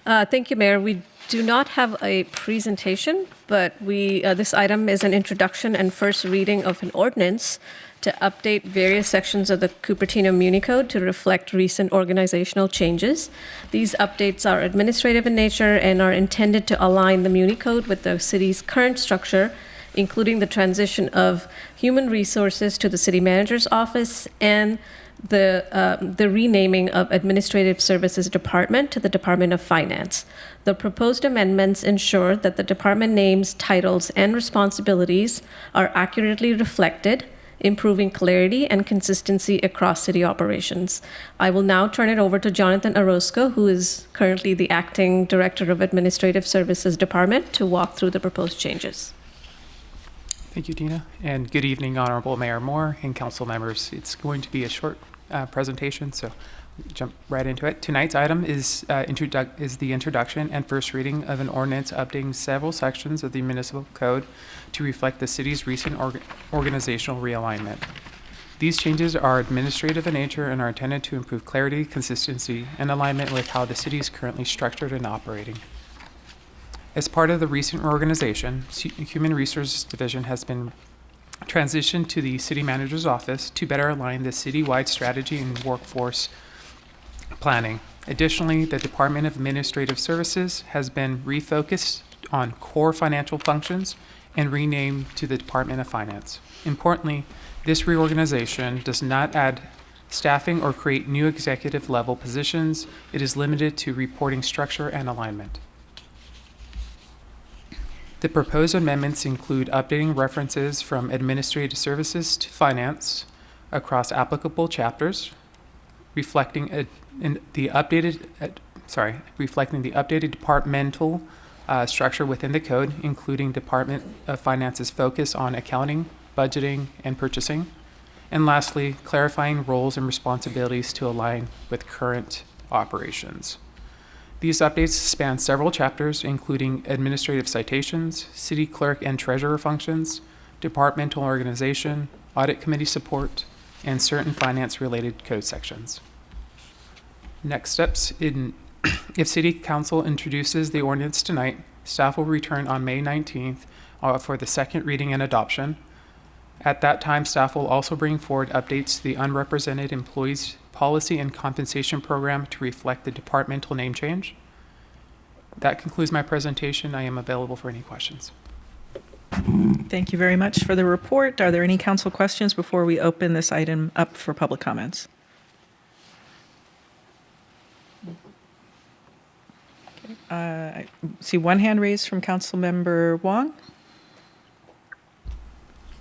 Thank you, Mayor. We do not have a presentation, but this item is an introduction and first reading of an ordinance to update various sections of the Cupertino Muni Code to reflect recent organizational changes. These updates are administrative in nature and are intended to align the Muni Code with the city's current structure, including the transition of human resources to the city manager's office and the renaming of Administrative Services Department to the Department of Finance. The proposed amendments ensure that the department names, titles, and responsibilities are accurately reflected, improving clarity and consistency across city operations. I will now turn it over to Jonathan Orozco, who is currently the Acting Director of Administrative Services Department, to walk through the proposed changes. Thank you, Dina, and good evening, Honorable Mayor Moore and council members. It's going to be a short presentation, so jump right into it. Tonight's item is the introduction and first reading of an ordinance updating several sections of the municipal code to reflect the city's recent organizational realignment. These changes are administrative in nature and are intended to improve clarity, consistency, and alignment with how the city is currently structured and operating. As part of the recent reorganization, Human Resources Division has been transitioned to the City Manager's Office to better align the citywide strategy and workforce planning. Additionally, the Department of Administrative Services has been refocused on core financial functions and renamed to the Department of Finance. Importantly, this reorganization does not add staffing or create new executive level positions. It is limited to reporting structure and alignment. The proposed amendments include updating references from administrative services to finance across applicable chapters, reflecting the updated departmental structure within the code, including Department of Finance's focus on accounting, budgeting, and purchasing. And lastly, clarifying roles and responsibilities to align with current operations. These updates span several chapters, including administrative citations, city clerk and treasurer functions, departmental organization, audit committee support, and certain finance-related code sections. Next steps, if City Council introduces the ordinance tonight, staff will return on May 19th for the second reading and adoption. At that time, staff will also bring forward updates to the unrepresented employees policy and compensation program to reflect the departmental name change. That concludes my presentation. I am available for any questions. Thank you very much for the report. Are there any council questions before we open this item up for public comments? I see one hand raised from Councilmember Wong.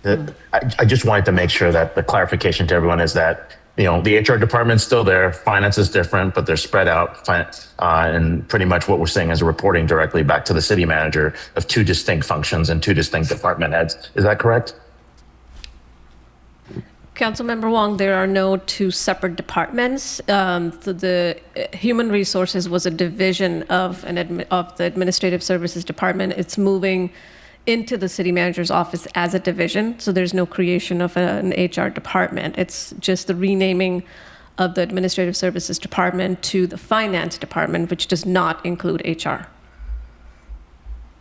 I just wanted to make sure that the clarification to everyone is that, you know, the HR department's still there, finance is different, but they're spread out. And pretty much what we're saying is reporting directly back to the city manager of two distinct functions and two distinct department heads. Is that correct? Councilmember Wong, there are no two separate departments. The Human Resources was a division of the Administrative Services Department. It's moving into the city manager's office as a division, so there's no creation of an HR department. It's just the renaming of the Administrative Services Department to the Finance Department, which does not include HR.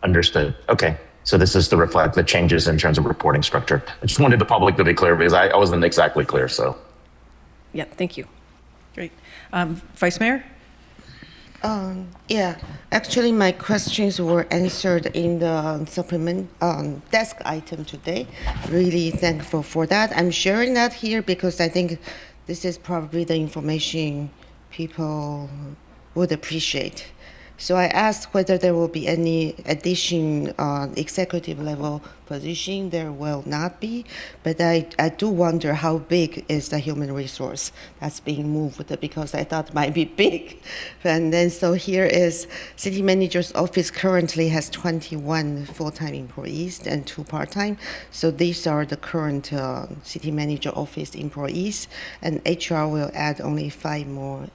Understood. Okay. So this is to reflect the changes in terms of reporting structure. I just wanted the public to be clear because I wasn't exactly clear, so. Yeah, thank you. Great. Vice Mayor? Yeah, actually my questions were answered in the supplement desk item today. Really thankful for that. I'm sharing that here because I think this is probably the information people would appreciate. So I asked whether there will be any addition on executive level position. There will not be, but I do wonder how big is the human resource that's being moved because I thought it might be big. And then so here is city manager's office currently has 21 full-time employees and 2 part-time. So these are the current city manager office employees, and HR will add only 5 more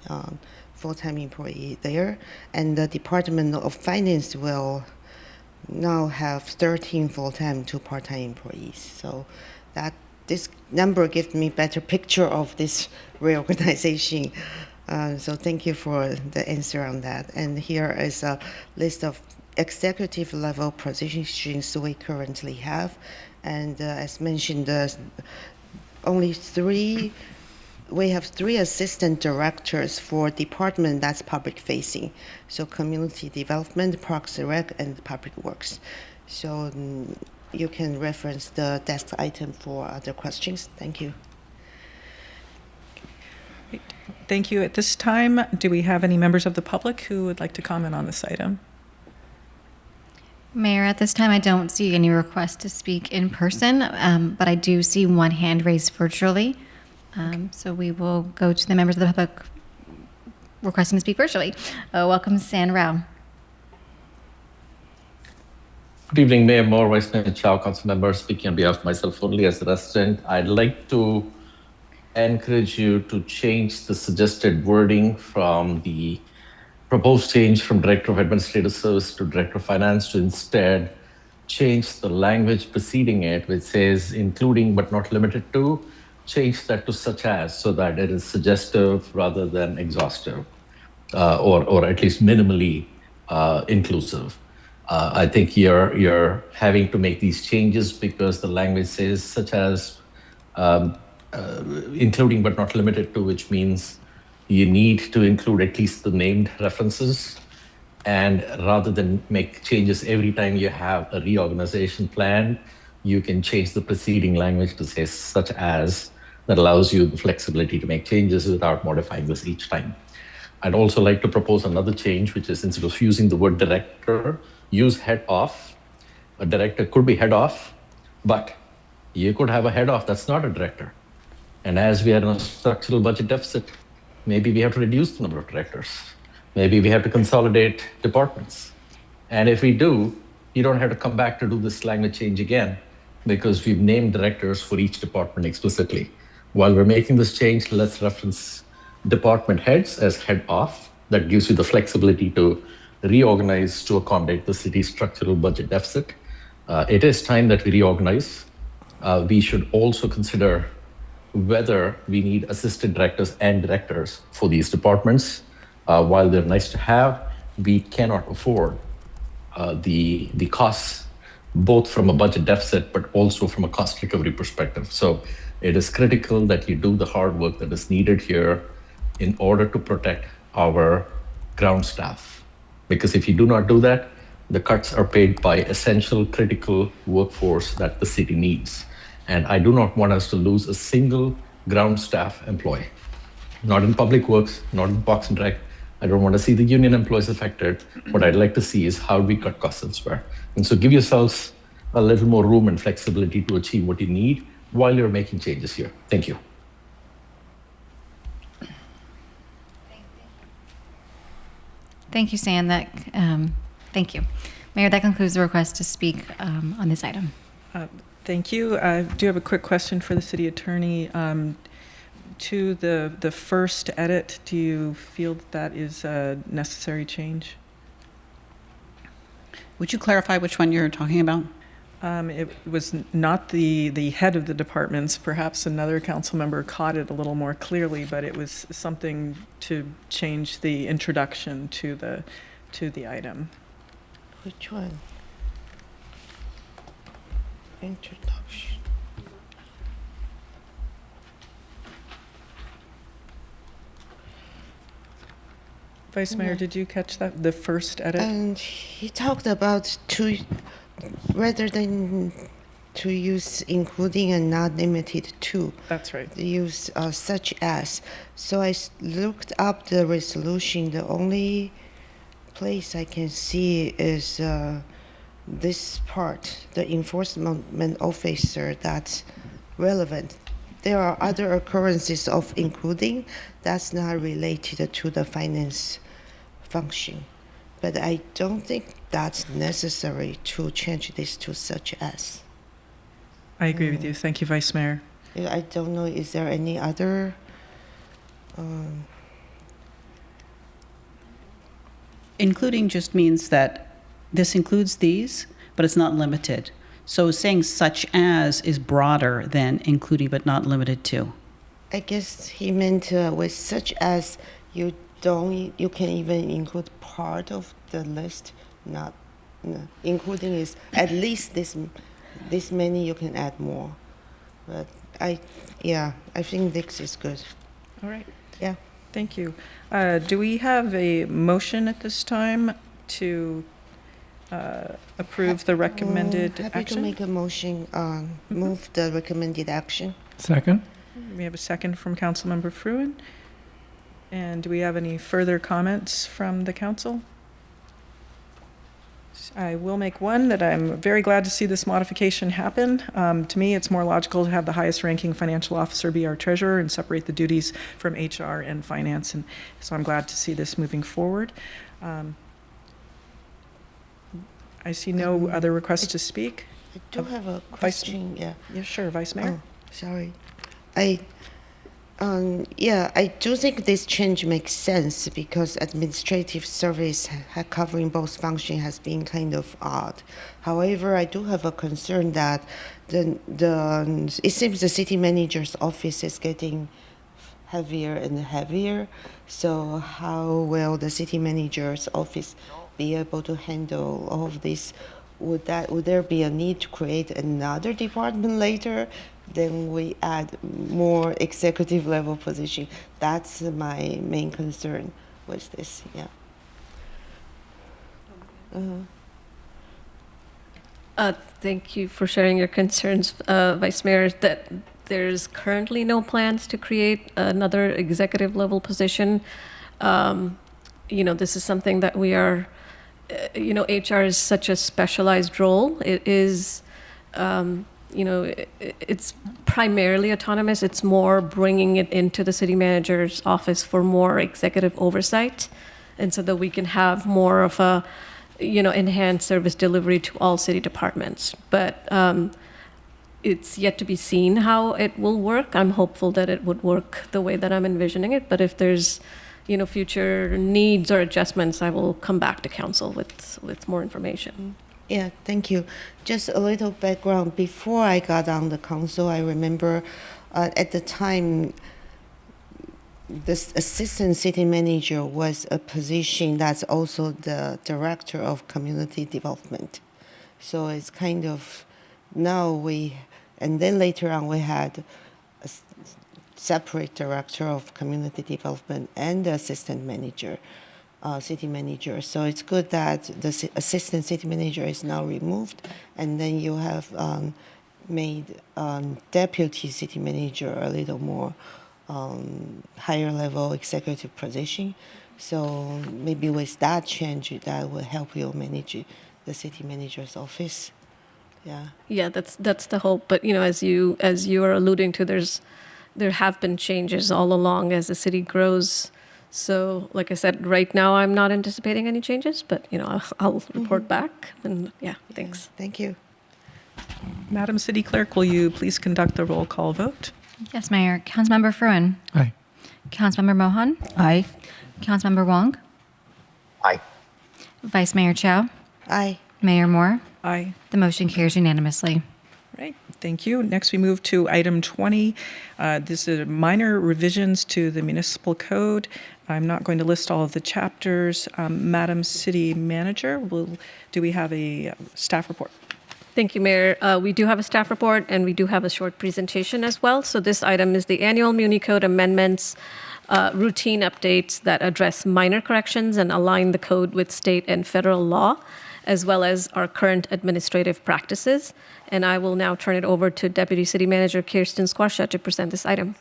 full-time employee there, and the Department of Finance will now have 13 full-time, 2 part-time employees. So that this number gives me better picture of this reorganization. So thank you for the answer on that. And here is a list of executive level positions we currently have, and as mentioned, we have 3 assistant directors for department that's public facing. So community development, Parks and Rec, and public works. So you can reference the desk item for other questions. Thank you. Thank you. At this time, do we have any members of the public who would like to comment on this item? Mayor, at this time, I don't see any requests to speak in person, but I do see one hand raised virtually. So we will go to the members of the public requesting to speak virtually. Welcome, San Rao. Good evening, Mayor Moore, Vice Mayor Chow, council members. Speaking on behalf of myself only as a resident, I'd like to encourage you to change the suggested wording from the proposed change from Director of Administrative Service to Director of Finance to instead change the language preceding it, which says including but not limited to, change that to such as, so that it is suggestive rather than exhaustive, or at least minimally inclusive. I think you're having to make these changes because the language says such as, including but not limited to, which means you need to include at least the named references. And rather than make changes every time you have a reorganization plan, you can change the preceding language to say such as, that allows you the flexibility to make changes without modifying this each time. I'd also like to propose another change, which is instead of using the word director, use head off. A director could be head off, but you could have a head off that's not a director. And as we are in a structural budget deficit, maybe we have to reduce the number of directors. Maybe we have to consolidate departments. And if we do, you don't have to come back to do this language change again because we've named directors for each department explicitly. While we're making this change, let's reference department heads as head off. That gives you the flexibility to reorganize to accommodate the city's structural budget deficit. It is time that we reorganize. We should also consider whether we need assistant directors and directors for these departments. While they're nice to have, we cannot afford the costs, both from a budget deficit, but also from a cost recovery perspective. So it is critical that you do the hard work that is needed here in order to protect our ground staff. Because if you do not do that, the cuts are paid by essential, critical workforce that the city needs. And I do not want us to lose a single ground staff employee. Not in public works, not in Parks and Rec. I don't want to see the union employees affected. What I'd like to see is how we cut costs elsewhere. And so give yourselves a little more room and flexibility to achieve what you need while you're making changes here. Thank you. Thank you, Sam. Thank you. Mayor, that concludes the request to speak on this item. Thank you. I do have a quick question for the city attorney. To the first edit, do you feel that is a necessary change? Would you clarify which one you're talking about? It was not the head of the departments. Perhaps another council member caught it a little more clearly, but it was something to change the introduction to the item. Which one? Introduction. Vice Mayor, did you catch that, the first edit? And he talked about rather than to use including and not limited to. That's right. Use such as. So I looked up the resolution. The only place I can see is this part, the enforcement officer, that's relevant. There are other occurrences of including that's not related to the finance function. But I don't think that's necessary to change this to such as. I agree with you. Thank you, Vice Mayor. I don't know, is there any other? Including just means that this includes these, but it's not limited. So saying such as is broader than including but not limited to. I guess he meant with such as you can even include part of the list, not including is at least this many, you can add more. But I think this is good. All right. Yeah. Thank you. Do we have a motion at this time to approve the recommended happy action? to make a motion, move the recommended action. Second. We have a second from Councilmember Fruin. And do we have any further comments from the council? I will make one that I'm very glad to see this modification happen. To me, it's more logical to have the highest ranking financial officer be our treasurer and separate the duties from HR and finance. And so I'm glad to see this moving forward. I see no other requests to speak. I do have a question. Yeah, sure, Vice Mayor. Oh, sorry. I do think this change makes sense because administrative service covering both functions has been kind of odd. However, I do have a concern that it seems the city manager's office is getting heavier and heavier. So how will the city manager's office be able to handle all of this? Would there be a need to create another department later? Then we add more executive level position. That's my main concern with this. Yeah. Thank you for sharing your concerns, Vice Mayor. That there's currently no plans to create another executive level position. This is something that we are. HR is such a specialized role. It is. It's primarily autonomous. It's more bringing it into the city manager's office for more executive oversight, and so that we can have more of a, enhanced service delivery to all city departments. But it's yet to be seen how it will work. I'm hopeful that it would work the way that I'm envisioning it. But if there's, future needs or adjustments, I will come back to council with more information. Yeah, thank you. Just a little background. Before I got on the council, I remember at the time, this assistant city manager was a position that's also the director of community development. So it's kind of and then later on we had a separate director of community development and the assistant manager. city manager. So it's good that the assistant city manager is now removed, and then you have made deputy city manager a little more higher level executive position. So maybe with that change, that will help you manage the city manager's office. Yeah. Yeah, that's the hope. But as you are alluding to, there have been changes all along as the city grows. So, like I said, right now I'm not anticipating any changes, but I'll report back. And yeah, thanks. Thank you. Madam City Clerk, will you please conduct the roll call vote? Yes, Mayor. Councilmember Fruin. Aye. Councilmember Mohan. Aye. Councilmember Wong. Aye. Vice Mayor Chow. Aye. Mayor Moore. Aye. The motion carries unanimously. Right, thank you. Next, we move to item 20. This is minor revisions to the municipal code. I'm not going to list all of the chapters. Madam City Manager, do we have a staff report? Thank you, Mayor. We do have a staff report, and we do have a short presentation as well. So this item is the annual Muni Code amendments, routine updates that address minor corrections and align the code with state and federal law, as well as our current administrative practices. And I will now turn it over to Deputy City Manager Kirsten Squarsha to present this item.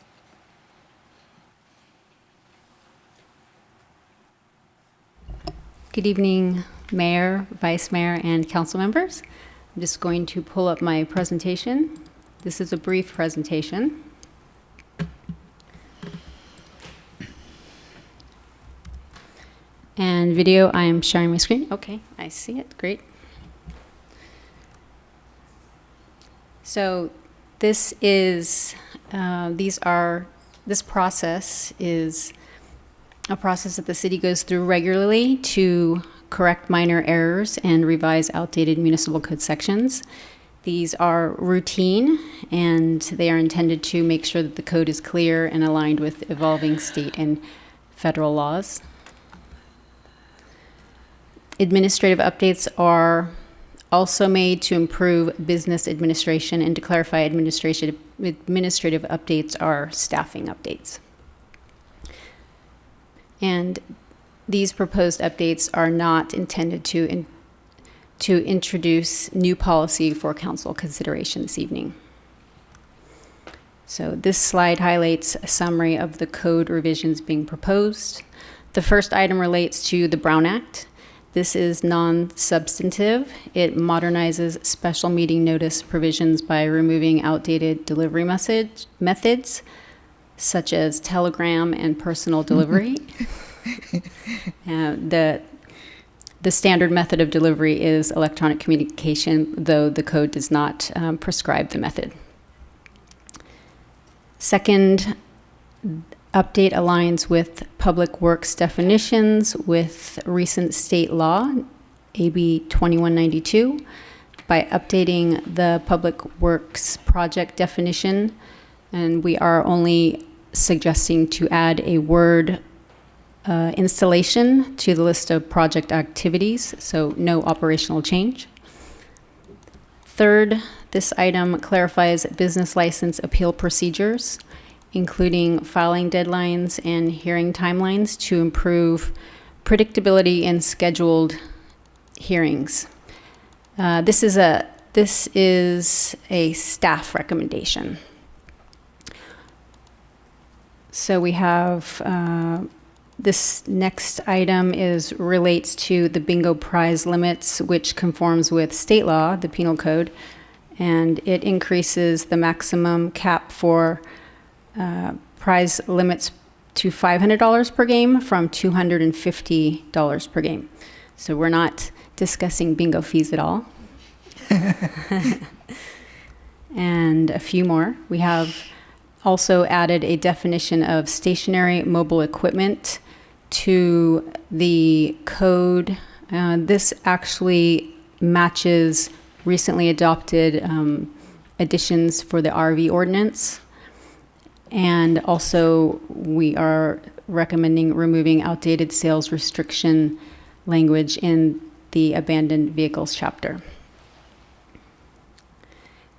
Good evening, Mayor, Vice Mayor, and council members. I'm just going to pull up my presentation. This is a brief presentation. And video, I am sharing my screen. Okay, I see it, great. So this is, this process is a process that the city goes through regularly to correct minor errors and revise outdated municipal code sections. These are routine, and they are intended to make sure that the code is clear and aligned with evolving state and federal laws. Administrative updates are also made to improve business administration, and to clarify, administrative updates are staffing updates. And these proposed updates are not intended to introduce new policy for council consideration this evening. So this slide highlights a summary of the code revisions being proposed. The first item relates to the Brown Act. This is non-substantive. It modernizes special meeting notice provisions by removing outdated delivery methods, such as telegram and personal delivery. The standard method of delivery is electronic communication, though the code does not prescribe the method. Second, update aligns with public works definitions with recent state law, AB 2192, by updating the public works project definition. And we are only suggesting to add a word installation to the list of project activities, so no operational change. Third, this item clarifies business license appeal procedures, including filing deadlines and hearing timelines to improve predictability in scheduled hearings. This is a staff recommendation. So we have this next item relates to the bingo prize limits, which conforms with state law, the penal code, and it increases the maximum cap for prize limits to $500 per game from $250 per game. So we're not discussing bingo fees at all. And a few more. We have also added a definition of stationary mobile equipment to the code. This actually matches recently adopted additions for the RV ordinance. And also, we are recommending removing outdated sales restriction language in the abandoned vehicles chapter.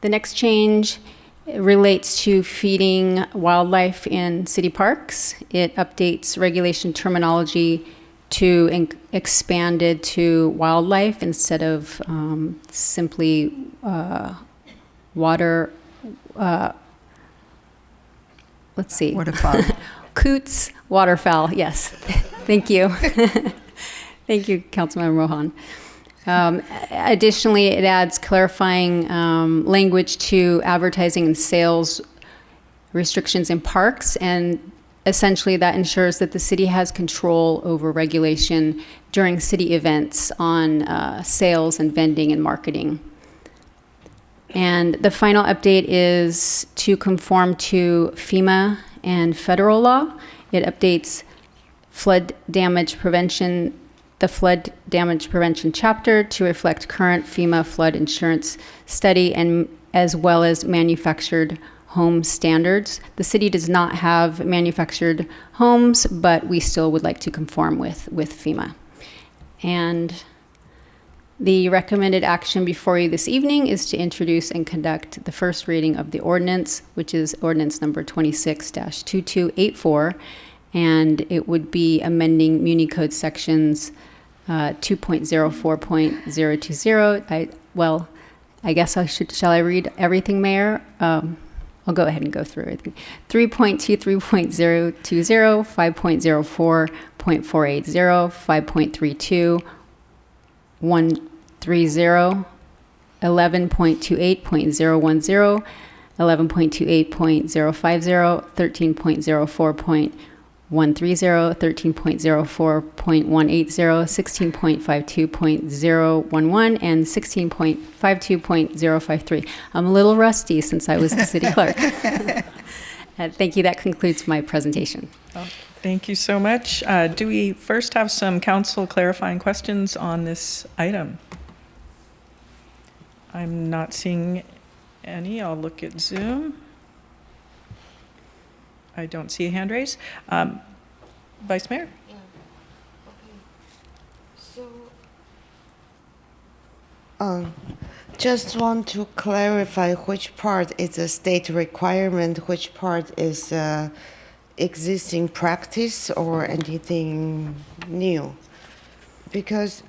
The next change relates to feeding wildlife in city parks. It updates regulation terminology expanded to wildlife instead of simply water. Let's see. Waterfowl. Coots, waterfowl, yes. Thank you. Thank you, Councilmember Rohan. Additionally, it adds clarifying language to advertising and sales restrictions in parks, and essentially that ensures that the city has control over regulation during city events on sales and vending and marketing. And the final update is to conform to FEMA and federal law. It updates flood damage prevention, the flood damage prevention chapter to reflect current FEMA flood insurance study and as well as manufactured home standards. The city does not have manufactured homes, but we still would like to conform with FEMA. And the recommended action before you this evening is to introduce and conduct the first reading of the ordinance, which is ordinance number 26-2284, and it would be amending Muni Code sections 2.04.020. I guess shall I read everything, Mayor? I'll go ahead and go through it. 3.23.020, 5.04.480, 5.32, 130, 11.28.010, 11.28.050, 13.04.130, 13.04.180, 16.52.011, and 16.52.053. I'm a little rusty since I was the city clerk. Thank you. That concludes my presentation. Oh, thank you so much. Do we first have some council clarifying questions on this item? I'm not seeing any. I'll look at Zoom. I don't see a hand raise. Vice Mayor? Yeah. Okay. So, just want to clarify which part is a state requirement, which part is existing practice or anything new. Because,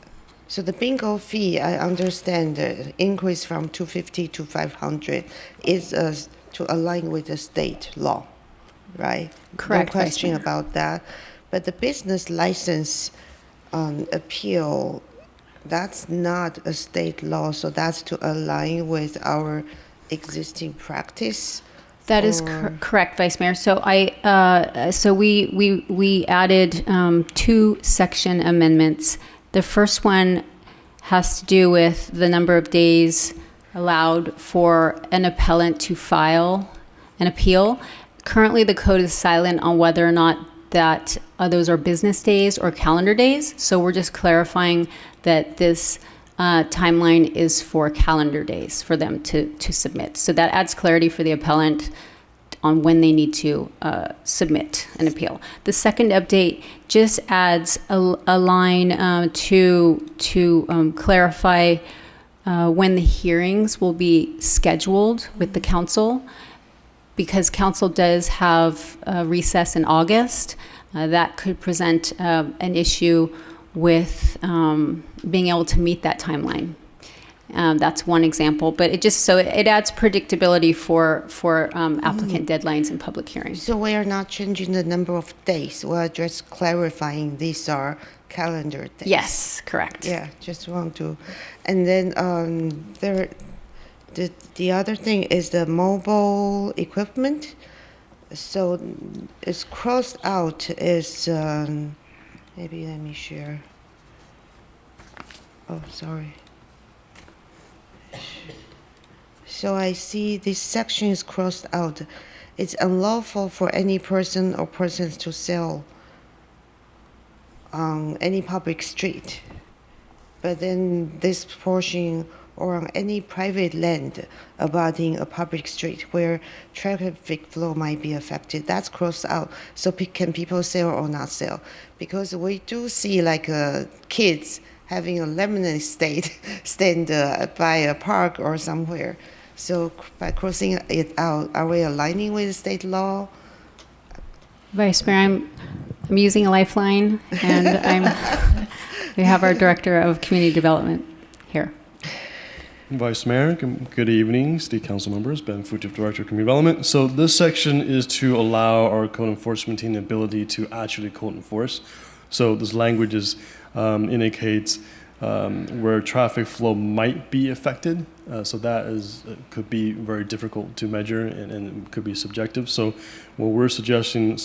so the bingo fee, I understand the increase from 250 to 500 is to align with the state law, right? Correct. No question about that. But the business license appeal, that's not a state law, so that's to align with our existing practice. That is correct, Vice Mayor. So we added two section amendments. The first one has to do with the number of days allowed for an appellant to file an appeal. Currently, the code is silent on whether or not that those are business days or calendar days. So we're just clarifying that this timeline is for calendar days for them to submit. So that adds clarity for the appellant on when they need to submit an appeal. The second update just adds a line to clarify when the hearings will be scheduled with the council. Because council does have a recess in August, that could present an issue with being able to meet that timeline. That's one example, but it adds predictability for applicant deadlines and public hearings. So we are not changing the number of days. We're just clarifying these are calendar days. Yes, correct. Yeah, just want to, and then the other thing is the mobile equipment. So it's crossed out is, maybe let me share. Oh, sorry. So I see this section is crossed out. It's unlawful for any person or persons to sell on any public street. But then this portion or on any private land abutting a public street where traffic flow might be affected. That's crossed out. So can people sell or not sell? Because we do see like kids having a lemonade stand by a park or somewhere. So by crossing it out, are we aligning with state law? Vice Mayor, I'm using a lifeline, and we have our Director of Community Development here. Vice Mayor, good evening, City Council members, Ben Futif, Director of Community Development. So this section is to allow our code enforcement team the ability to actually code enforce. So this language indicates where traffic flow might be affected. So that could be very difficult to measure and could be subjective. So what we're suggesting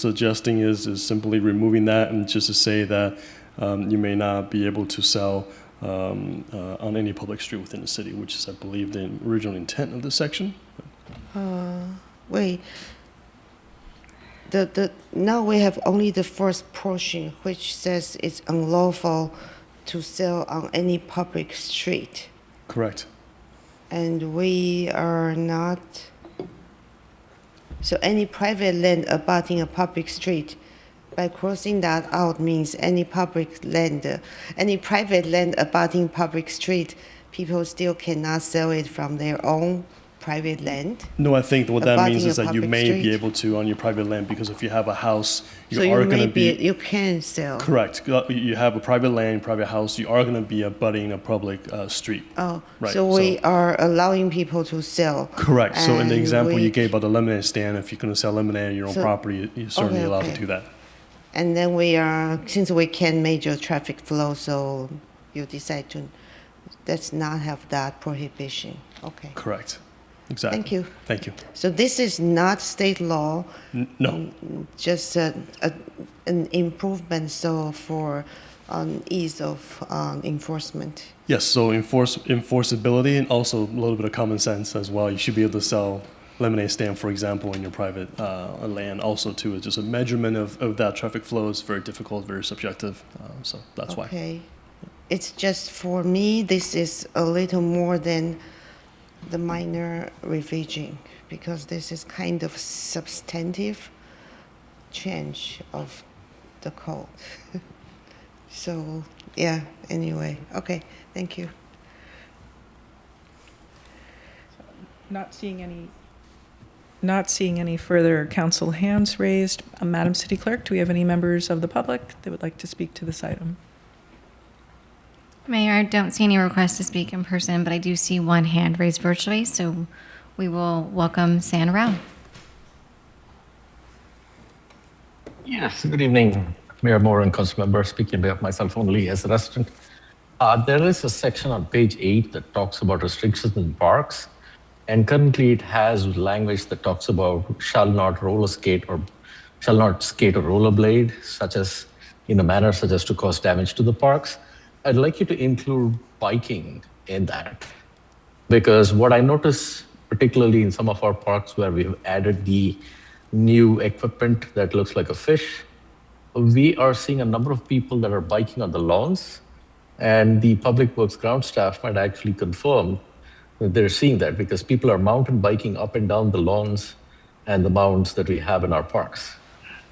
is simply removing that and just to say that you may not be able to sell on any public street within the city, which is, I believe, the original intent of this section. Wait. Now we have only the first portion, which says it's unlawful to sell on any public street. Correct. And we are not. So any private land abutting a public street, by crossing that out means any private land abutting public street, people still cannot sell it from their own private land. No, I think what that means abutting is a that you public may street. be able to on your private land, because if you have a house, you So are going to be. you can sell. Correct. You have a private land, private house, you are going to be abutting a public street. Oh, Right, so we are allowing people to sell. Correct. So in the And example we- you gave about the lemonade stand, if you're going to sell lemonade on your own So- property, you're certainly Okay, allowed okay. to do that. And then since we can measure traffic flow, so you decide to, let's not have that prohibition. Okay. Correct. Exactly. Thank you. Thank you. So this is not state law. No. Just an improvement for ease of enforcement. Yes, so enforceability and also a little bit of common sense as well. You should be able to sell lemonade stand, for example, in your private land also too. It's just a measurement of that traffic flow is very difficult, very subjective. So that's why. Okay. It's just for me, this is a little more than the minor revision because this is kind of substantive change of the code. So yeah, anyway, okay, thank you. Not seeing any further council hands raised. Madam City Clerk, do we have any members of the public that would like to speak to this item? Mayor, I don't see any requests to speak in person, but I do see one hand raised virtually, so we will welcome San Rao. Yes, good evening, Mayor Moore and council members. Speaking on behalf of myself only as a resident. There is a section on page 8 that talks about restrictions in parks. And currently it has language that talks about shall not roller skate or shall not skate or rollerblade, such as in a manner such as to cause damage to the parks. I'd like you to include biking in that. Because what I notice, particularly in some of our parks where we've added the new equipment that looks like a fish, we are seeing a number of people that are biking on the lawns, and the public works ground staff might actually confirm that they're seeing that because people are mountain biking up and down the lawns and the mounds that we have in our parks.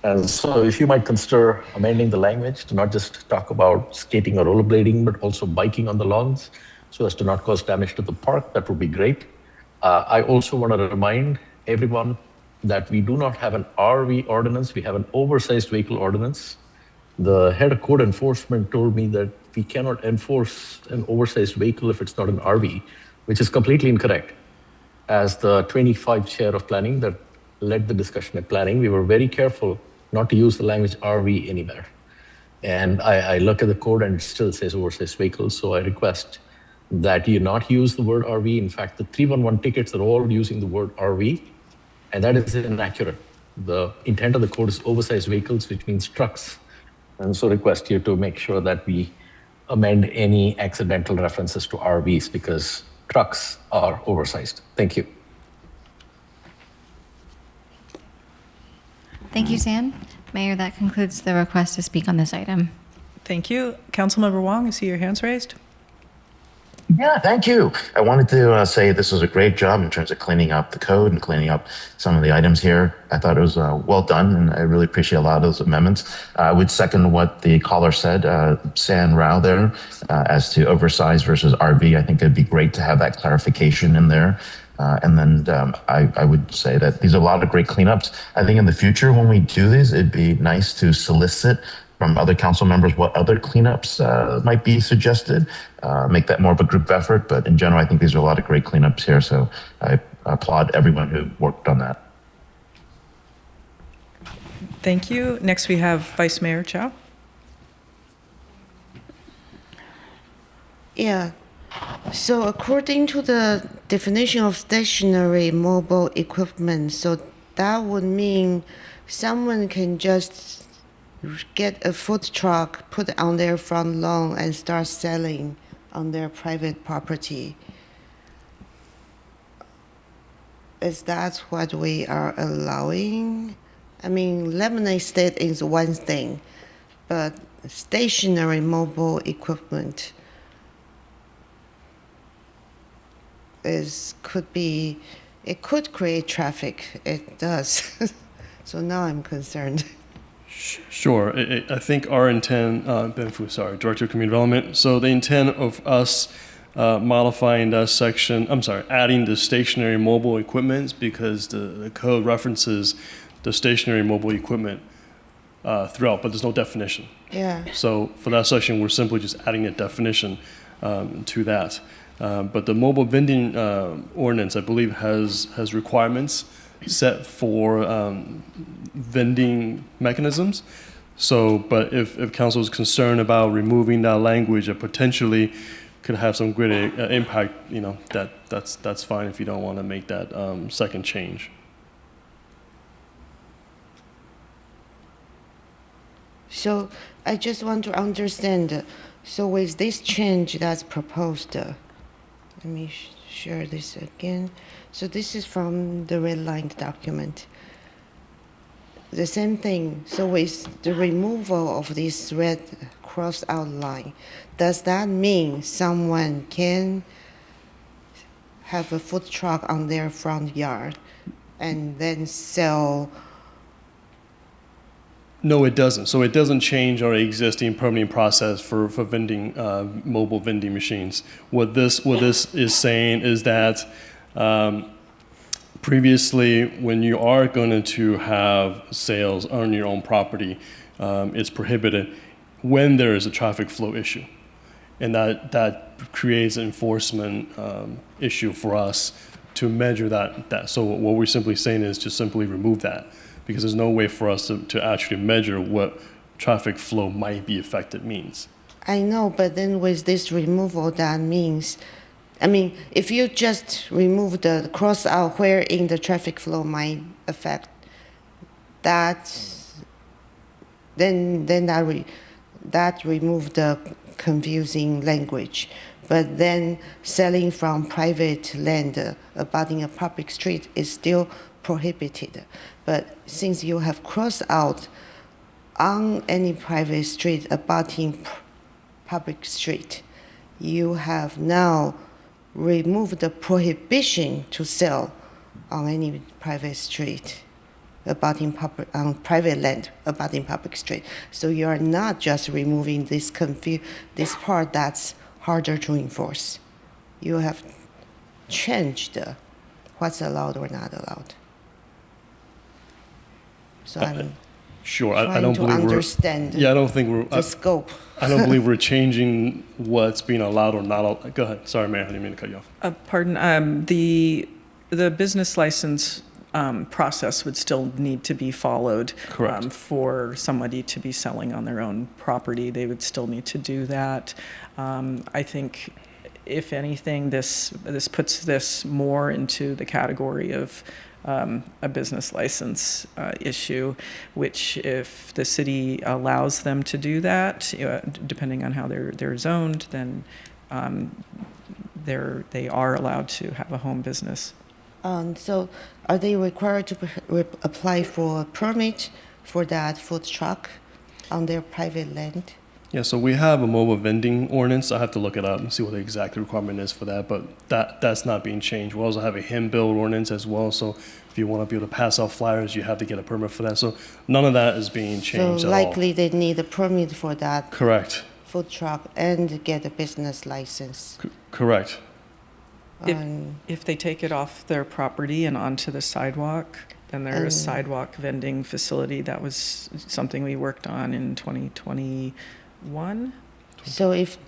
And so if you might consider amending the language to not just talk about skating or rollerblading, but also biking on the lawns so as to not cause damage to the park, that would be great. I also want to remind everyone that we do not have an RV ordinance, we have an oversized vehicle ordinance. The head of code enforcement told me that we cannot enforce an oversized vehicle if it's not an RV, which is completely incorrect. As the 25 chair of planning that led the discussion at planning, we were very careful not to use the language RV anywhere. And I look at the code and it still says oversized vehicles, so I request that you not use the word RV. In fact, the 311 tickets are all using the word RV, and that is inaccurate. The intent of the code is oversized vehicles, which means trucks. And so request you to make sure that we amend any accidental references to RVs because trucks are oversized. Thank you. Thank you, Sam. Mayor, that concludes the request to speak on this item. Thank you. Councilmember Wong, I see your hands raised. Yeah, thank you. I wanted to say this was a great job in terms of cleaning up the code and cleaning up some of the items here. I thought it was well done, and I really appreciate a lot of those amendments. I would second what the caller said, San Rao there, as to oversized versus RV. I think it'd be great to have that clarification in there. And then I would say that these are a lot of great cleanups. I think in the future, when we do these, it'd be nice to solicit from other council members what other cleanups might be suggested, make that more of a group effort. But in general, I think these are a lot of great cleanups here. So I applaud everyone who worked on that. Thank you. Next, we have Vice Mayor Chow. Yeah. So according to the definition of stationary mobile equipment, so that would mean someone can just get a food truck, put it on their front lawn, and start selling on their private property. Is that what we are allowing? I mean, lemonade stand is one thing, but stationary mobile equipment it could create traffic. It does. So now I'm concerned. Sure. I think our intent, Ben Fu, sorry, Director of Community Development. So the intent of us modifying that section, adding the stationary mobile equipment because the code references the stationary mobile equipment throughout, but there's no definition. Yeah. So for that section, we're simply just adding a definition to that. But the mobile vending ordinance, I believe, has requirements set for vending mechanisms. So, but if council is concerned about removing that language, it potentially could have some great impact. You know, that's fine if you don't want to make that second change. So I just want to understand. So with this change that's proposed, let me share this again. So this is from the redlined document. The same thing. So with the removal of this red crossed out line, does that mean someone can have a food truck on their front yard and then sell? No, it doesn't. So it doesn't change our existing permitting process for vending, mobile vending machines. What this is saying is that previously, when you are going to have sales on your own property, it's prohibited when there is a traffic flow issue. And that creates an enforcement issue for us to measure that. So what we're simply saying is just simply remove that, because there's no way for us to actually measure what traffic flow might be affected means. I know, but then with this removal, that means, I mean, if you just remove the cross out wherein the traffic flow might affect, that remove the confusing language. But then selling from private land abutting a public street is still prohibited. But since you have crossed out on any private street abutting public street, you have now removed the prohibition to sell on any private street abutting on private land abutting public street. So you are not just removing this part that's harder to enforce. You have changed what's allowed or not allowed. So I'm sure. trying I don't to believe understand I don't think we're the scope. I don't believe we're changing what's being allowed or not allowed. Go ahead. Sorry, Mayor, I didn't mean to cut you off. Pardon. The business license process would still need to be followed. Correct. For somebody to be selling on their own property. They would still need to do that. I think, if anything, this puts this more into the category of a business license issue, which if the city allows them to do that, depending on how they're zoned, then they are allowed to have a home business. So are they required to apply for a permit for that food truck on their private land? Yeah, so we have a mobile vending ordinance. I have to look it up and see what the exact requirement is for that, but that's not being changed. We also have a hand bill ordinance as well, so if you want to be able to pass out flyers, you have to get a permit for that. So none of that is being changed So at likely they need a permit for that Correct. food truck and get a business license. Correct. If they take it off their property and onto the sidewalk, then there's a sidewalk vending facility. That was something we worked on in 2021. So if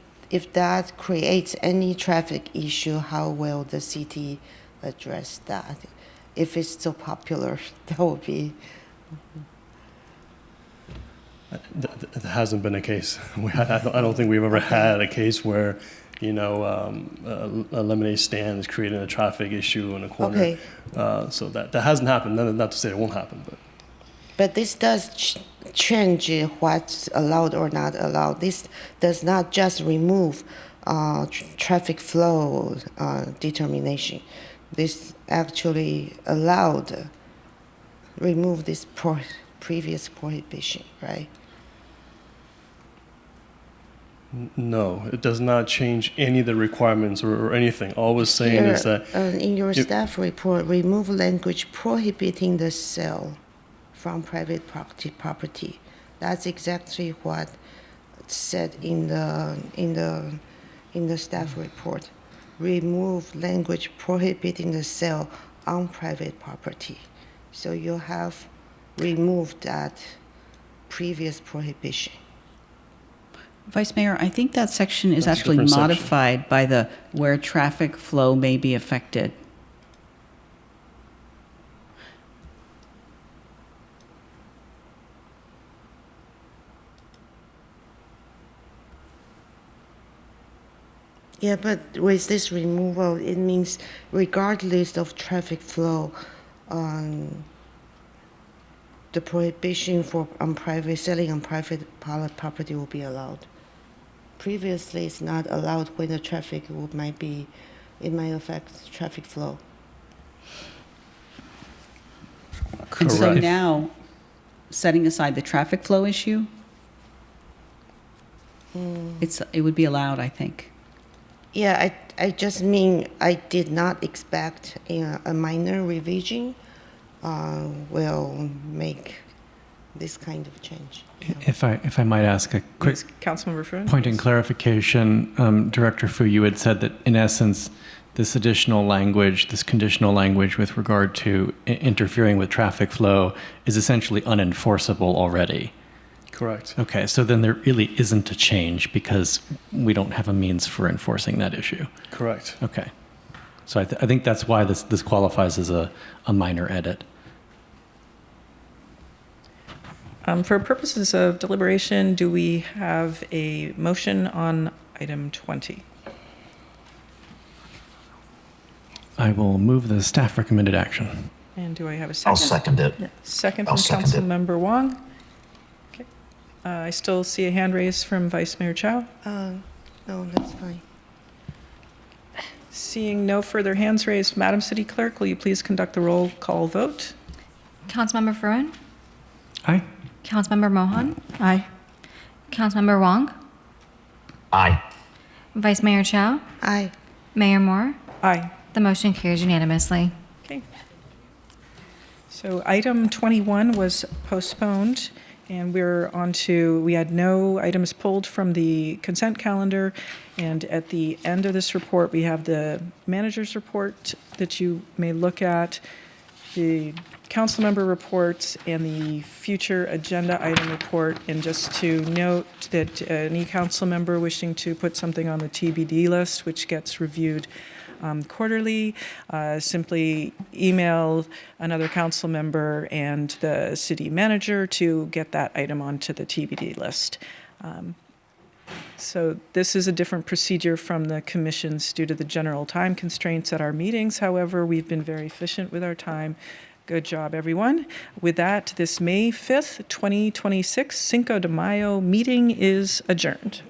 that creates any traffic issue, how will the city address that? If it's so popular, that would be. That hasn't been a case. I don't think we've ever had a case where, a lemonade stand is creating a traffic issue in a corner. Okay. So that hasn't happened. Not to say it won't happen, but. But this does change what's allowed or not allowed. This does not just remove traffic flow determination. This actually allowed remove this previous prohibition, right? No, it does not change any of the requirements or anything. All we're saying is that in your staff report, remove language prohibiting the sale from private property. That's exactly what it said in the staff report. Remove language prohibiting the sale on private property. So you have removed that previous prohibition. Vice Mayor, I think that section is That's a actually different section. modified by the where traffic flow may be affected. Yeah, but with this removal, it means regardless of traffic flow, the prohibition for selling on private property will be allowed. Previously, it's not allowed when the traffic it might affect traffic flow. And so Correct. now, setting aside the traffic flow issue, it would be allowed, I think. Yeah, I just mean I did not expect a minor revision will make this kind of change. If I might ask a quick Councilmember Fruin? point in clarification, Director Fu, you had said that in essence, this additional language, this conditional language with regard to interfering with traffic flow is essentially unenforceable already. Correct. Okay, so then there really isn't a change because we don't have a means for enforcing that issue. Correct. Okay. So I think that's why this qualifies as a minor edit. For purposes of deliberation, do we have a motion on item 20? I will move the staff recommended action. And do I have a second? I'll second it. Second I'll from second it. Councilmember Wong. Okay. I still see a hand raised from Vice Mayor Chow. No, that's fine. Seeing no further hands raised, Madam City Clerk, will you please conduct the roll call vote? Councilmember Fruin, Aye. Councilmember Mohan, Aye. Councilmember Wong, Aye. Vice Mayor Chow, Aye. Mayor Moore. Aye. The motion carries unanimously. Okay. So item 21 was postponed, and we had no items pulled from the consent calendar. And at the end of this report, we have the manager's report that you may look at, the council member reports, and the future agenda item report. And just to note that any council member wishing to put something on the TBD list, which gets reviewed quarterly, simply email another council member and the city manager to get that item onto the TBD list. So this is a different procedure from the commissions due to the general time constraints at our meetings. However, we've been very efficient with our time. Good job, everyone. With that, this May 5th, 2026 Cinco de Mayo meeting is adjourned.